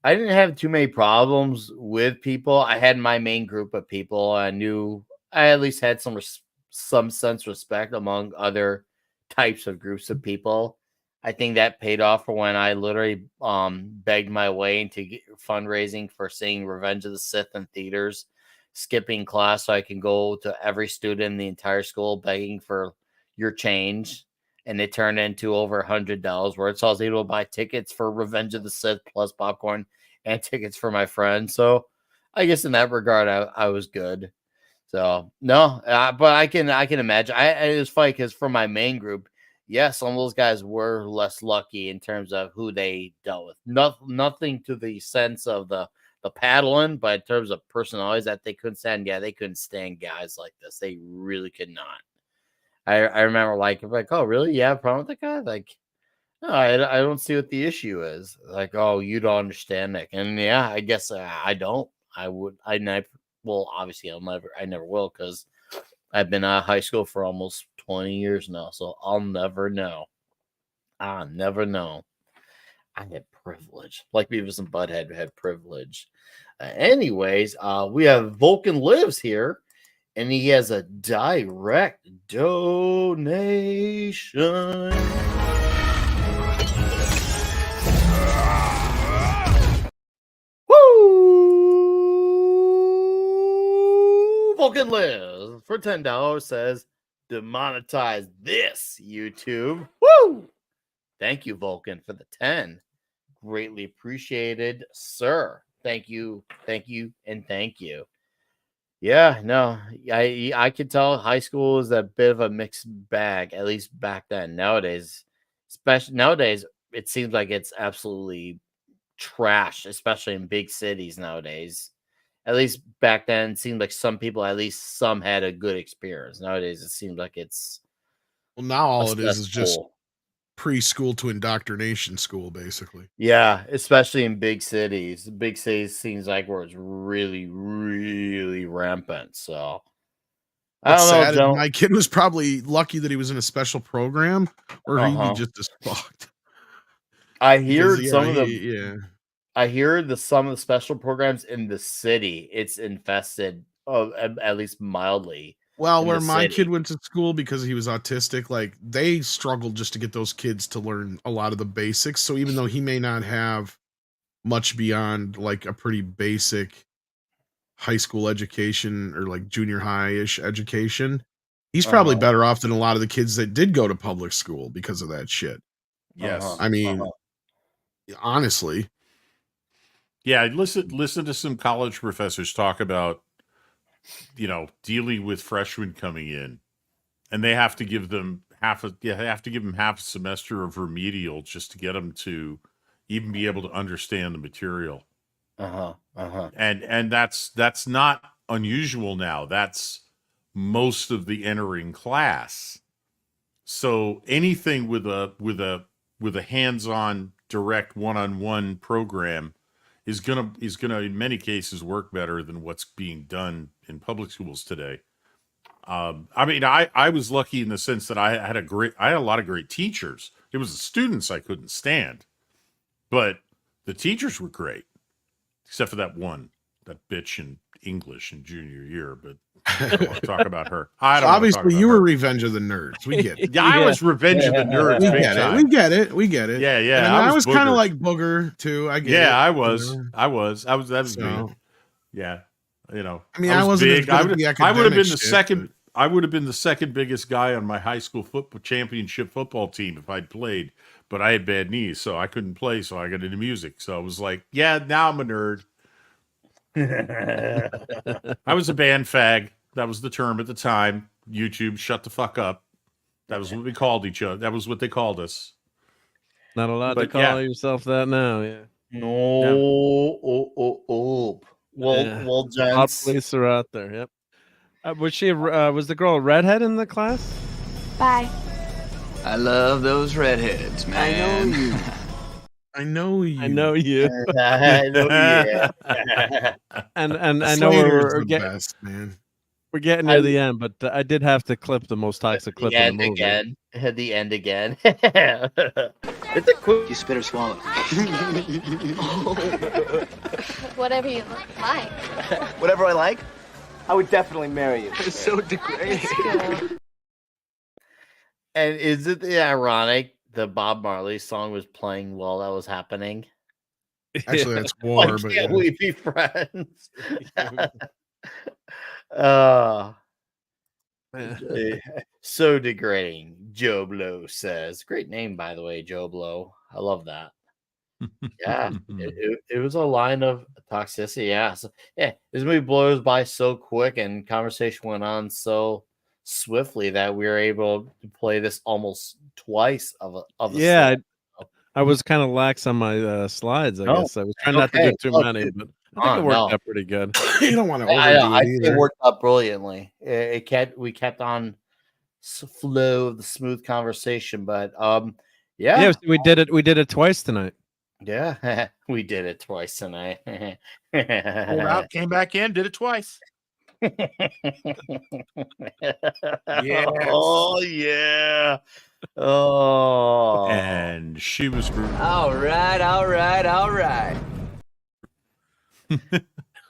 I didn't have too many problems with people. I had my main group of people. I knew I at least had some sense of respect among other types of groups of people. I think that paid off for when I literally begged my way into fundraising for seeing Revenge of the Sith in theaters, skipping class so I can go to every student in the entire school begging for your change. And it turned into over $100 worth. So I was able to buy tickets for Revenge of the Sith plus popcorn and tickets for my friends. So I guess in that regard, I was good. So no, but I can imagine. It was funny because for my main group, yes, some of those guys were less lucky in terms of who they dealt with. Nothing to the sense of the paddling, but in terms of personalities that they couldn't stand. Yeah, they couldn't stand guys like this. They really could not. I remember like, oh, really? You have a problem with that guy? Like, no, I don't see what the issue is. Like, oh, you don't understand Nick. And yeah, I guess I don't. Well, obviously I never will, because I've been out of high school for almost 20 years now. So I'll never know. I'll never know. I had privilege. Like Beavis and Butthead had privilege. Anyways, we have Vulcan Lives here, and he has a direct donation. Woo! Vulcan Lives for $10 says, demonetize this, YouTube. Woo! Thank you, Vulcan, for the 10. Greatly appreciated, sir. Thank you, and thank you. Yeah, no, I could tell high school is a bit of a mixed bag, at least back then. Nowadays, it seems like it's absolutely trash, especially in big cities nowadays. At least back then, it seemed like some people, at least some, had a good experience. Nowadays, it seems like it's now all it is just preschool to indoctrination school, basically. Yeah, especially in big cities. Big cities seems like where it's really, really rampant. So I don't know. My kid was probably lucky that he was in a special program, or he'd be just as fucked. I hear some of the special programs in the city, it's infested, at least mildly. Well, where my kid went to school, because he was autistic, like they struggled just to get those kids to learn a lot of the basics. So even though he may not have much beyond like a pretty basic high school education or like junior high-ish education, he's probably better off than a lot of the kids that did go to public school because of that shit. Yes. I mean, honestly. Yeah, listen to some college professors talk about, dealing with freshmen coming in, and they have to give them half a semester of remedial just to get them to even be able to understand the material. And that's not unusual now. That's most of the entering class. So anything with a hands-on, direct, one-on-one program is gonna in many cases work better than what's being done in public schools today. I mean, I was lucky in the sense that I had a lot of great teachers. It was the students I couldn't stand, but the teachers were great, except for that bitch in English in junior year. But I don't want to talk about her. Obviously, you were Revenge of the Nerds. We get it. Yeah, I was Revenge of the Nerds. We get it. Yeah. And I was kind of like Booger too. I get it. Yeah, I was. That was me. Yeah, I mean, I wasn't big. I would have been the second. I would have been the second biggest guy on my high school championship football team if I'd played. But I had bad knees, so I couldn't play. So I got into music. So I was like, yeah, now I'm a nerd. I was a band fag. That was the term at the time. YouTube, shut the fuck up. That was what we called each other. That was what they called us. Not allowed to But call yeah. yourself that now. Yeah. No. Well, Hot gents. police are out there. Yep. Was the girl a redhead in the class? Bye. I love those redheads, man. I know you. I know you. I know, yeah. and I know Slater's we're the getting best, man. we're getting near the end, but I did have to clip the most toxic clip in the movie. At the end again. It's a quick. You spit or swallow. Whatever you like. Whatever I like, I would definitely marry you. It's so degrading. And is it ironic the Bob Marley song was playing while that was happening? Actually, that's Why war, but can't yeah. we be friends? So degrading. Joe Blow says. Great name, by the way, Joe Blow. I love that. Yeah, it was a line of toxicity. Yeah, so, yeah. This movie blows by so quick, and conversation went on so swiftly that we were able to play this almost twice of a Yeah, set. I was kind of lax on my slides. I No, guess I was trying not to okay. do too Look, many, but I think it worked out pretty good. You don't want to I overdo it think it either. worked out brilliantly. We kept on flow of the smooth conversation, but Yeah, so we did it twice tonight. yeah, we did it twice tonight. Pulled out, came back in, did it twice. Yes. Oh yeah. Oh, and she was. All right.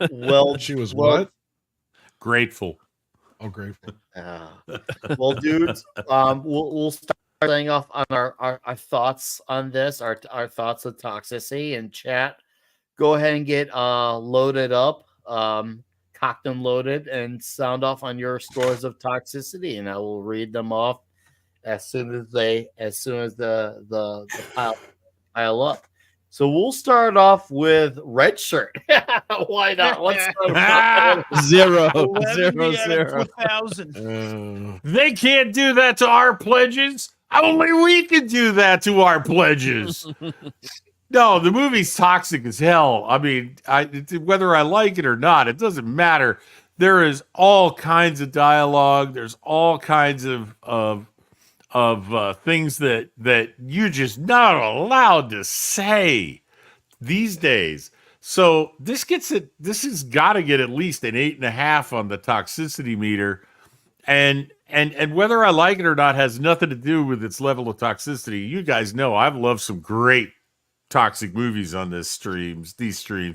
Well, She was what? Grateful. Oh, grateful. Well, dudes, we'll start starting off on our thoughts on this, our thoughts of toxicity in chat. Go ahead and get loaded up, cocked and loaded, and sound off on your scores of toxicity, and I will read them off as soon as the pile up. So we'll start off with red shirt. Why not? Let's start with Zero. 2,000. They can't do that to our pledges. Only we can do that to our pledges. No, the movie's toxic as hell. I mean, whether I like it or not, it doesn't matter. There is all kinds of dialogue. There's all kinds of things that you're just not allowed to say these days. So this has got to get at least an 8.5 on the toxicity meter, and whether I like it or not has nothing to do with its level of toxicity. You guys know I've loved some great toxic movies on these streams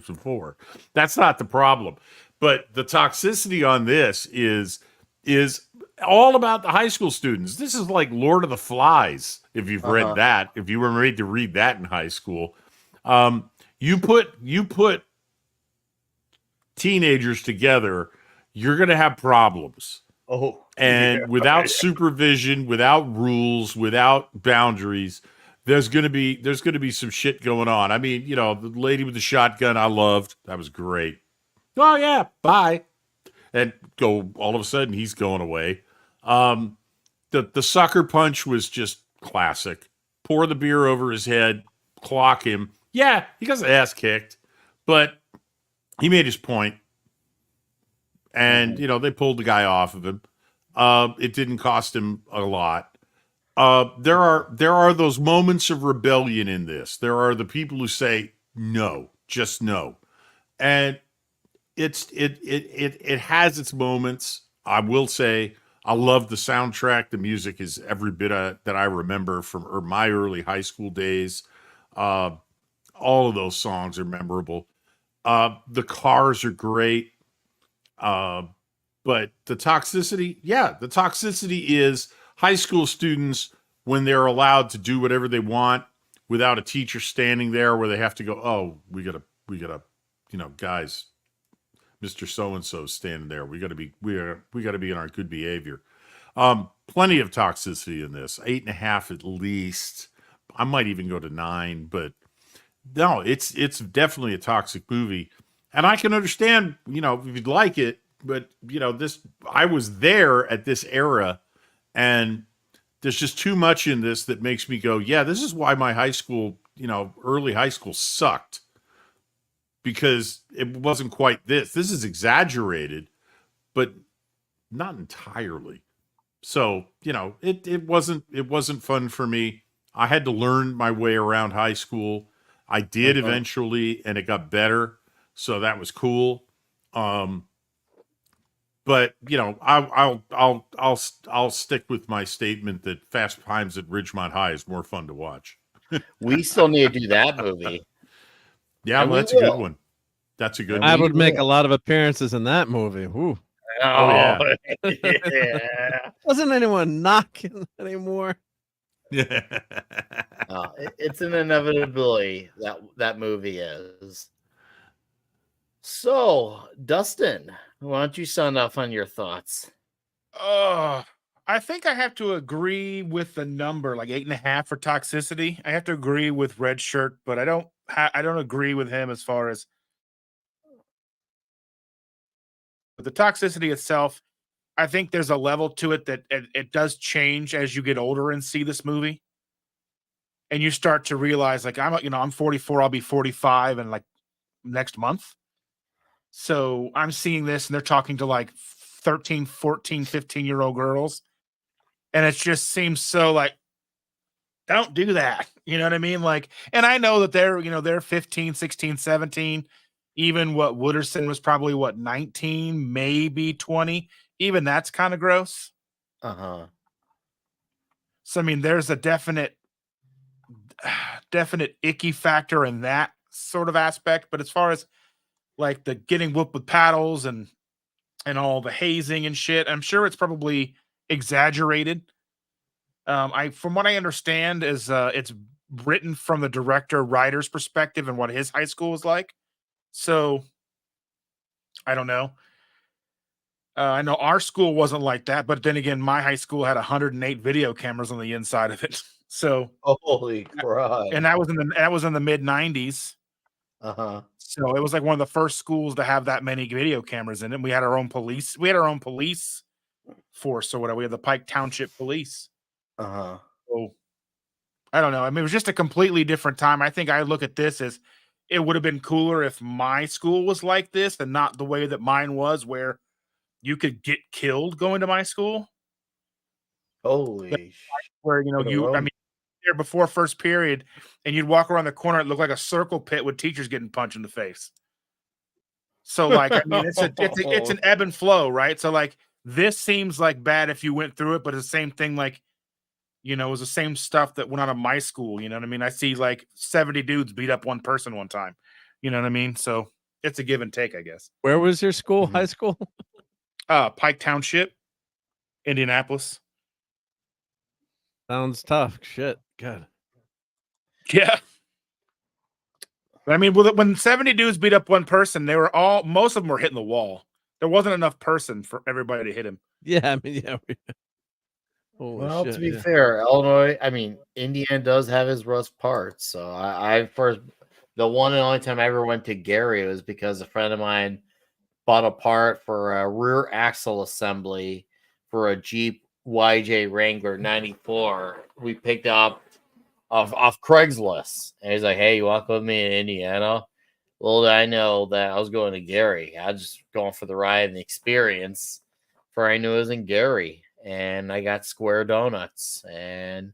before. That's not the problem, but the toxicity on this is all about the high school students. This is like Lord of the Flies. If you've read that, if you were made to read that in high school, you put teenagers together, you're going to have problems. Without supervision, without rules, without boundaries, there's going to be some shit going on. I mean, the lady with the shotgun I loved. That was great. Oh yeah, bye. And all of a sudden he's going away. The sucker punch was just classic. Pour the beer over his head, clock him. Yeah, he got his ass kicked, but he made his point. And they pulled the guy off of him. It didn't cost him a lot. There are those moments of rebellion in this. There are the people who say no, just no, and it has its moments. I will say I love the soundtrack. The music is every bit that I remember from my early high school days. All of those songs are memorable. The cars are great. But the toxicity is high school students when they're allowed to do whatever they want without a teacher standing there where they have to go, oh, we gotta, guys, Mr. So-and-so standing there. We gotta be in our good behavior. Plenty of toxicity in this, 8.5 at least. I might even go to 9, but no, it's definitely a toxic movie. And I can understand, if you'd like it, but I was there at this era, and there's just too much in this that makes me go, yeah, this is why my high school, early high school sucked, because it wasn't quite this. This is exaggerated, but not entirely. So, it wasn't fun for me. I had to learn my way around high school. I did eventually, and it got better. So that was cool. But I'll stick with my statement that Fast Times at Ridgemont High is more fun to watch. We still need to do that movie. Yeah, well, that's a good one. That's a good one. I would make a lot of appearances in that movie. Ooh. Oh yeah. Yeah. Wasn't anyone knocking anymore? Yeah. It's an inevitability that movie is. So, Dustin, why don't you sound off on your thoughts? I think I have to agree with the number, like 8.5 for toxicity. I have to agree with Red Shirt, but I don't agree with him as far as the toxicity itself. I think there's a level to it that it does change as you get older and see this movie, and you start to realize, like, I'm 44, I'll be 45 in like next month. So I'm seeing this and they're talking to like 13, 14, 15-year-old girls. And it just seems so like, don't do that. You know what I mean? Like, and I know that they're 15, 16, 17. Even what Wooderson was probably 19, maybe 20. Even that's kind of gross. Uh-huh. So, I mean, there's a definite icky factor in that sort of aspect. But as far as like the getting whooped with paddles and all the hazing and shit, I'm sure it's probably exaggerated. From what I understand is it's written from the writer's perspective and what his high school was like. So I don't know. I know our school wasn't like that, but then again, my high school had 108 video cameras on the inside of it. So holy crap! And that was in the mid 90s. Uh-huh. So it was like one of the first schools to have that many video cameras in it. We had our own police. We had our own police force or whatever. We had the Pike Township Police. Uh-huh. So I don't know. I mean, it was just a completely different time. I think I look at this as it would have been cooler if my school was like this and not the way that mine was, where you could get killed going to my school. Holy where there before first period and you'd walk around the corner, it looked like a circle pit with teachers getting punched in the face. So like, I mean, it's an ebb and flow, right? So like, this seems like bad if you went through it, but it's the same thing. Like, it was the same stuff that went out of my school. You know what I mean? I see like 70 dudes beat up one person one time. You know what I mean? So it's a give and take, I guess. Where was your school? High school? Pike Township, Indianapolis. Sounds tough. Shit. God. Yeah. But I mean, when 70 dudes beat up one person, most of them were hitting the wall. There wasn't enough person for everybody to hit him. Yeah, I mean, yeah. Well, to be fair, Indiana does have his rough parts. So the one and only time I ever went to Gerry was because a friend of mine bought a part for a rear axle assembly for a Jeep YJ Wrangler 94. We picked up off Craigslist. And he's like, hey, you walk with me in Indiana? Little did I know that I was going to Gerry. I was just going for the ride and the experience. For I knew it was in Gerry. And I got square donuts. And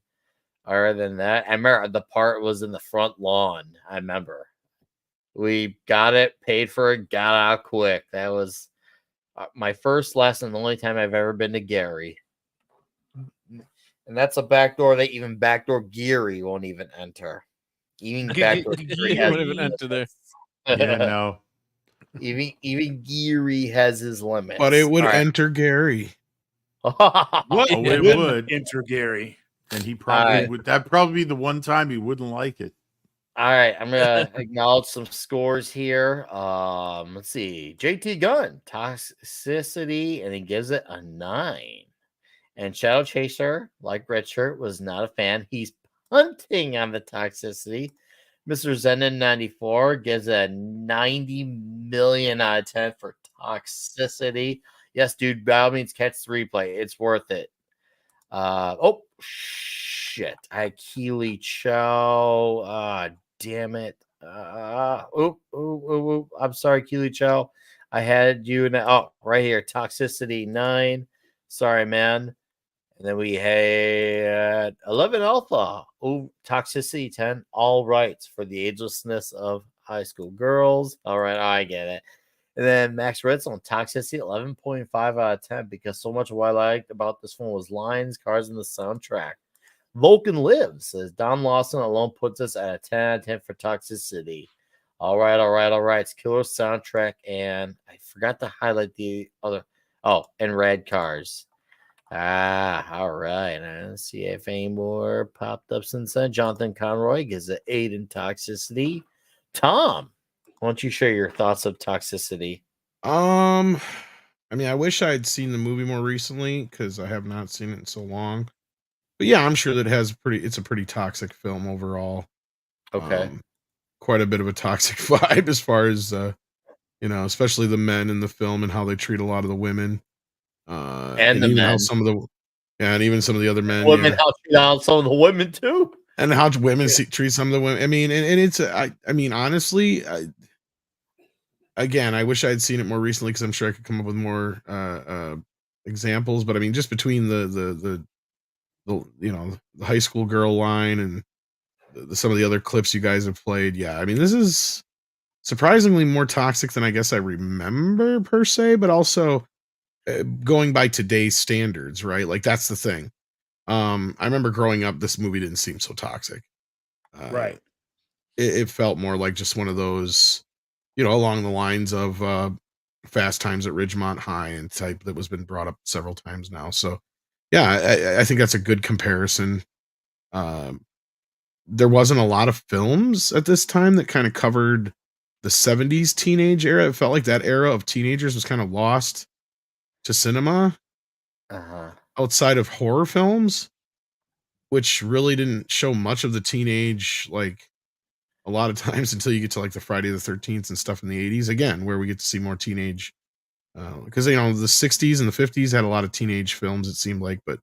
other than that, I remember the part was in the front lawn. I remember. We got it, paid for it, got out quick. That was my first lesson, the only time I've ever been to Gerry. And that's a back door that even backdoor Gerry won't even enter. Even backdoor Gerry won't even enter there. Yeah, no. Even Gerry has his limits. But it would enter Gerry. It would enter Gerry. And he probably would. That'd probably be the one time he wouldn't like it. All right, I'm gonna acknowledge some scores here. Let's see. JT Gunn, toxicity, and he gives it a 9. And Shadow Chaser, like Red Shirt, was not a fan. He's punting on the toxicity. Mr. Zenon 94 gives it a 90 million out of 10 for Toxicity. Yes, dude, by all means, catch the replay. It's worth it. Oh, shit. I had Keely Chow. Damn it. I'm sorry, Keely Chow. I had you now. Oh, right here. Toxicity 9. Sorry, man. And then we had 11 Alpha. Oh, Toxicity 10. All rights for the agelessness of high school girls. All right, I get it. And then Max Ritz on Toxicity, 11.5 out of 10, because so much of what I liked about this one was lines, cars, and the soundtrack. Vulcan Lives says Don Lawson alone puts us at a 10 out of 10 for Toxicity. All right. It's killer soundtrack, and I forgot to highlight the other. Oh, and Red Cars. All right. Let's see if any more popped up since then. Jonathan Conroy gives it 8 in Toxicity. Tom, why don't you share your thoughts of Toxicity? I mean, I wish I had seen the movie more recently because I have not seen it in so long. But yeah, I'm sure that it's a pretty toxic film overall. Okay. Quite a bit of a toxic vibe as far as especially the men in the film and how they treat a lot of the women. And the even men. how some of the and even some of the other men. Women yeah. how treat out some of the women too. And how women treat some of the women. I mean, and it's I mean, honestly, again, I wish I had seen it more recently because I'm sure I could come up with more examples. But I mean, just between the high school girl line and some of the other clips you guys have played, yeah, I mean, this is surprisingly more toxic than I guess I remember per se, but also going by today's standards, right? Like that's the thing. I remember growing up, this movie didn't seem so toxic. Right. It felt more like just one of those, along the lines of Fast Times at Ridgemont High and type that was been brought up several times now. So, yeah, I think that's a good comparison. There wasn't a lot of films at this time that kind of covered the 70s teenage era. It felt like that era of teenagers was kind of lost to cinema outside of horror films, which really didn't show much of the teenage, like a lot of times until you get to like the Friday the 13th and stuff in the 80s again, where we get to see more teenage, because the 60s and the 50s had a lot of teenage films, it seemed like, but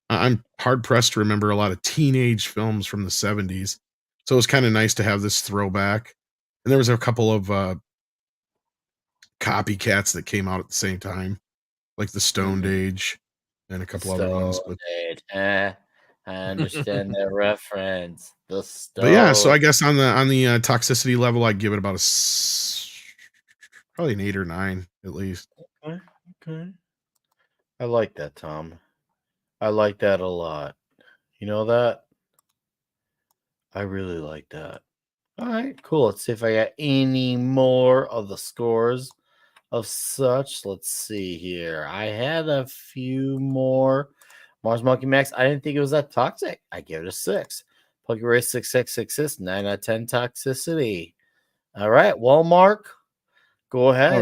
I'm hard pressed to remember a lot of teenage films from the 70s. So it was kind of nice to have this throwback. And there was a couple of copycats that came out at the same time, like the Stoned Age and a couple other ones. But I understand the reference. But yeah, so I guess on the toxicity level, I'd give it about probably an 8 or 9 at least. Okay. I like that, Tom. I like that a lot. You know that? I really like that. All right, cool. Let's see if I got any more of the scores of such. Let's see here. I had a few more. Mars Monkey Max, I didn't think it was that toxic. I give it a 6. Pokey Race 6666, 9 out of 10 toxicity. All right. Well, Mark, go ahead.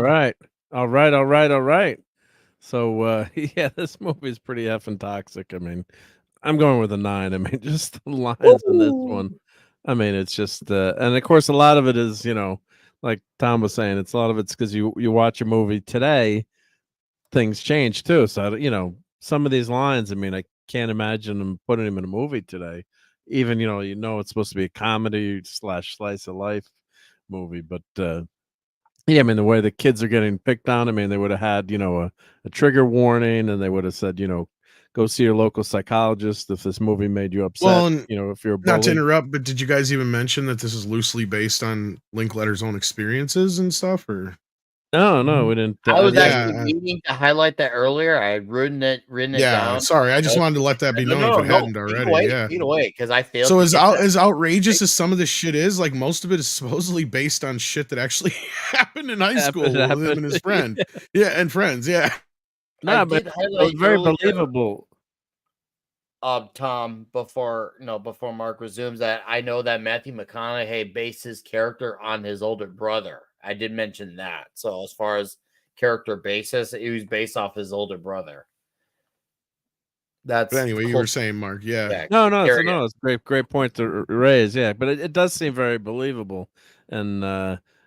All right. So, yeah, this movie is pretty effing toxic. I mean, I'm going with a 9. I mean, just the lines in this one. I mean, it's just, and of course, a lot of it is, like Tom was saying, a lot of it's because you watch a movie today, things change too. So, some of these lines, I mean, I can't imagine them putting them in a movie today. Even, it's supposed to be a comedy / slice of life movie, but yeah, I mean, the way the kids are getting picked on, I mean, they would have had, a trigger warning, and they would have said, go see your local psychologist if this movie made you upset. Well, and if you're not to interrupt, but did you guys even mention that this is loosely based on Linkletter's own experiences and stuff, or? No, we didn't. I was actually meaning to highlight that earlier. I had written it down. Sorry, I just wanted to let that be known if it hadn't already. Feet away, because I failed. So as outrageous as some of this shit is, like most of it is supposedly based on shit that actually happened in high school with him and his friend. And friends. Yeah. No, but it was very believable. Tom, before Mark resumes, that I know that Matthew McConaughey based his character on his older brother. I did mention that. So as far as character basis, it was based off his older brother. But anyway, you were saying, Mark, yeah. No, it's great point to raise. Yeah, but it does seem very believable, and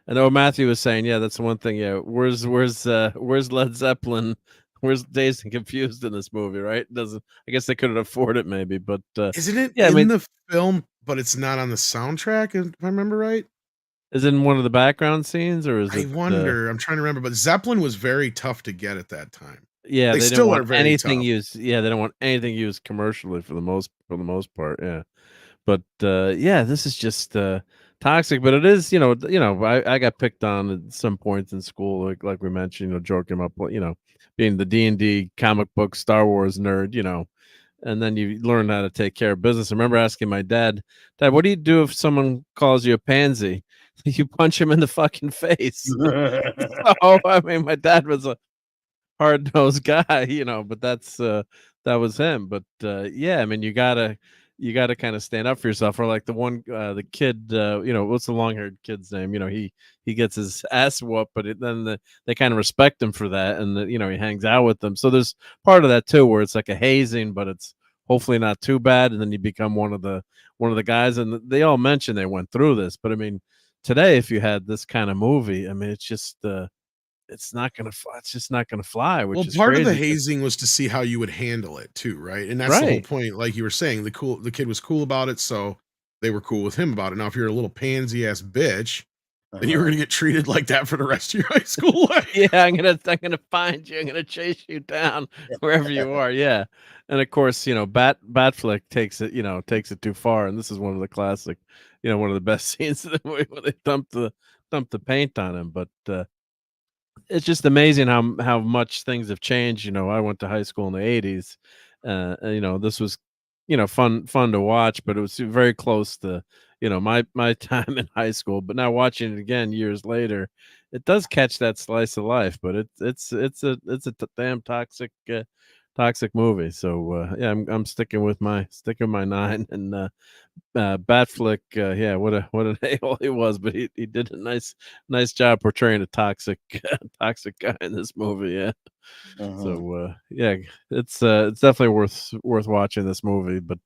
I know Matthew was saying, yeah, that's the one thing. Yeah, where's Led Zeppelin? Where's Dazed and Confused in this movie? Right? Doesn't I guess they couldn't afford it, maybe, but Isn't it yeah, I in mean, the film, but it's not on the soundtrack, if I remember right? is it in one of the background scenes, or is I it? wonder. I'm trying to remember, but Zeppelin was very tough to get at that time. Yeah, They they didn't still want are very anything tough. used. Yeah, they don't want anything used commercially for the most part. Yeah, but yeah, this is just toxic. But it is, I got picked on at some points in school, like we mentioned, joking about, being the D&D comic book Star Wars nerd, and then you learn how to take care of business. I remember asking my dad, what do you do if someone calls you a pansy? You punch him in the fucking face. So, I mean, my dad was a hard-nosed guy, but that was him. But yeah, I mean, you gotta kind of stand up for yourself. Or like the kid, what's the long-haired kid's name? He gets his ass whooped, but they kind of respect him for that, and he hangs out with them. So there's part of that too, where it's like a hazing, but it's hopefully not too bad, and then you become one of the guys. And they all mention they went through this, but I mean, today, if you had this kind of movie, I mean, it's just it's just not gonna fly, which Well, is part of the crazy. hazing was to see how you would handle it too, right? And that's the whole Right. point. Like you were saying, the kid was cool about it, so they were cool with him about it. Now, if you're a little pansy ass bitch, then you were gonna get treated like that for the rest of your high school life. Yeah, I'm gonna find you. I'm gonna chase you down wherever you are. Yeah, and of course, Batfleck takes it too far, and this is one of the classic, one of the best scenes of the movie when they dump the paint on him. But it's just amazing how much things have changed. I went to high school in the '80s, and this was fun to watch, but it was very close to my time in high school. But now watching it again years later, it does catch that slice of life. But damn toxic movie. So yeah, I'm sticking with my 9. And Batflick, yeah, what an a-hole he was, but he did a nice job portraying a toxic toxic guy in this movie. Yeah. So yeah, it's definitely worth watching this movie. But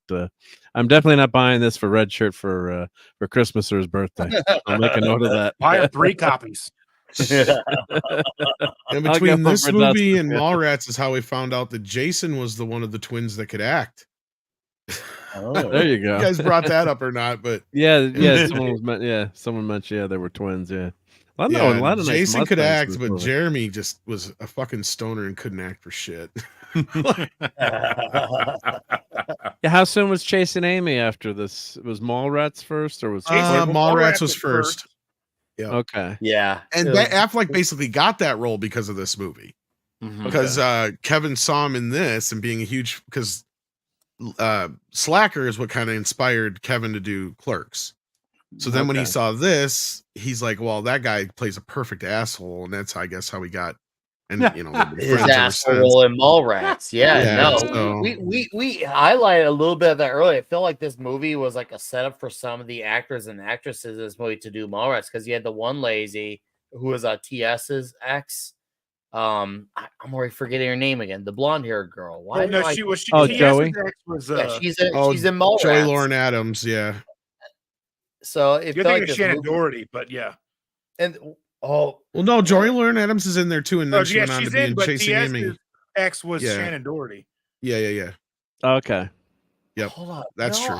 I'm definitely not buying this for Red Shirt for Christmas or his birthday. I'll make a note of that. Buy him 3 copies. And between this movie and Mallrats is how we found out that Jason was the one of the twins that could act. Oh, there you go. You guys brought that up or not? But yeah, someone mentioned they were twins. Yeah, a lot of nice Jason could Mustangs act, in this but movie. Jeremy just was a fucking stoner and couldn't act for shit. Yeah, how soon was Chasing Amy after this? Was Mallrats first, or was Mallrats was first? Yeah. Okay. Yeah. And Affleck basically got that role because of this movie. Because Kevin saw him in this and being a huge, because Slacker is what kind of inspired Kevin to do Clerks. So then when he saw this, he's like, well, that guy plays a perfect asshole. And that's, I guess, how he got, and his asshole in Mallrats. Yeah, so- we highlighted a little bit of that earlier. I feel like this movie was like a setup for some of the actors and actresses in this movie to do Mallrats, because you had the one lady who was TS's ex. I'm already forgetting her name again. The blonde haired girl. Why? No, she was. Joey. Was, she's in Mallrats. Joey Lauren Adams. Yeah. So it you're felt thinking like of Shannon Doherty, but yeah. And well, no, Joey Lauren Adams is in there too, and then she yeah, went on to she's be in, in but Chasing Amy. TS's ex was Yeah. Shannon Doherty. Yeah. Okay. Yep. Hold on. That's true.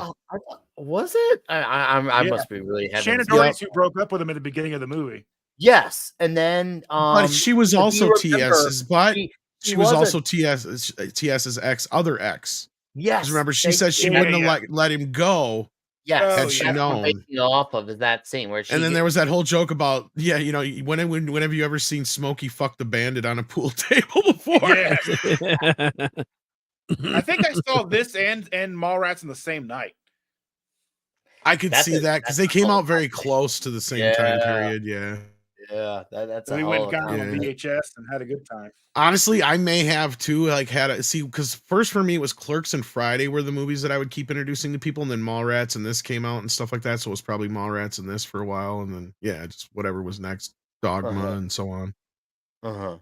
Was it? I Yeah. must be really heavy. Shannon Doherty who broke up with him at the beginning of the movie. Yes, and then but she was if also you remember, TS's, but she was wasn't- also TS's other ex. Yes. 'Cause remember, she said she wouldn't have let him go. Yes, had she that's what I'm known. making off of is that scene where she. And then there was that whole joke about, whenever you ever seen Smokey fuck the bandit on a pool table before? Yeah. I think I saw this and Mallrats in the same night. I could see that because they came out very close to the same time period. Yeah. Yeah, that's. We went and got on VHS and had a good time. Honestly, I may have too. Because first for me it was Clerks and Friday were the movies that I would keep introducing to people, and then Mallrats and this came out and stuff like that. So it was probably Mallrats and this for a while, and then just whatever was next, Dogma and so on.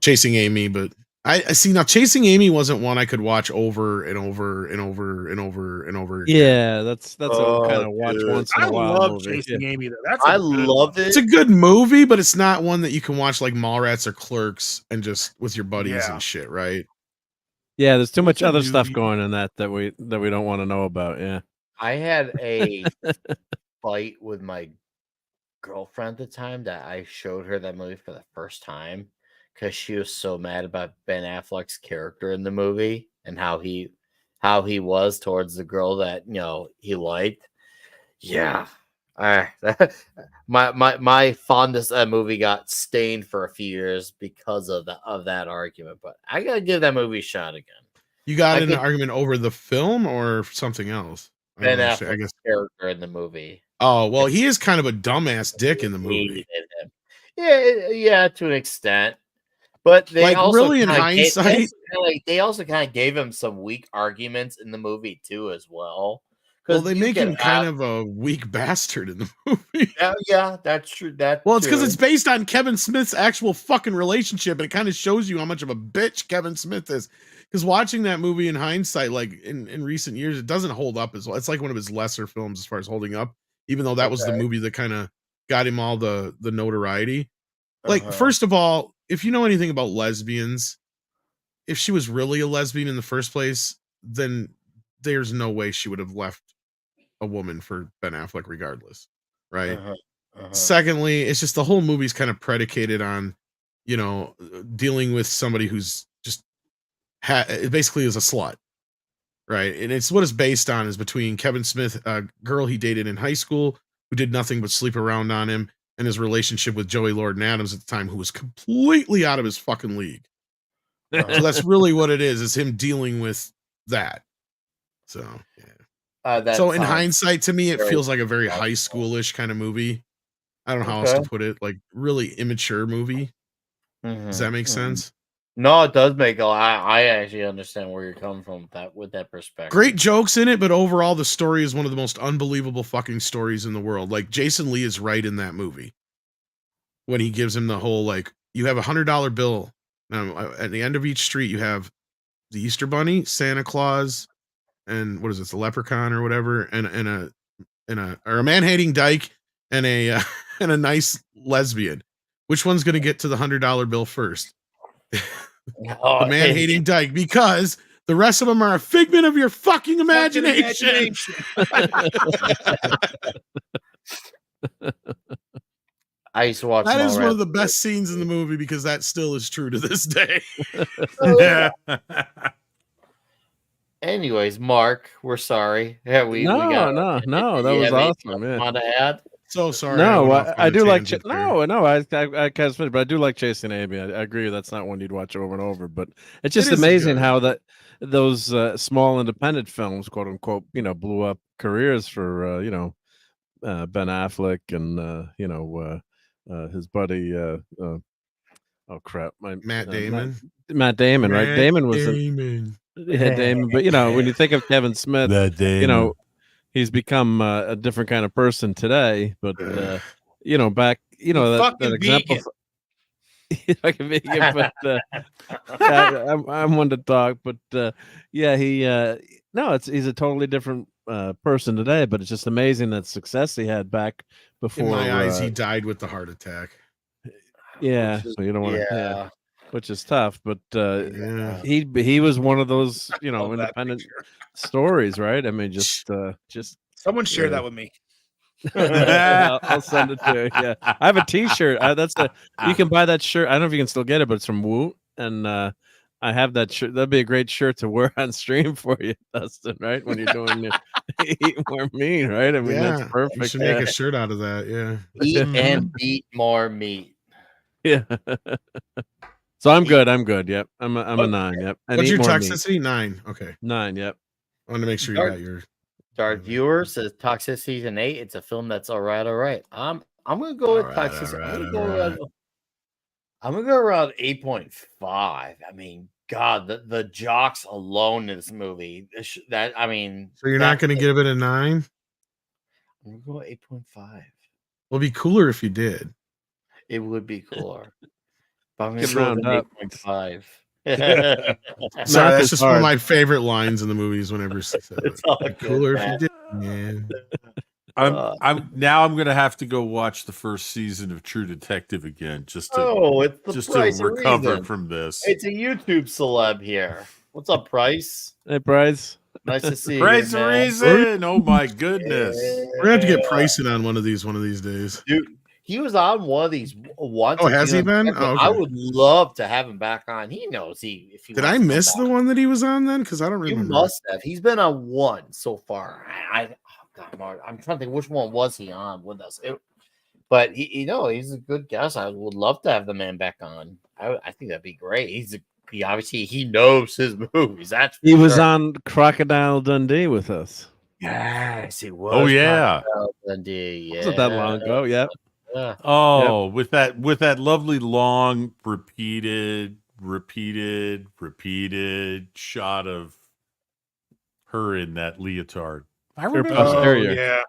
Chasing Amy, but I see now. Chasing Amy wasn't one I could watch over and over and over and over and over again. Yeah, that's a kind of watch once in I a while love movie. Chasing Yeah. Amy. That's I loved it. It's a good movie, but it's not one that you can watch like Mallrats or Clerks and just with your buddies and shit, right? Yeah, there's too much It's a other stuff movie. going in that we don't want to know about. Yeah. I had a fight with my girlfriend at the time that I showed her that movie for the first time because she was so mad about Ben Affleck's character in the movie and how he was towards the girl that he liked. Yeah. My fondness of that movie got stained for a few years because of that argument, but I gotta give that movie a shot again. You got in an argument over the film or something else? Ben Affleck's character in the movie. Oh, well, he is kind of a dumbass dick in the movie. Yeah, to an extent. But they Like, also really, in hindsight, they also kind of gave him some weak arguments in the movie too, as well. well, they make him kind of a weak bastard in the movie. Yeah, that's true. Well, it's because it's based on Kevin Smith's actual fucking relationship, and it kind of shows you how much of a bitch Kevin Smith is. Because watching that movie in hindsight, like in recent years, it doesn't hold up as well. It's like one of his lesser films as far as holding up, even though that was the movie that kind of got him all the notoriety. Like, first of all, if you know anything about lesbians, if she was really a lesbian in the first place, then there's no way she would have left a woman for Ben Affleck regardless, right? Secondly, it's just the whole movie's kind of predicated on, dealing with somebody who's just basically is a slut, right? And it's what it's based on is between Kevin Smith, a girl he dated in high school who did nothing but sleep around on him, and his relationship with Joey Lord and Adams at the time, who was completely out of his fucking league. So that's really what it is him dealing with that. So, yeah. So in hindsight, to me, it feels like a very high schoolish kind of movie. I don't know how else to put it. Like, really immature movie. Does that make sense? No, it does make a lot. I actually understand where you're coming from with that perspective. Great jokes in it, but overall, the story is one of the most unbelievable fucking stories in the world. Like, Jason Lee is right in that movie when he gives him the whole, like, you have $100 bill. At the end of each street, you have the Easter Bunny, Santa Claus, and what is it, the leprechaun or whatever, and a man-hating dyke and a and a nice lesbian. Which one's going to get to the $100 bill first? The man-hating dyke, because the rest of them are a figment of your fucking imagination. I used to watch that is one of the best scenes in the movie because that still is true to this day. Anyways, Mark, we're sorry. Yeah, No, that was awesome. Yeah. Want to add? So sorry. No, I do like. I kind of finished, but I do like Chasing Amy. I agree that's not one you'd watch over and over, but it's just amazing how those small independent films, quote unquote, blew up careers for Ben Affleck and his buddy. Oh crap! Matt Damon. Matt Damon, right? Damon was Damon. Damon. But when you think of Kevin Smith, he's become a different kind of person today, but back, that example. Like a vegan, but I'm one to talk. But he's a totally different person today. But it's just amazing that success he had back before. In my eyes, he died with the heart attack. Yeah, so you don't want to. Which is tough, but he was one of those independent stories, right? I mean, just someone share that with me. I'll send it to you. Yeah, I have a T-shirt. You can buy that shirt. I don't know if you can still get it, but it's from Woot, and I have that shirt. That'd be a great shirt to wear on stream for you, Dustin. Right when you're doing eat more meat, right? I mean, that's perfect. You should make a shirt out of that. Yeah, eat and eat more meat. Yeah. So I'm good. Yep. I'm a 9. Yep. And what's your toxicity? 9. Okay. 9. Yep. I want to make sure you got your. Dark Viewer says toxicity is an 8. It's a film that's all right. I'm gonna go with toxicity. I'm gonna go around 8.5. I mean, God, the jocks alone in this movie. So you're not gonna give it a 9? I'm gonna go 8.5. It'd be cooler if you did. It would be cooler. But I'm gonna go with 8.5. Sorry, Math that's is just one of hard. my favorite lines in the movies. Whenever she said it, all Be good, cooler if man. you did, man. I'm gonna have to go watch the first season of True Detective again just to It's the just to Price of recover Reason. from this. It's a YouTube celeb here. What's up, Price? Hey, Bryce. Nice to see you, Price man. Reason. Oh my goodness. We're gonna have to get pricing on one of these days. Dude, he was on one of these once. Oh, has he been? Oh, okay. I would love to have him back on. He knows if he Did wants I to come miss back. the one that he was on then? Because I don't You remember. must have. He's been on one so far. Oh God, Mark, I'm trying to think which one was he on with us. But he's a good guest. I would love to have the man back on. I think that'd be great. He obviously he knows his movies. He was on Crocodile Dundee with us. Yes, he was. Oh yeah. Dundee. Yeah. Wasn't that long ago? Yeah. Yeah. Oh, with that lovely long repeated shot of her in that leotard. I Her remember. posterior. Yeah.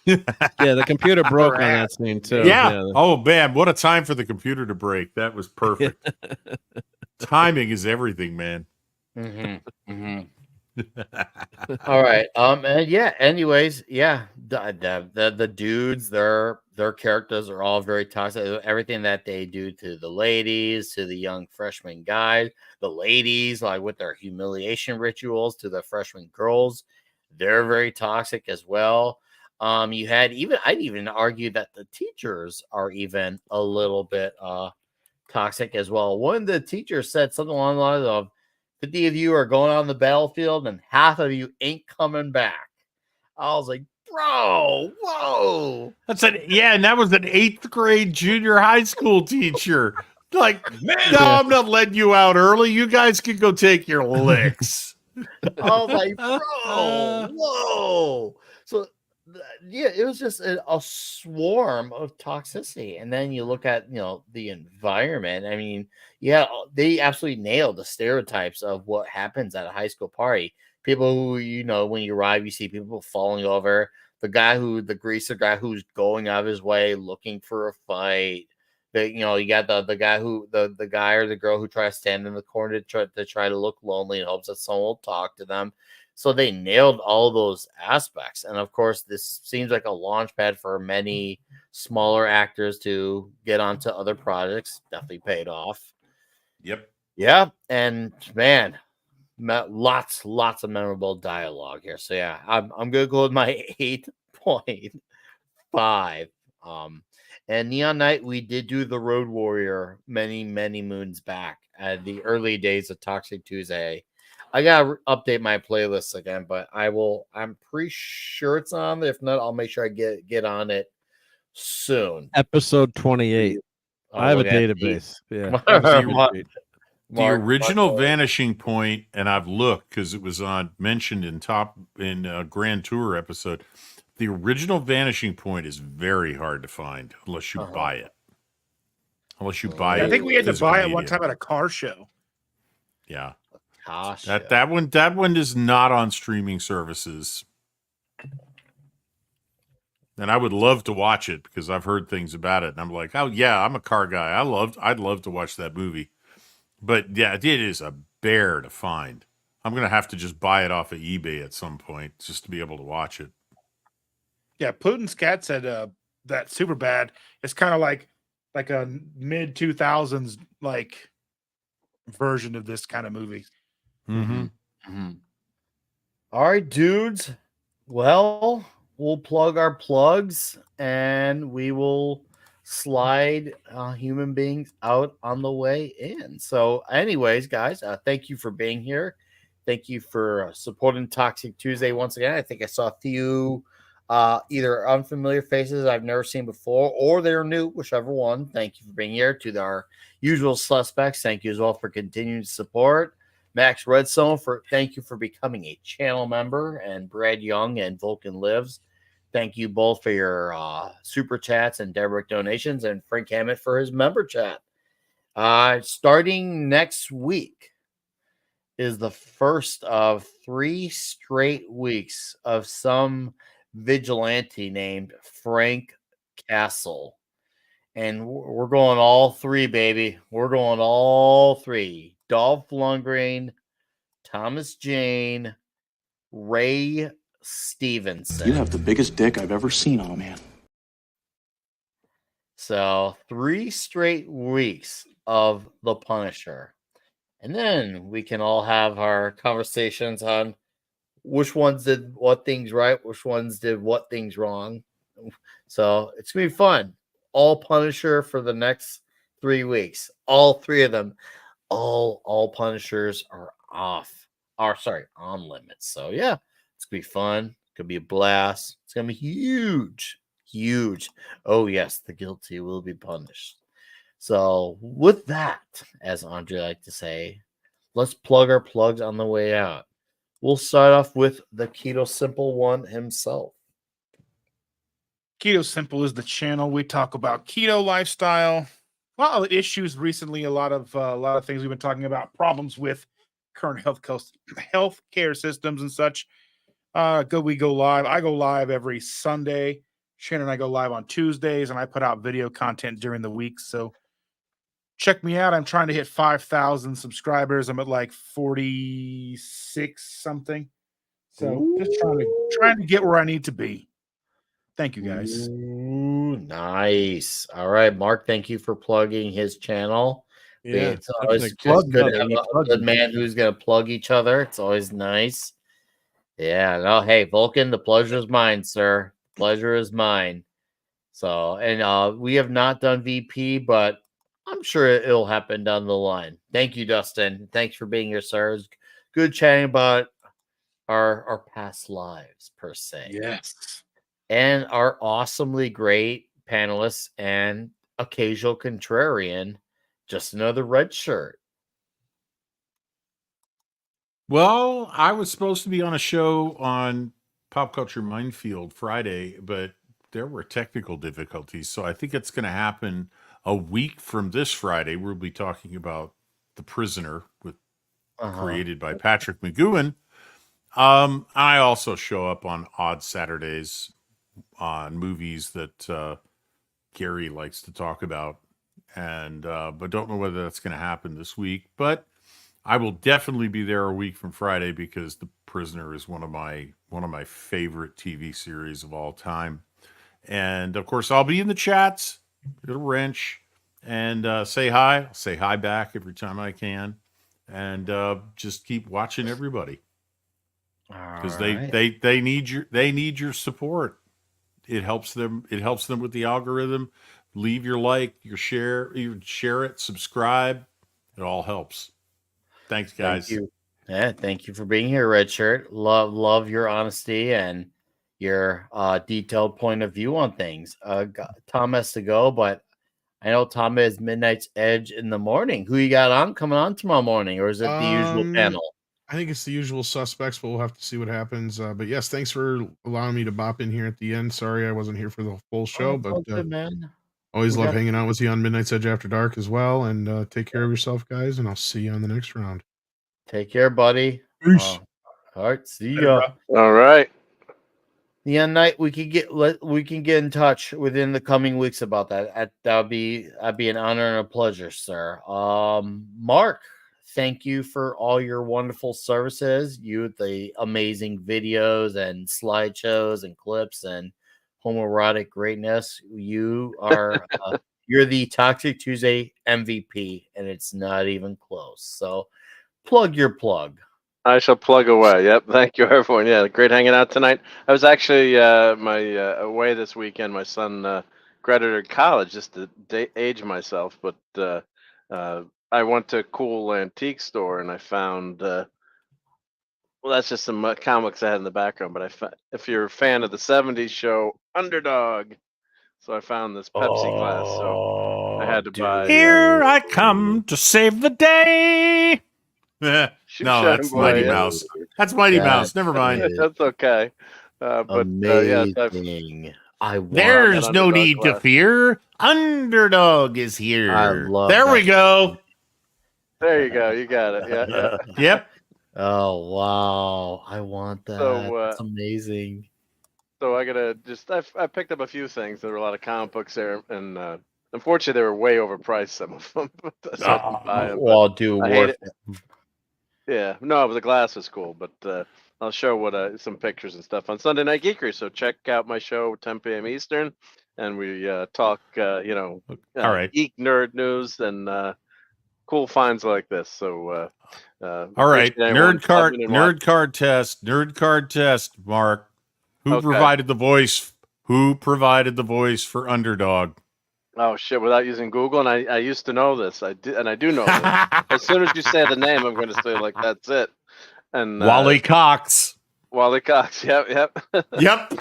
Yeah, the computer broke on that scene too. Yeah. Oh man, what a time for the computer to break. That was perfect. Timing is everything, man. All right. And yeah, anyways, yeah, the dudes, their characters are all very toxic. Everything that they do to the ladies, to the young freshman guys, the ladies, like with their humiliation rituals to the freshman girls, they're very toxic as well. I'd even argue that the teachers are even a little bit toxic as well. One of the teachers said something along the lines of 50 of you are going on the battlefield and half of you ain't coming back. I was like, bro, whoa. And that was an 8th grade junior high school teacher. Like, no, I'm not letting you out early. You guys can go take your licks. I was like, bro, whoa. So yeah, it was just a swarm of toxicity. And then you look at the environment. I mean, yeah, they absolutely nailed the stereotypes of what happens at a high school party. People who, when you arrive, you see people falling over. The greaser guy who's going out of his way looking for a fight. You got the guy the guy or the girl who try to stand in the corner to try to look lonely and hopes that someone will talk to them. So they nailed all those aspects. And of course, this seems like a launch pad for many smaller actors to get onto other projects. Definitely paid off. Yep. Yeah. And man, lots of memorable dialogue here. So yeah, I'm gonna go with my 8.5. And Neon Night, we did do the Road Warrior many moons back at the early days of Toxic Tuesday. I gotta update my playlist again, but I'm pretty sure it's on. If not, I'll make sure I get on it soon. Episode 28. I have a database. Yeah. The original Vanishing Point, and I've looked because it was mentioned in Grand Tour episode. The original Vanishing Point is very hard to find unless you buy it. I think we had to buy it one time at a car show. Yeah. Gosh, that one is not on streaming services. And I would love to watch it because I've heard things about it. And I'm like, oh yeah, I'm a car guy. I'd love to watch that movie. But yeah, it is a bear to find. I'm going to have to just buy it off of eBay at some point just to be able to watch it. Yeah, Putin's Cat said that Superbad is kind of like a mid 2000s like version of this kind of movie. Mm-hmm. All right, dudes. Well, we'll plug our plugs and we will slide human beings out on the way in. So, anyways, guys, thank you for being here. Thank you for supporting Toxic Tuesday once again. I think I saw a few either unfamiliar faces I've never seen before, or they're new, whichever one. Thank you for being here. To our usual suspects, thank you as well for continuing to support. Max Redstone, thank you for becoming a channel member, and Brad Young and Vulcan Lives, thank you both for your super chats and direct donations, and Frank Hammett for his member chat. Starting next week is the first of 3 straight weeks of some vigilante named Frank Kissell. And we're going all 3, baby. We're going all 3. Dolph Lundgren, Thomas Jane, Ray Stevenson. You have the biggest dick I've ever seen on a man. So 3 straight weeks of The Punisher. And then we can all have our conversations on which ones did what things right, which ones did what things wrong. So it's going to be fun. All Punisher for the next 3 weeks. All 3 of them. All Punishers are on limits. So yeah, it's going to be fun. It's going to be a blast. It's going to be huge. Huge. Oh, yes, the guilty will be punished. So, with that, as Andre like to say, let's plug our plugs on the way out. We'll start off with the Keto Simple one himself. Keto Simple is the channel. We talk about keto lifestyle, a lot of issues recently, a lot of things we've been talking about, problems with current health care systems and such. We go live. I go live every Sunday. Shannon and I go live on Tuesdays, and I put out video content during the week. So check me out. I'm trying to hit 5,000 subscribers. I'm at like 46 something. So just trying to get where I need to be. Thank you, guys. Ooh, nice. All right, Mark, thank you for plugging his channel. Yeah, it's always good to have a good man who's going to plug each other. It's always nice. Yeah, no, hey, Vulcan, the pleasure is mine, sir. Pleasure is mine. So, and we have not done VP, but I'm sure it'll happen down the line. Thank you, Dustin. Thanks for being here, sir. It's good chatting about our past lives, per se. Yes. And our awesomely great panelists and occasional contrarian, just another red shirt. Well, I was supposed to be on a show on Pop Culture Minefield Friday, but there were technical difficulties. So I think it's going to happen a week from this Friday. We'll be talking about The Prisoner, created by Patrick McGowan. I also show up on odd Saturdays on movies that Gerry likes to talk about, and but don't know whether that's going to happen this week. But I will definitely be there a week from Friday because The Prisoner is one of my favorite TV series of all time. And of course, I'll be in the chats, little wrench, and say hi. I'll say hi back every time I can, and just keep watching everybody because they need your support. It helps them. It helps them with the algorithm. Leave your like, your share it, subscribe. It all helps. Thanks, guys. Thank you. Yeah, thank you for being here, Red Shirt. Love your honesty and your detailed point of view on things. Tom has to go, but I know Tom has Midnight's Edge in the morning. Who you got on coming on tomorrow morning, or is it the usual panel? I think it's the usual suspects, but we'll have to see what happens. But yes, thanks for allowing me to bop in here at the end. Sorry I wasn't here for the full show, but good, man. Always love hanging out with you on Midnight's Edge After Dark as well. And take care of yourself, guys, and I'll see you on the next round. Take care, buddy. Peace. All right, see ya. All right. The end night we can get in touch within the coming weeks about that. That'd be an honor and a pleasure, sir. Mark, thank you for all your wonderful services. You the amazing videos and slideshows and clips and homoerotic greatness. You are you're the Toxic Tuesday MVP, and it's not even close. So plug your plug. I shall plug away. Yep. Thank you, everyone. Yeah, great hanging out tonight. I was actually away this weekend. My son graduated college, just to age myself. But I went to a cool antique store and I found. Well, that's just some comics I had in the background. But if you're a fan of the '70s show Underdog, so I found this Pepsi glass. So I had to buy. Here I come to save the day. No, that's Mighty Mouse. That's Mighty Mouse. Never mind. That's okay. Amazing. There's no need to fear. Underdog is here. I love there that. we go. There you go. You got it. Yeah. Yep. Oh wow! I want that. So, it's amazing. So I gotta I picked up a few things. There were a lot of comic books there, and Unfortunately, they were way overpriced, some of them. So I didn't buy 'em, well, but dude, I hate worth it. it. Yeah, no, the glass was cool, but I'll show what some pictures and stuff on Sunday Night Geekery. So check out my show 10 p.m. Eastern, and we talk, All right. geek nerd news and cool finds like this. So All right. appreciate everyone subbing and watching. Nerd card test, Mark. Who Okay. provided the voice? Who provided the voice for Underdog? Oh shit! Without using Google, and I used to know this. I do know this. As soon as you say the name, I'm going to say like that's it. And Wally Cox. Wally Cox. Yep. Yep.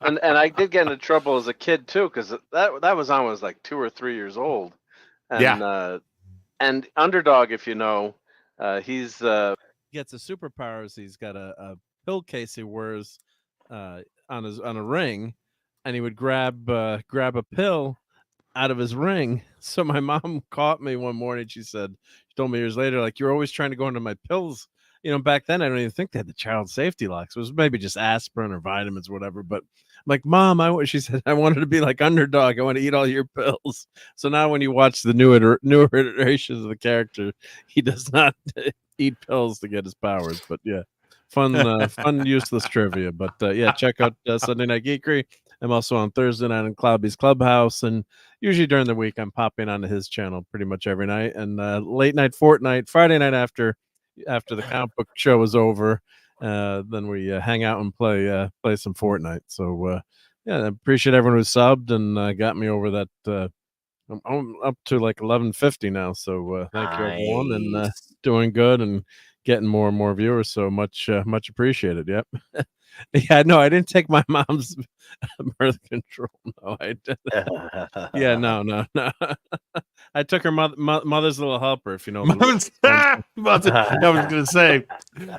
and I did get into trouble as a kid too, because that was on when I was like 2 or 3 years old. And and Underdog, if you know, he's gets a superpowers. He's got a pill case he wears on a ring, and he would grab a pill out of his ring. So my mom caught me one morning. She told me years later, like, you're always trying to go into my pills. You know, back then I don't even think they had the child safety locks. It was maybe just aspirin or vitamins or whatever. But I'm like, Mom, she said, I wanted to be like Underdog. I want to eat all your pills. So now when you watch the newer iterations of the character, he does not eat pills to get his powers. But yeah, fun useless trivia. But yeah, check out Sunday Night Geekery. I'm also on Thursday night in Cloudby's Clubhouse, and usually during the week I'm popping onto his channel pretty much every night. And late night Fortnite, Friday night after the comic book show is over, then we hang out and play some Fortnite. So yeah, I appreciate everyone who subbed and got me over that. I'm up to like 1150 now, so thank you everyone, and doing good and getting more and more viewers. So much appreciated. Yep. Yeah, no, I didn't take my mom's birth control. No, I didn't. Yeah, no. I took her mother's little helper, if you know. I was gonna say,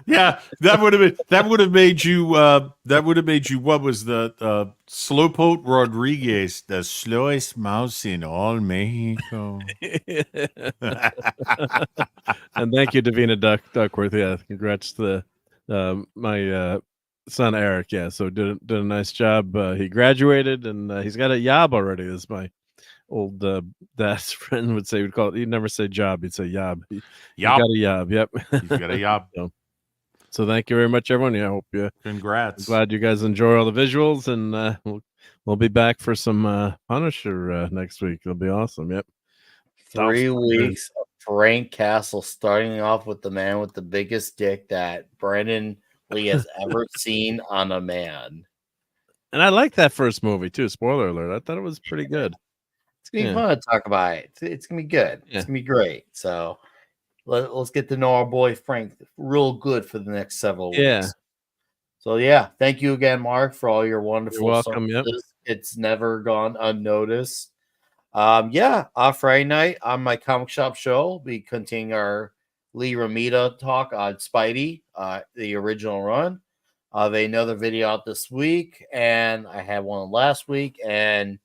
yeah, that would have made you. What was the Slowpoke Rodriguez, the slowest mouse in all Mexico? And thank you, Davina Duckworth. Yeah, congrats to my son Eric. Yeah, so did a nice job. He graduated and he's got a job already. This is my old dad's friend would say. He'd never say job, he'd say yob. He's got a yob. Yep, he's got a yob. So thank you very much, everyone. Yeah, I hope you. Congrats. I'm glad you guys enjoy all the visuals, and we'll be back for some Punisher next week. It'll be awesome. Yep. 3 weeks of Frank Castle, starting off with the man with the biggest dick that Brandon Lee has ever seen on a man. And I like that first movie too. Spoiler alert. I thought it was pretty good. It's gonna be fun to talk about it. It's gonna be good. It's gonna be great. So let's get to know our boy Frank real good for the next several weeks. Yeah. So yeah, thank you again, Mark, for all your wonderful. You're welcome. Yep. It's never gone unnoticed. Yeah, Friday night on my comic shop show, we'll be continuing our Lee Ramita talk on Spidey, the original run. I have another video out this week, and I had one last week, and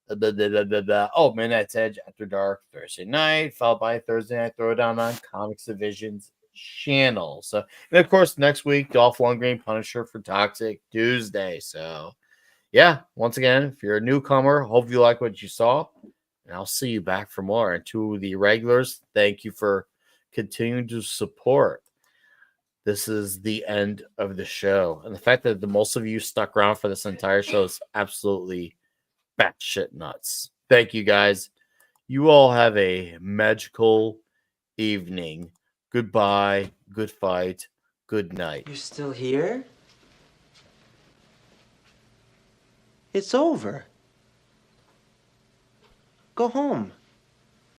Midnight's Edge After Dark Thursday night, followed by Thursday night Throwdown on Comics Division's channel. So, and of course, next week, Dolph Lundgren Punisher for Toxic Tuesday. So, yeah, once again, if you're a newcomer, hope you like what you saw, and I'll see you back for more. And to the regulars, thank you for continuing to support. This is the end of the show, and the fact that the most of you stuck around for this entire show is absolutely batshit nuts. Thank you guys. You all have a magical evening. Goodbye, good fight, good night. You're still here? It's over. Go home.